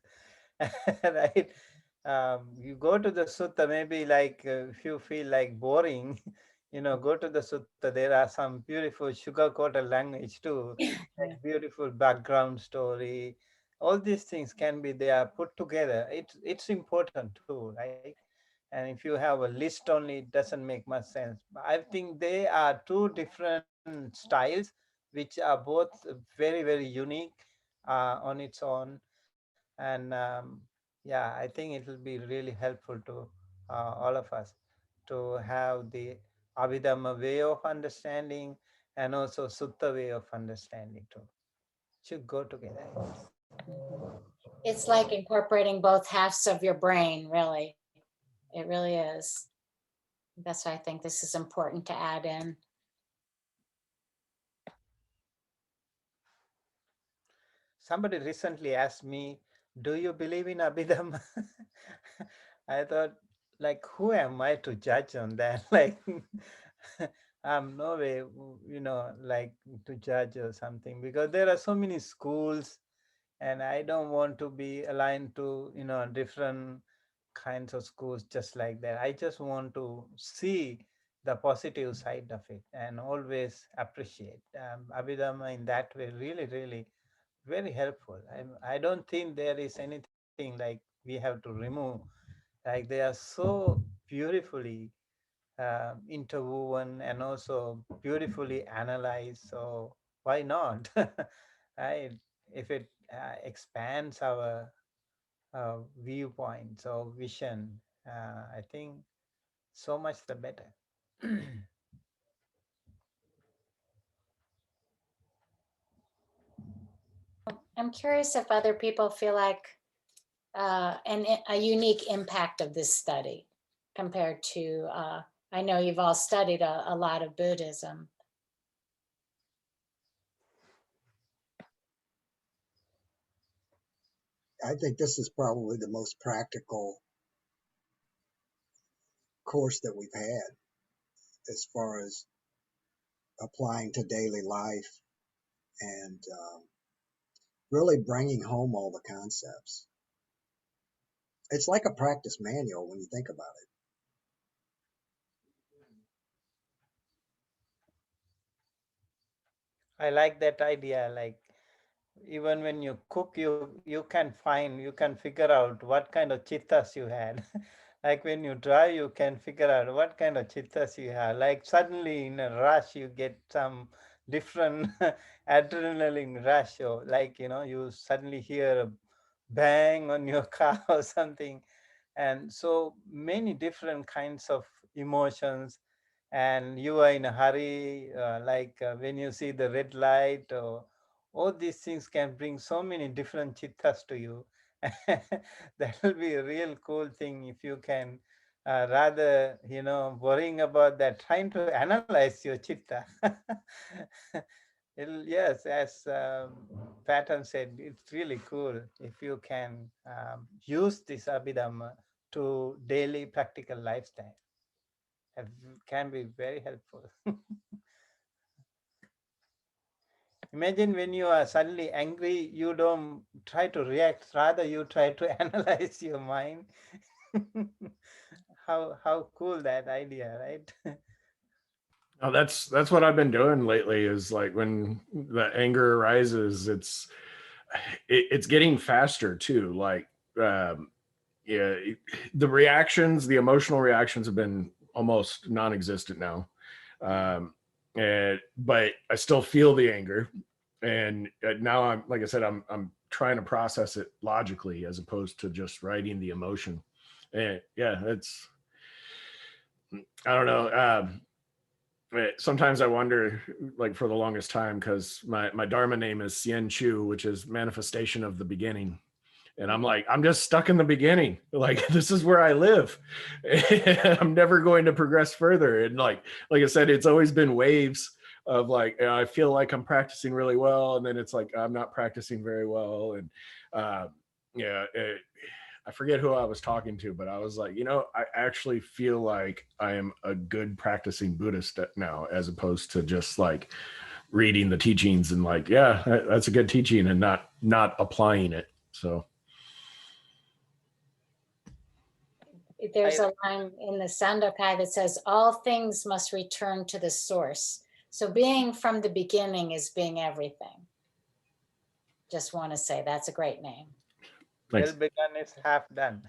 right? You go to the sutta, maybe like if you feel like boring, go to the sutta, there are some beautiful sugar-coated language too, like beautiful background story. All these things can be, they are put together. It's important too, right? And if you have a list only, it doesn't make much sense. I think they are two different styles, which are both very, very unique on its own. And yeah, I think it will be really helpful to all of us to have the Abhidhamma way of understanding and also Sutta way of understanding too. Should go together. It's like incorporating both halves of your brain, really. It really is. That's why I think this is important to add in. Somebody recently asked me, do you believe in Abhidhamma? I thought, like, who am I to judge on that? Like, I'm no way, like to judge or something, because there are so many schools and I don't want to be aligned to, different kinds of schools just like that. I just want to see the positive side of it and always appreciate. Abhidhamma in that way really, really very helpful. I don't think there is anything like we have to remove. Like they are so beautifully interwoven and also beautifully analyzed. So why not? Right? If it expands our viewpoints or vision, I think so much the better. I'm curious if other people feel like a unique impact of this study compared to, I know you've all studied a lot of Buddhism. I think this is probably the most practical course that we've had as far as applying to daily life and really bringing home all the concepts. It's like a practice manual when you think about it. I like that idea. Like even when you cook, you can figure out what kind of chittas you had. Like when you drive, you can figure out what kind of chittas you have. Like suddenly in a rush, you get some different adrenaline rush, or like you suddenly hear a bang on your car or something. And so many different kinds of emotions, and you are in a hurry, like when you see the red light, or all these things can bring so many different chittas to you. That will be a real cool thing if you can, rather worrying about that, trying to analyze your chitta. Yes, as Patton said, it's really cool if you can use this Abhidhamma to daily practical lifestyle. It can be very helpful. Imagine when you are suddenly angry, you don't try to react, rather you try to analyze your mind. How cool that idea, right? Oh, that's what I've been doing lately, is like when the anger arises, it's getting faster too. Like yeah, the reactions, the emotional reactions have been almost non-existent now. But I still feel the anger, and now I'm, like I said, I'm trying to process it logically as opposed to just writing the emotion. And yeah, I don't know. Sometimes I wonder, like for the longest time, because my Dharma name is Sien Chu, which is manifestation of the beginning. And I'm like, I'm just stuck in the beginning. Like, this is where I live. I'm never going to progress further. And like I said, it's always been waves of like, I feel like I'm practicing really well. And then it's like, I'm not practicing very well. And yeah, I forget who I was talking to, but I was like, I actually feel like I am a good practicing Buddhist now, as opposed to just like reading the teachings and like, yeah, that's a good teaching, and not applying it. So there's a line in the Sandokai that says, all things must return to the source. So being from the beginning is being everything. Just want to say that's a great name. Nice. Well begun is half done.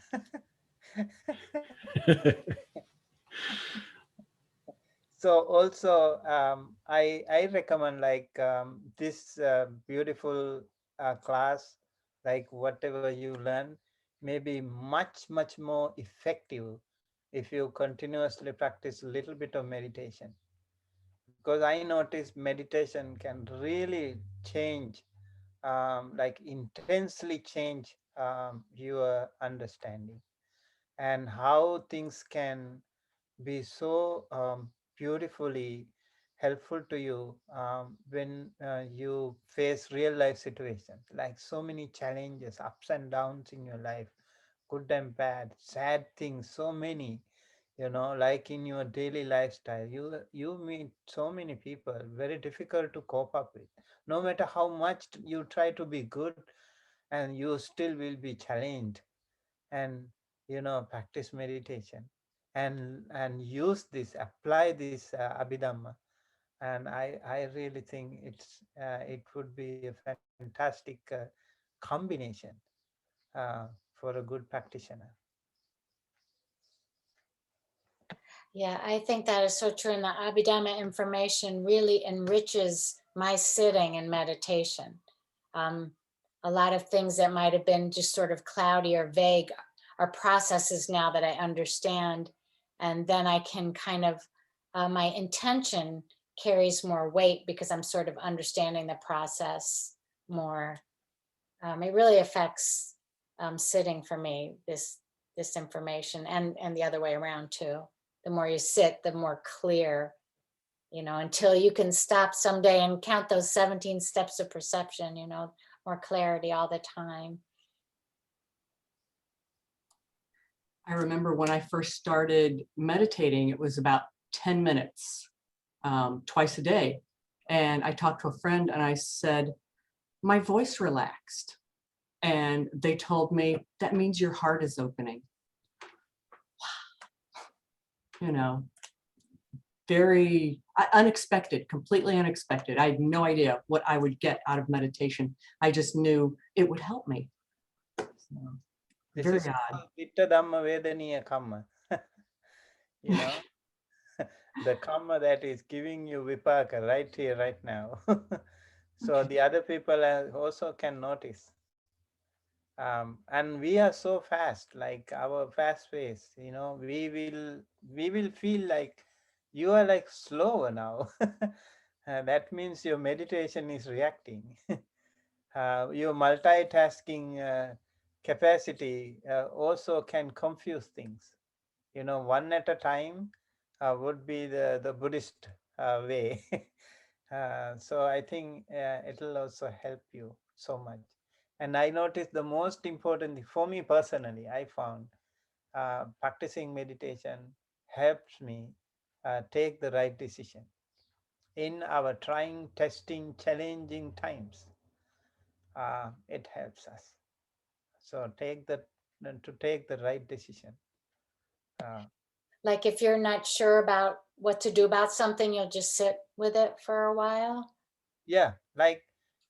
So also, I recommend like this beautiful class, like whatever you learn, may be much more effective if you continuously practice a little bit of meditation. Because I noticed meditation can really change, like intensely change your understanding, and how things can be so beautifully helpful to you when you face real life situations, like so many challenges, ups and downs in your life, good and bad, sad things, so many, like in your daily lifestyle, you meet so many people, very difficult to cope up with. No matter how much you try to be good, and you still will be challenged. And practice meditation, and use this, apply this Abhidhamma, and I really think it would be a fantastic combination for a good practitioner. Yeah, I think that is so true. And the Abhidhamma information really enriches my sitting and meditation. A lot of things that might have been just sort of cloudy or vague are processes now that I understand. And then I can kind of, my intention carries more weight because I'm sort of understanding the process more. It really affects sitting for me, this information, and the other way around too. The more you sit, the more clear, until you can stop someday and count those 17 steps of perception, more clarity all the time. I remember when I first started meditating, it was about 10 minutes twice a day. And I talked to a friend and I said, my voice relaxed. And they told me, that means your heart is opening. Very unexpected, completely unexpected. I had no idea what I would get out of meditation. I just knew it would help me. So, This very is odd. Vittadhamma Vedaniya Kamma. The karma that is giving you vipaka right here, right now. So the other people also can notice. And we are so fast, like our fast pace, we will feel like you are like slower now. That means your meditation is reacting. Your multitasking capacity also can confuse things. One at a time would be the Buddhist way. So I think it'll also help you so much. And I noticed the most important thing for me personally, I found practicing meditation helps me take the right decision in our trying, testing, challenging times. It helps us. So to take the right decision. Like if you're not sure about what to do about something, you'll just sit with it for a while. Yeah, like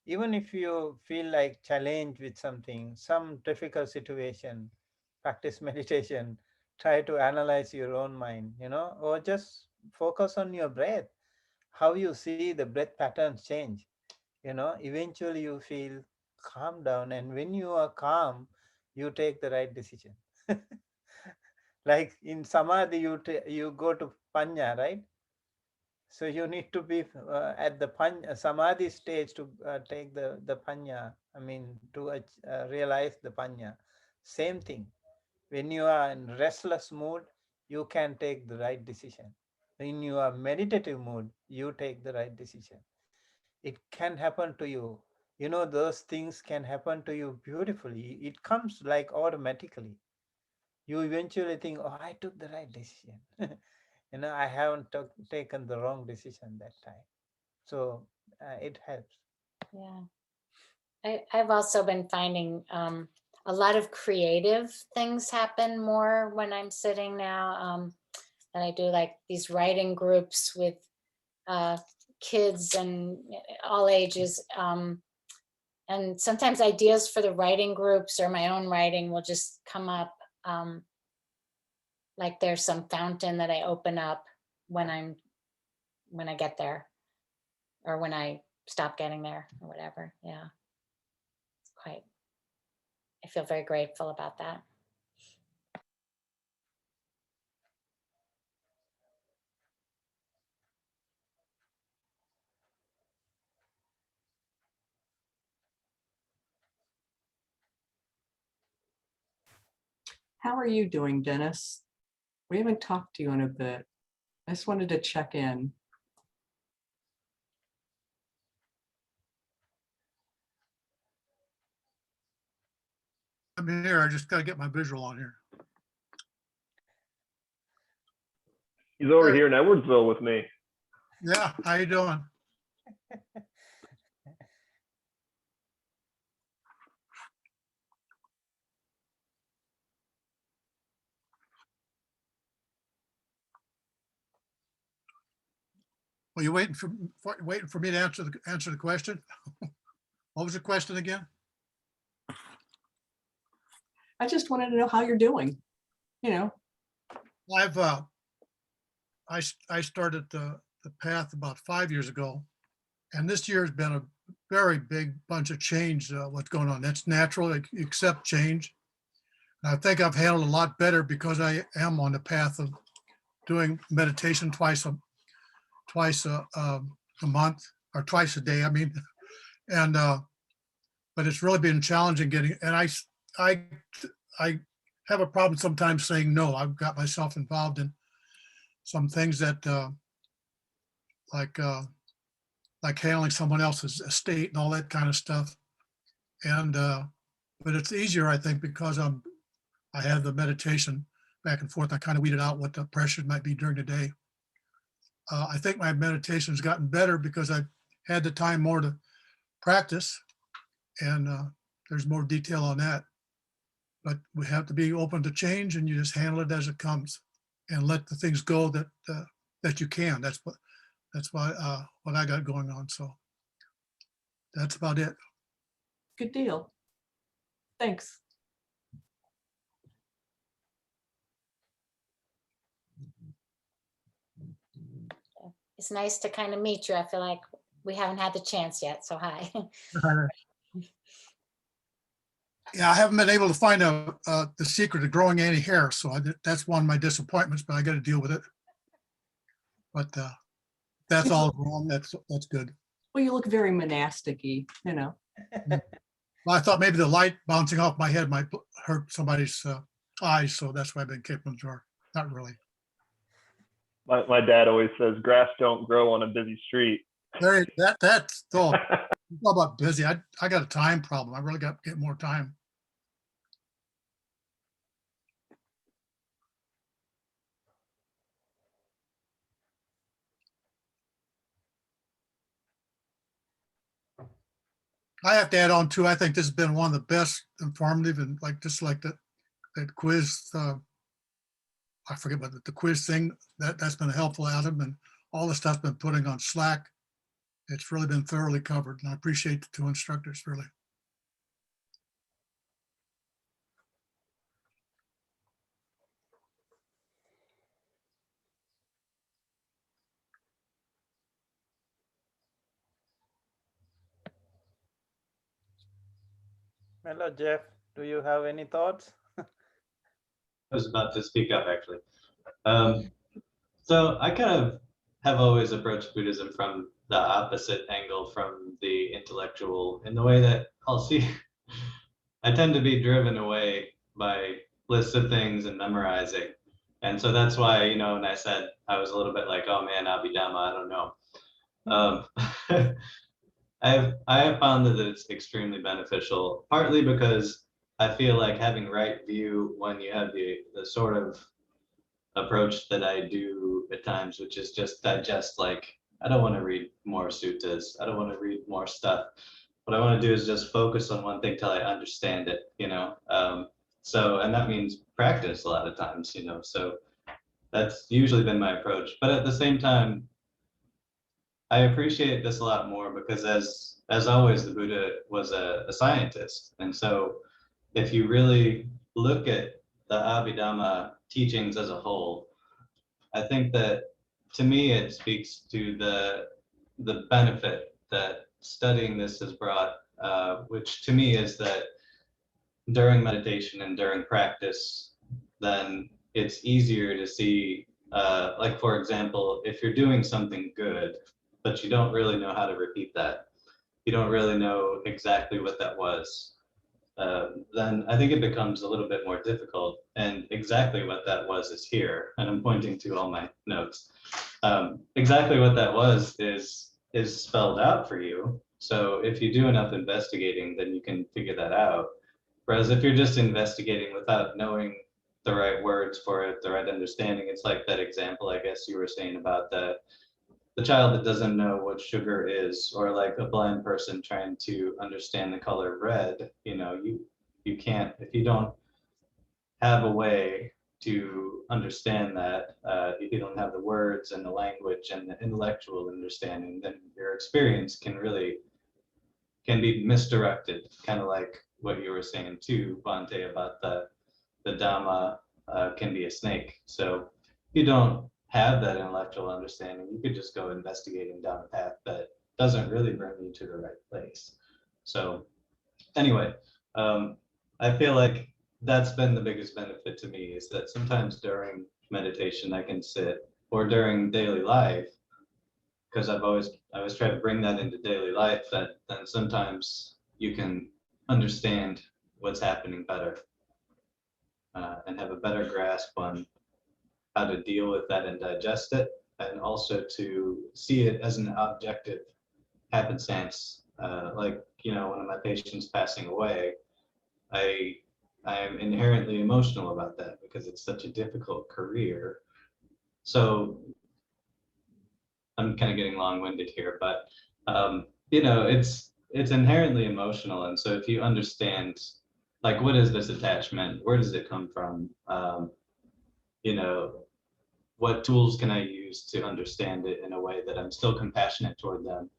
even if you feel like challenged with something, some difficult situation, practice meditation, try to analyze your own mind, or just focus on your breath, how you see the breath patterns change. Eventually you feel calm down, and when you are calm, you take the right decision. Like in samadhi, you go to panya, right? So you need to be at the samadhi stage to take the panya. I mean, to realize the panya. Same thing. When you are in restless mood, you can take the right decision. In your meditative mood, you take the right decision. It can happen to you. Those things can happen to you beautifully. It comes like automatically. You eventually think, oh, I took the right decision. I haven't taken the wrong decision that time. So it helps. Yeah. I've also been finding a lot of creative things happen more when I'm sitting now. And I do like these writing groups with kids and all ages. And sometimes ideas for the writing groups or my own writing will just come up. Like there's some fountain that I open up when I get there, or when I stop getting there, or whatever. Yeah, it's quite, I feel very grateful about that. How are you doing, Dennis? We haven't talked to you in a bit. I just wanted to check in. I'm here. I just got to get my visual on here. He's over here in Edwardsville with me. Yeah, how you doing? Well, you waiting for me to answer the question? What was the question again? I just wanted to know how you're doing. You know, I started the path about 5 years ago, and this year has been a very big bunch of change. What's going on? That's natural. I accept change. And I think I've handled a lot better because I am on the path of doing meditation twice a month, or twice a day. I mean, and but it's really been challenging getting. And I have a problem sometimes saying no. I've got myself involved in some things that like handling someone else's estate and all that kind of stuff. And but it's easier, I think, because I have the meditation back and forth. I kind of weeded out what the pressure might be during the day. I think my meditation has gotten better because I've had the time more to practice, and there's more detail on that. But we have to be open to change, and you just handle it as it comes, and let the things go that you can. That's what I got going on. So that's about it. good deal. Thanks. It's nice to kind of meet you. I feel like we haven't had the chance yet, so hi. Yeah, I haven't been able to find the secret of growing any hair, so that's one of my disappointments. But I got to deal with it. But that's all wrong. That's good. Well, you look very monastic-y, you know. Well, I thought maybe the light bouncing off my head might hurt somebody's eyes, so that's why I've been keeping the door. Not really. My dad always says grass don't grow on a busy street. That's all about busy. I got a time problem. I really got to get more time. I have to add on too. I think this has been one of the best informative, and just like that quiz. I forget what the quiz thing that's been helpful, Adam, and all the stuff been putting on Slack. It's really been thoroughly covered, and I appreciate the two instructors really. Hello, Jeff. Do you have any thoughts? I was about to speak up, actually. So I kind of have always approached Buddhism from the opposite angle from the intellectual, in the way that I'll see, I tend to be driven away by lists of things and memorizing. And so that's why, you know, when I said I was a little bit like, oh man, Abhidhamma, I don't know. I have found that it's extremely beneficial, partly because I feel like having right view when you have the sort of approach that I do at times, which is just digest, like, I don't want to read more suttas. I don't want to read more stuff. what I want to do is just focus on one thing till I understand it, you know. So, and that means practice a lot of times, you know. So that's usually been my approach. But at the same time, I appreciate this a lot more because as always, the Buddha was a scientist. And so if you really look at the Abhidhamma teachings as a whole, I think that to me, it speaks to the benefit that studying this has brought, which to me is that during meditation and during practice, then it's easier to see, like, for example, if you're doing something good, but you don't really know how to repeat that, you don't really know exactly what that was, then I think it becomes a little bit more difficult. And exactly what that was is here, and I'm pointing to all my notes. Exactly what that was is spelled out for you. So if you do enough investigating, then you can figure that out. Whereas if you're just investigating without knowing the right words for it, the right understanding, it's like that example, I guess you were saying about the child that doesn't know what sugar is, or like a blind person trying to understand the color red. You know, you can't, if you don't have a way to understand that, if you don't have the words and the language and the intellectual understanding, then your experience can be misdirected, kind of like what you were saying too, Bhante, about the Dhamma can be a snake. So if you don't have that intellectual understanding, you could just go investigating down a path that doesn't really bring you to the right place. So anyway, I feel like that's been the biggest benefit to me, is that sometimes during meditation I can sit, or during daily life, because I always try to bring that into daily life, that then sometimes you can understand what's happening better, and have a better grasp on how to deal with that and digest it, and also to see it as an objective happenstance. Like, you know, one of my patients passing away, I am inherently emotional about that because it's such a difficult career. So I'm kind of getting long-winded here, but you know, it's inherently emotional. And so if you understand, like, what is this attachment? Where does it come from? You know, what tools can I use to understand it in a way that I'm still compassionate toward them?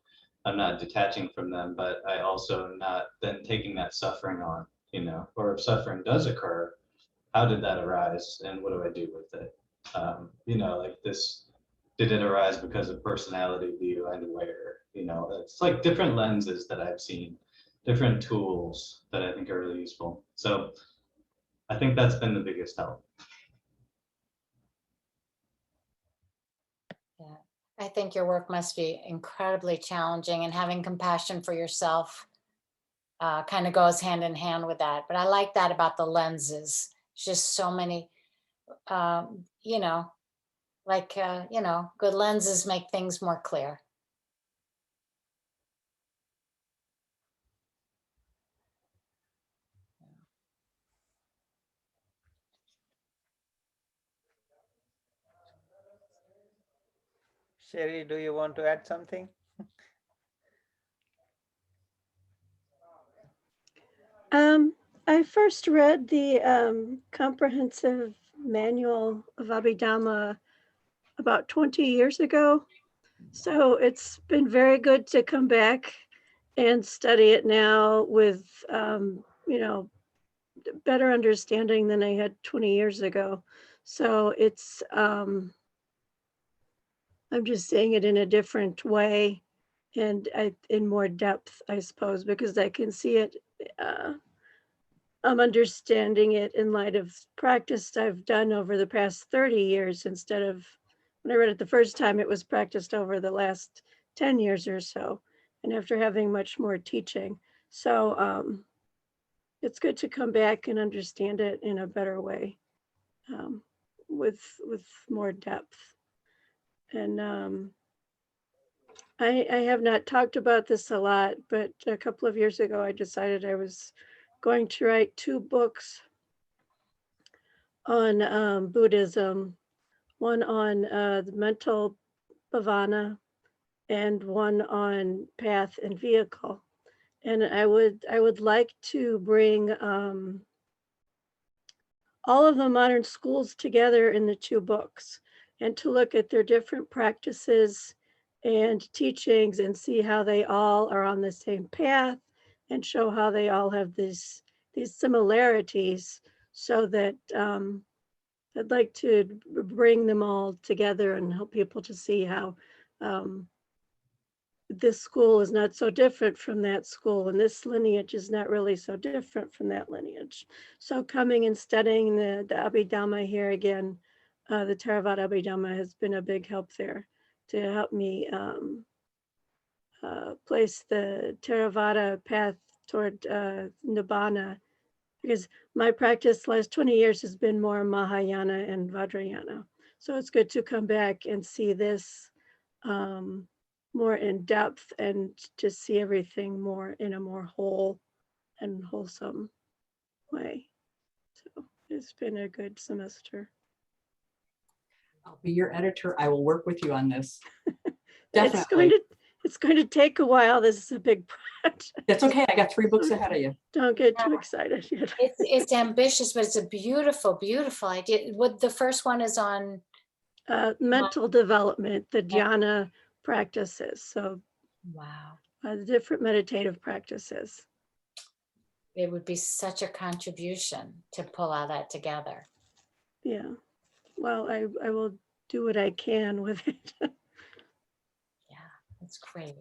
I'm not detaching from them, but I also am not then taking that suffering on, you know, or if suffering does occur, how did that arise and what do I do with it? You know, like this, did it arise because of personality view and where, you know, it's like different lenses that I've seen, different tools that I think are really useful. So I think that's been the biggest help. Yeah, I think your work must be incredibly challenging, and having compassion for yourself kind of goes hand in hand with that. But I like that about the lenses. It's just so many, you know, like, you know, good lenses make things more clear. Sherry, do you want to add something? I first read the comprehensive manual of Abhidhamma about 20 years ago. So it's been very good to come back and study it now with, you know, better understanding than I had 20 years ago. So it's, I'm just saying it in a different way and in more depth, I suppose, because I can see it, I'm understanding it in light of practice I've done over the past 30 years, instead of when I read it the first time, it was practiced over the last 10 years or so. And after having much more teaching. So it's good to come back and understand it in a better way, with more depth. And I have not talked about this a lot, but a couple of years ago, I decided I was going to write 2 books on Buddhism, one on the mental bhavana and one on path and vehicle. And I would like to bring all of the modern schools together in the two books and to look at their different practices and teachings and see how they all are on the same path and show how they all have these similarities, so that I'd like to bring them all together and help people to see how this school is not so different from that school, and this lineage is not really so different from that lineage. So coming and studying the Abhidhamma here again, the Theravada Abhidhamma has been a big help there to help me place the Theravada path toward Nibbana, because my practice the last 20 years has been more Mahayana and Vajrayana. So it's good to come back and see this more in depth and to see everything more in a more whole and wholesome way. So it's been a good semester. I'll be your editor. I will work with you on this. Definitely. It's going to take a while. This is a big project. That's okay. I got 3 books ahead of you. Don't get too excited yet. It's ambitious, but it's a beautiful, beautiful idea. What the first one is on? Mental development, the jhana practices. So Wow. the different meditative practices. It would be such a contribution to pull all that together. Yeah. Well, I will do what I can with it. Yeah, that's great.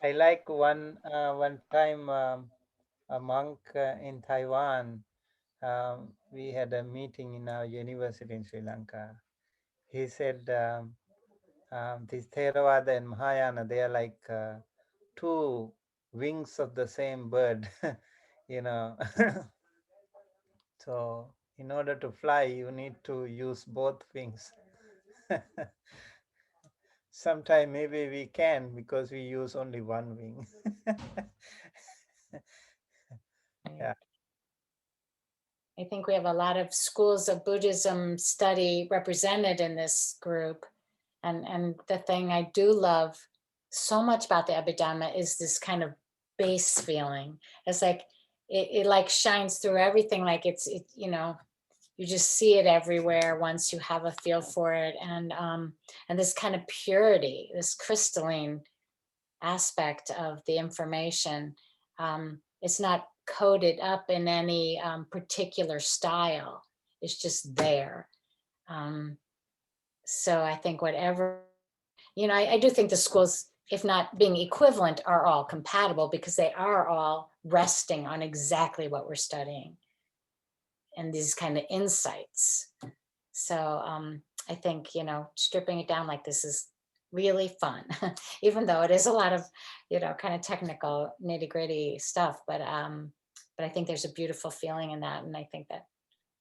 I like one time a monk in Taiwan. We had a meeting in our university in Sri Lanka. He said this Theravada and Mahayana, they are like 2 wings of the same bird, you know. So in order to fly, you need to use both wings. Sometime maybe we can, because we use only one wing. Yeah. I think we have a lot of schools of Buddhism study represented in this group. And the thing I do love so much about the Abhidhamma is this kind of base feeling. It's like, it like shines through everything. Like it, you know, you just see it everywhere once you have a feel for it. And this kind of purity, this crystalline aspect of the information. It's not coded up in any particular style. It's just there. So I think whatever, you know, I do think the schools, if not being equivalent, are all compatible, because they are all resting on exactly what we're studying and these kind of insights. So I think, you know, stripping it down like this is really fun, even though it is a lot of, you know, kind of technical nitty gritty stuff. But I think there's a beautiful feeling in that. And I think that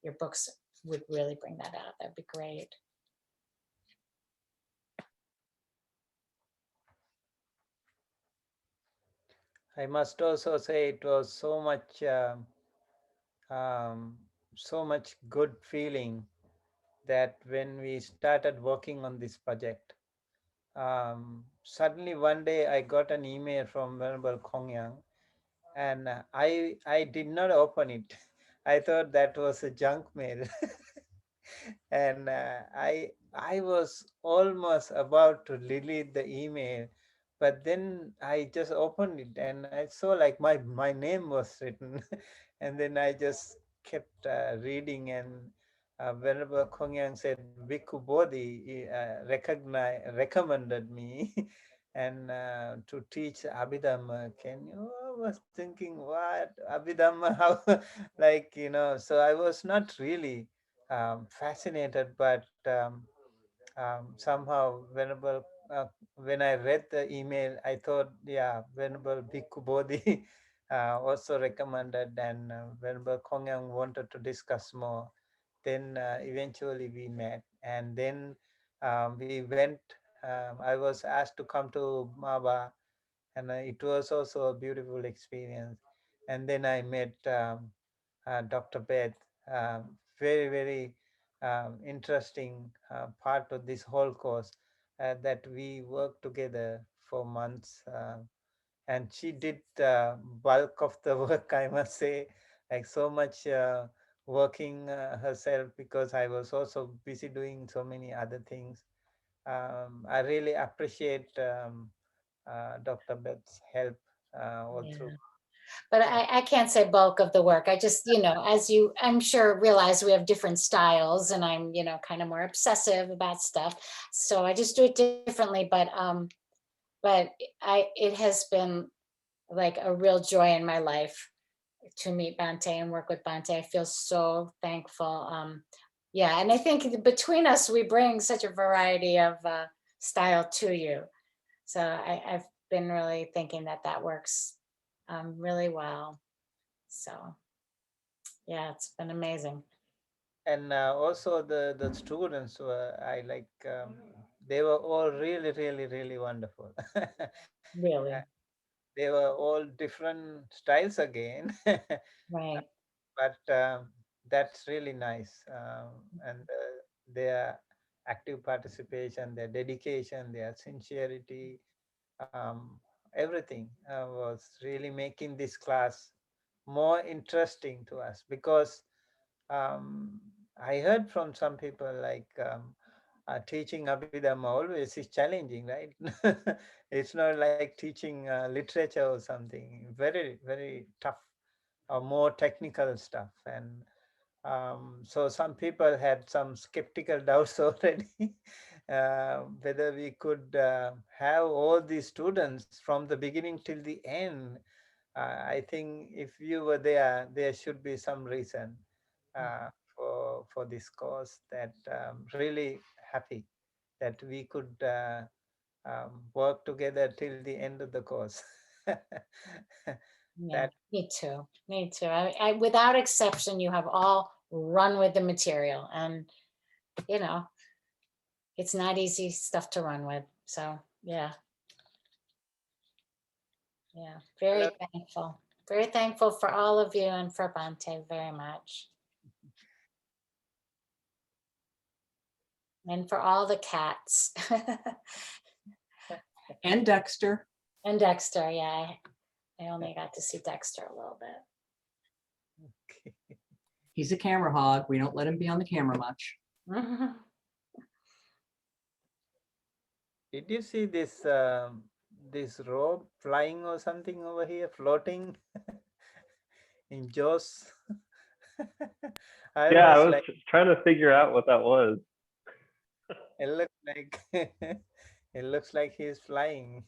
your books would really bring that out. That'd be great. I must also say it was so much good feeling that when we started working on this project, suddenly one day I got an email from Venerable Kongyang, and I did not open it. I thought that was a junk mail. And I was almost about to delete the email, but then I just opened it and I saw like my name was written. And then I just kept reading, and Venerable Kongyang said Bhikkhu Bodhi recommended me and to teach Abhidhamma. Can you? I was thinking, what Abhidhamma? How? Like, you know, so I was not really fascinated, but somehow when I read the email, I thought, yeah, Venerable Bhikkhu Bodhi also recommended, and Venerable Kongyang wanted to discuss more. Then eventually we met, and then we went. I was asked to come to Maba, and it was also a beautiful experience. And then I met Dr. Beth. Very, very interesting part of this whole course. that we worked together for months. And she did bulk of the work, I must say, like so much working herself, because I was also busy doing so many other things. I really appreciate Dr. Beth's help all Yeah. through. But I can't say bulk of the work. I just, as you, I'm sure realize we have different styles, and I'm, kind of more obsessive about stuff. So I just do it differently. But it has been like a real joy in my life to meet Bhante and work with Bhante. I feel so thankful. Yeah, and I think between us, we bring such a variety of style to you. So I've been really thinking that works really well. So yeah, it's been amazing. And also the students were, I like, they were all really, really, really wonderful. Really, They were all different styles again, right. but that's really nice. And their active participation, their dedication, their sincerity, everything was really making this class more interesting to us, because I heard from some people like teaching Abhidhamma always is challenging, right? It's not like teaching literature or something. Very, very tough or more technical stuff. And so some people had some skeptical doubts already, whether we could have all these students from the beginning till the end. I think if you were there, there should be some reason for this course. That really happy that we could work together till the end of the course. Yeah, That me too. Me too. I without exception, you have all run with the material, and it's not easy stuff to run with. So yeah, very Hello. thankful. Very thankful for all of you and for Bhante very much. And for all the cats. And Dexter. And Dexter, yeah. I only got to see Dexter a little bit. He's a camera hog. We don't let him be on the camera much. Did you see this this robe flying or something over here, floating in Jaws? I Yeah, I was was like, trying to figure out what that was. it looks like it looks like he's flying.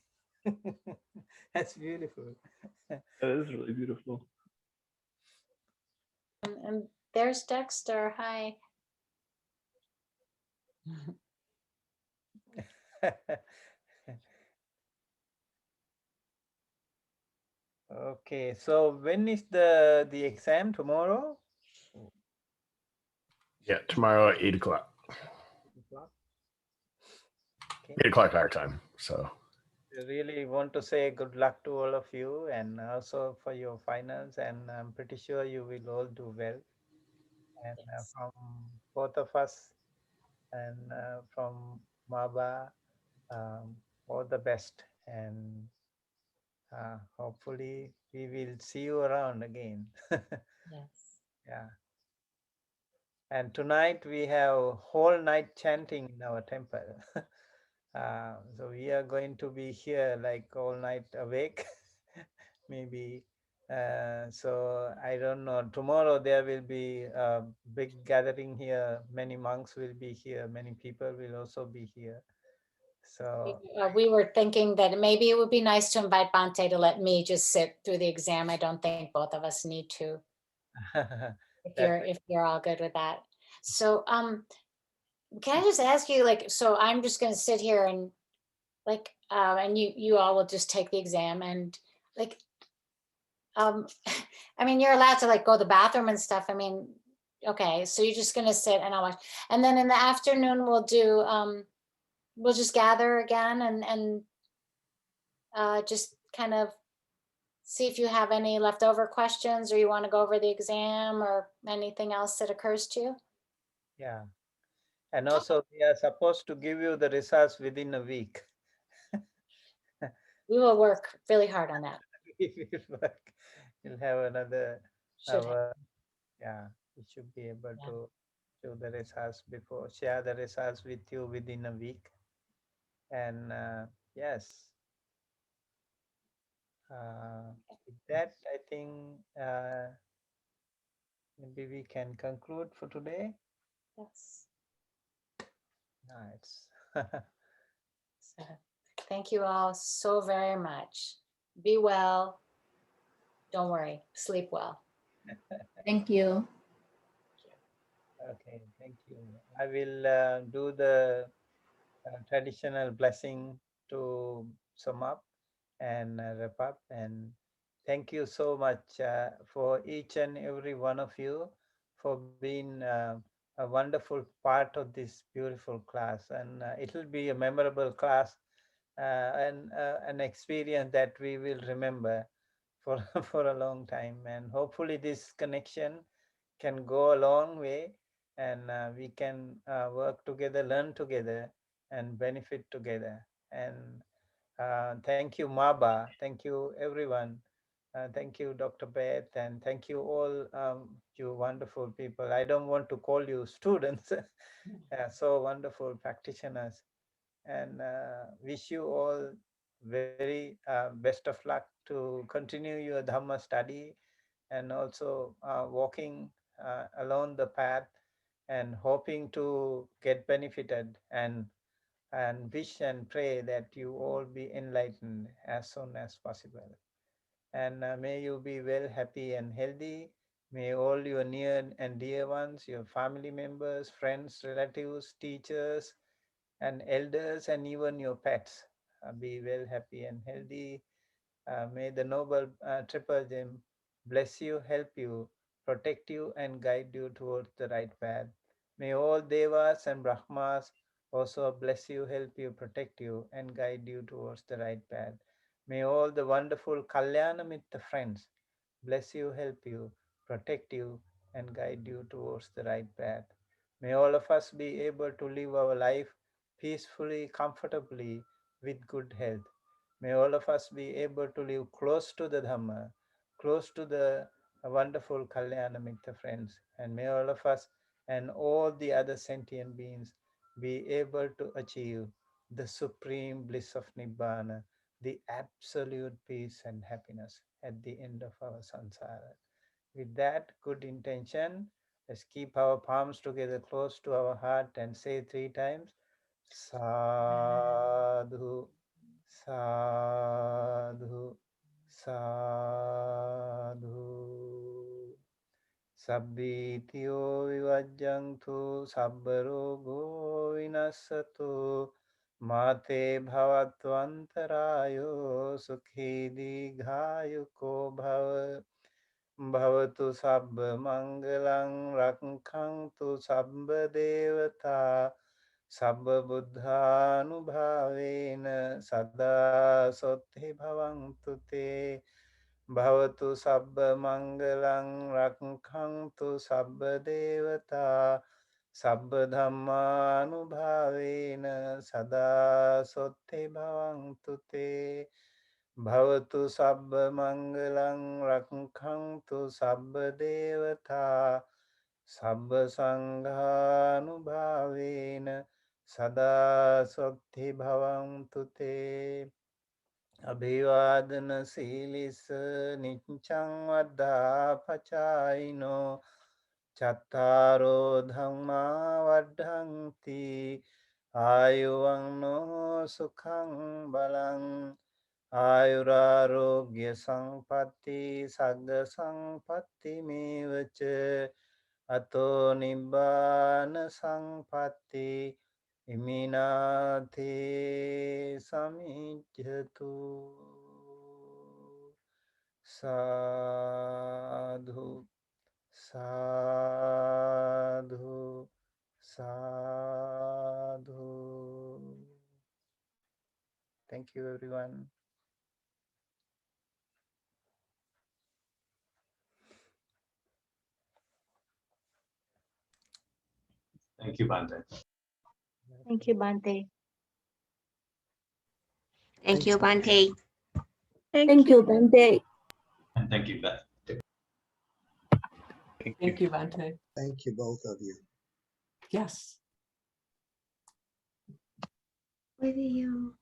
That's beautiful. That is really beautiful. And there's Dexter. Hi. Okay, so when is the exam? Tomorrow? Yeah, tomorrow at 8 o'clock. Okay. 8 o'clock our time. So I really want to say good luck to all of you, and also for your finals, and I'm pretty sure you will all do well. And Yes. from both of us, and from Maba, all the best, and hopefully we will see you around again. Yes. Yeah. And tonight we have whole night chanting in our temple. So we are going to be here like all night awake, maybe. So I don't know. Tomorrow there will be a big gathering here. Many monks will be here. Many people will also be here. So We were thinking that maybe it would be nice to invite Bhante to let me just sit through the exam. I don't think both of us need to, that if you're all good with that. So can I just ask you, like, so I'm just gonna sit here and like and you all will just take the exam, and like I mean, you're allowed to like go to the bathroom and stuff. I mean, okay, so you're just gonna sit and I'll watch. And then in the afternoon we'll just gather again and just kind of see if you have any leftover questions, or you want to go over the exam or anything else that occurs to you. yeah. And also we are supposed to give you the results within a week. We will work really hard on that. We'll have another Should have. hour. Yeah, we should be able to show the results before, share the results with you within a week. And yes, with that, I think maybe we can conclude for today. Yes. Nice. So, thank you all so very much. Be well. Don't worry. Sleep well. Thank you. Okay, thank you. I will do the traditional blessing to sum up and wrap up. And thank you so much for each and every one of you for being a wonderful part of this beautiful class. And it will be a memorable class and an experience that we will remember for, for a long time. And hopefully this connection can go a long way, and we can work together, learn together, and benefit together. And thank you, Maba. Thank you, everyone. Thank you, Dr. Beth, and thank you all, you wonderful people. I don't want to call you students, so wonderful practitioners. And wish you all very best of luck to continue your Dhamma study, and also walking along the path and hoping to get benefited, and wish and pray that you all be enlightened as soon as possible. And may you be well, happy and healthy. May all your near and dear ones, your family members, friends, relatives, teachers, and elders, and even your pets be well, happy and healthy. May the noble triple gem bless you, help you, protect you, and guide you towards the right path. May all devas and brahmas also bless you, help you, protect you, and guide you towards the right path. May all the wonderful Kalyana Mitta friends bless you, help you, protect you, and guide you towards the right path. May all of us be able to live our life peacefully, comfortably, with good health. May all of us be able to live close to the Dhamma, close to the wonderful Kalyana Mitta friends. And may all of us and all the other sentient beings be able to achieve the supreme bliss of Nibbana, the absolute peace and happiness at the end of our samsara. With that good intention, let's keep our palms together close to our heart and say 3 times, Sadhu, Sadhu, Sadhu. Sabbitiyo vivajjantu sabbarogo vinasatu mate bhavatvantarayo sukhi digayuko bhava bhavatu sabba mangalang rakhantu sabba devata sabba buddhanubhavena sada sotti bhavantu te Bhavatu sabba mangalang rakhantu sabba devata sabba dhammanubhavena sada sotte bhavantu te Bhavatu sabba mangalang rakhantu sabba devata sabba sanghanubhavena sada sotte bhavantu te Abhivadana silis nichang vaddha pachayino chattaro dhamma vaddhanti ayuvanno sukhang balang ayurarogya sampatti sagga sampatti mevacha ato nibbana sampatti Iminati samijjatu sadhu sadhu sadhu. Thank you, everyone. Thank you, Bante. Thank you, Bante. Thank you, Bante. Thank you, Bante. And thank you, Beth. Thank you, Bante. Thank you, both of you. Yes. With you.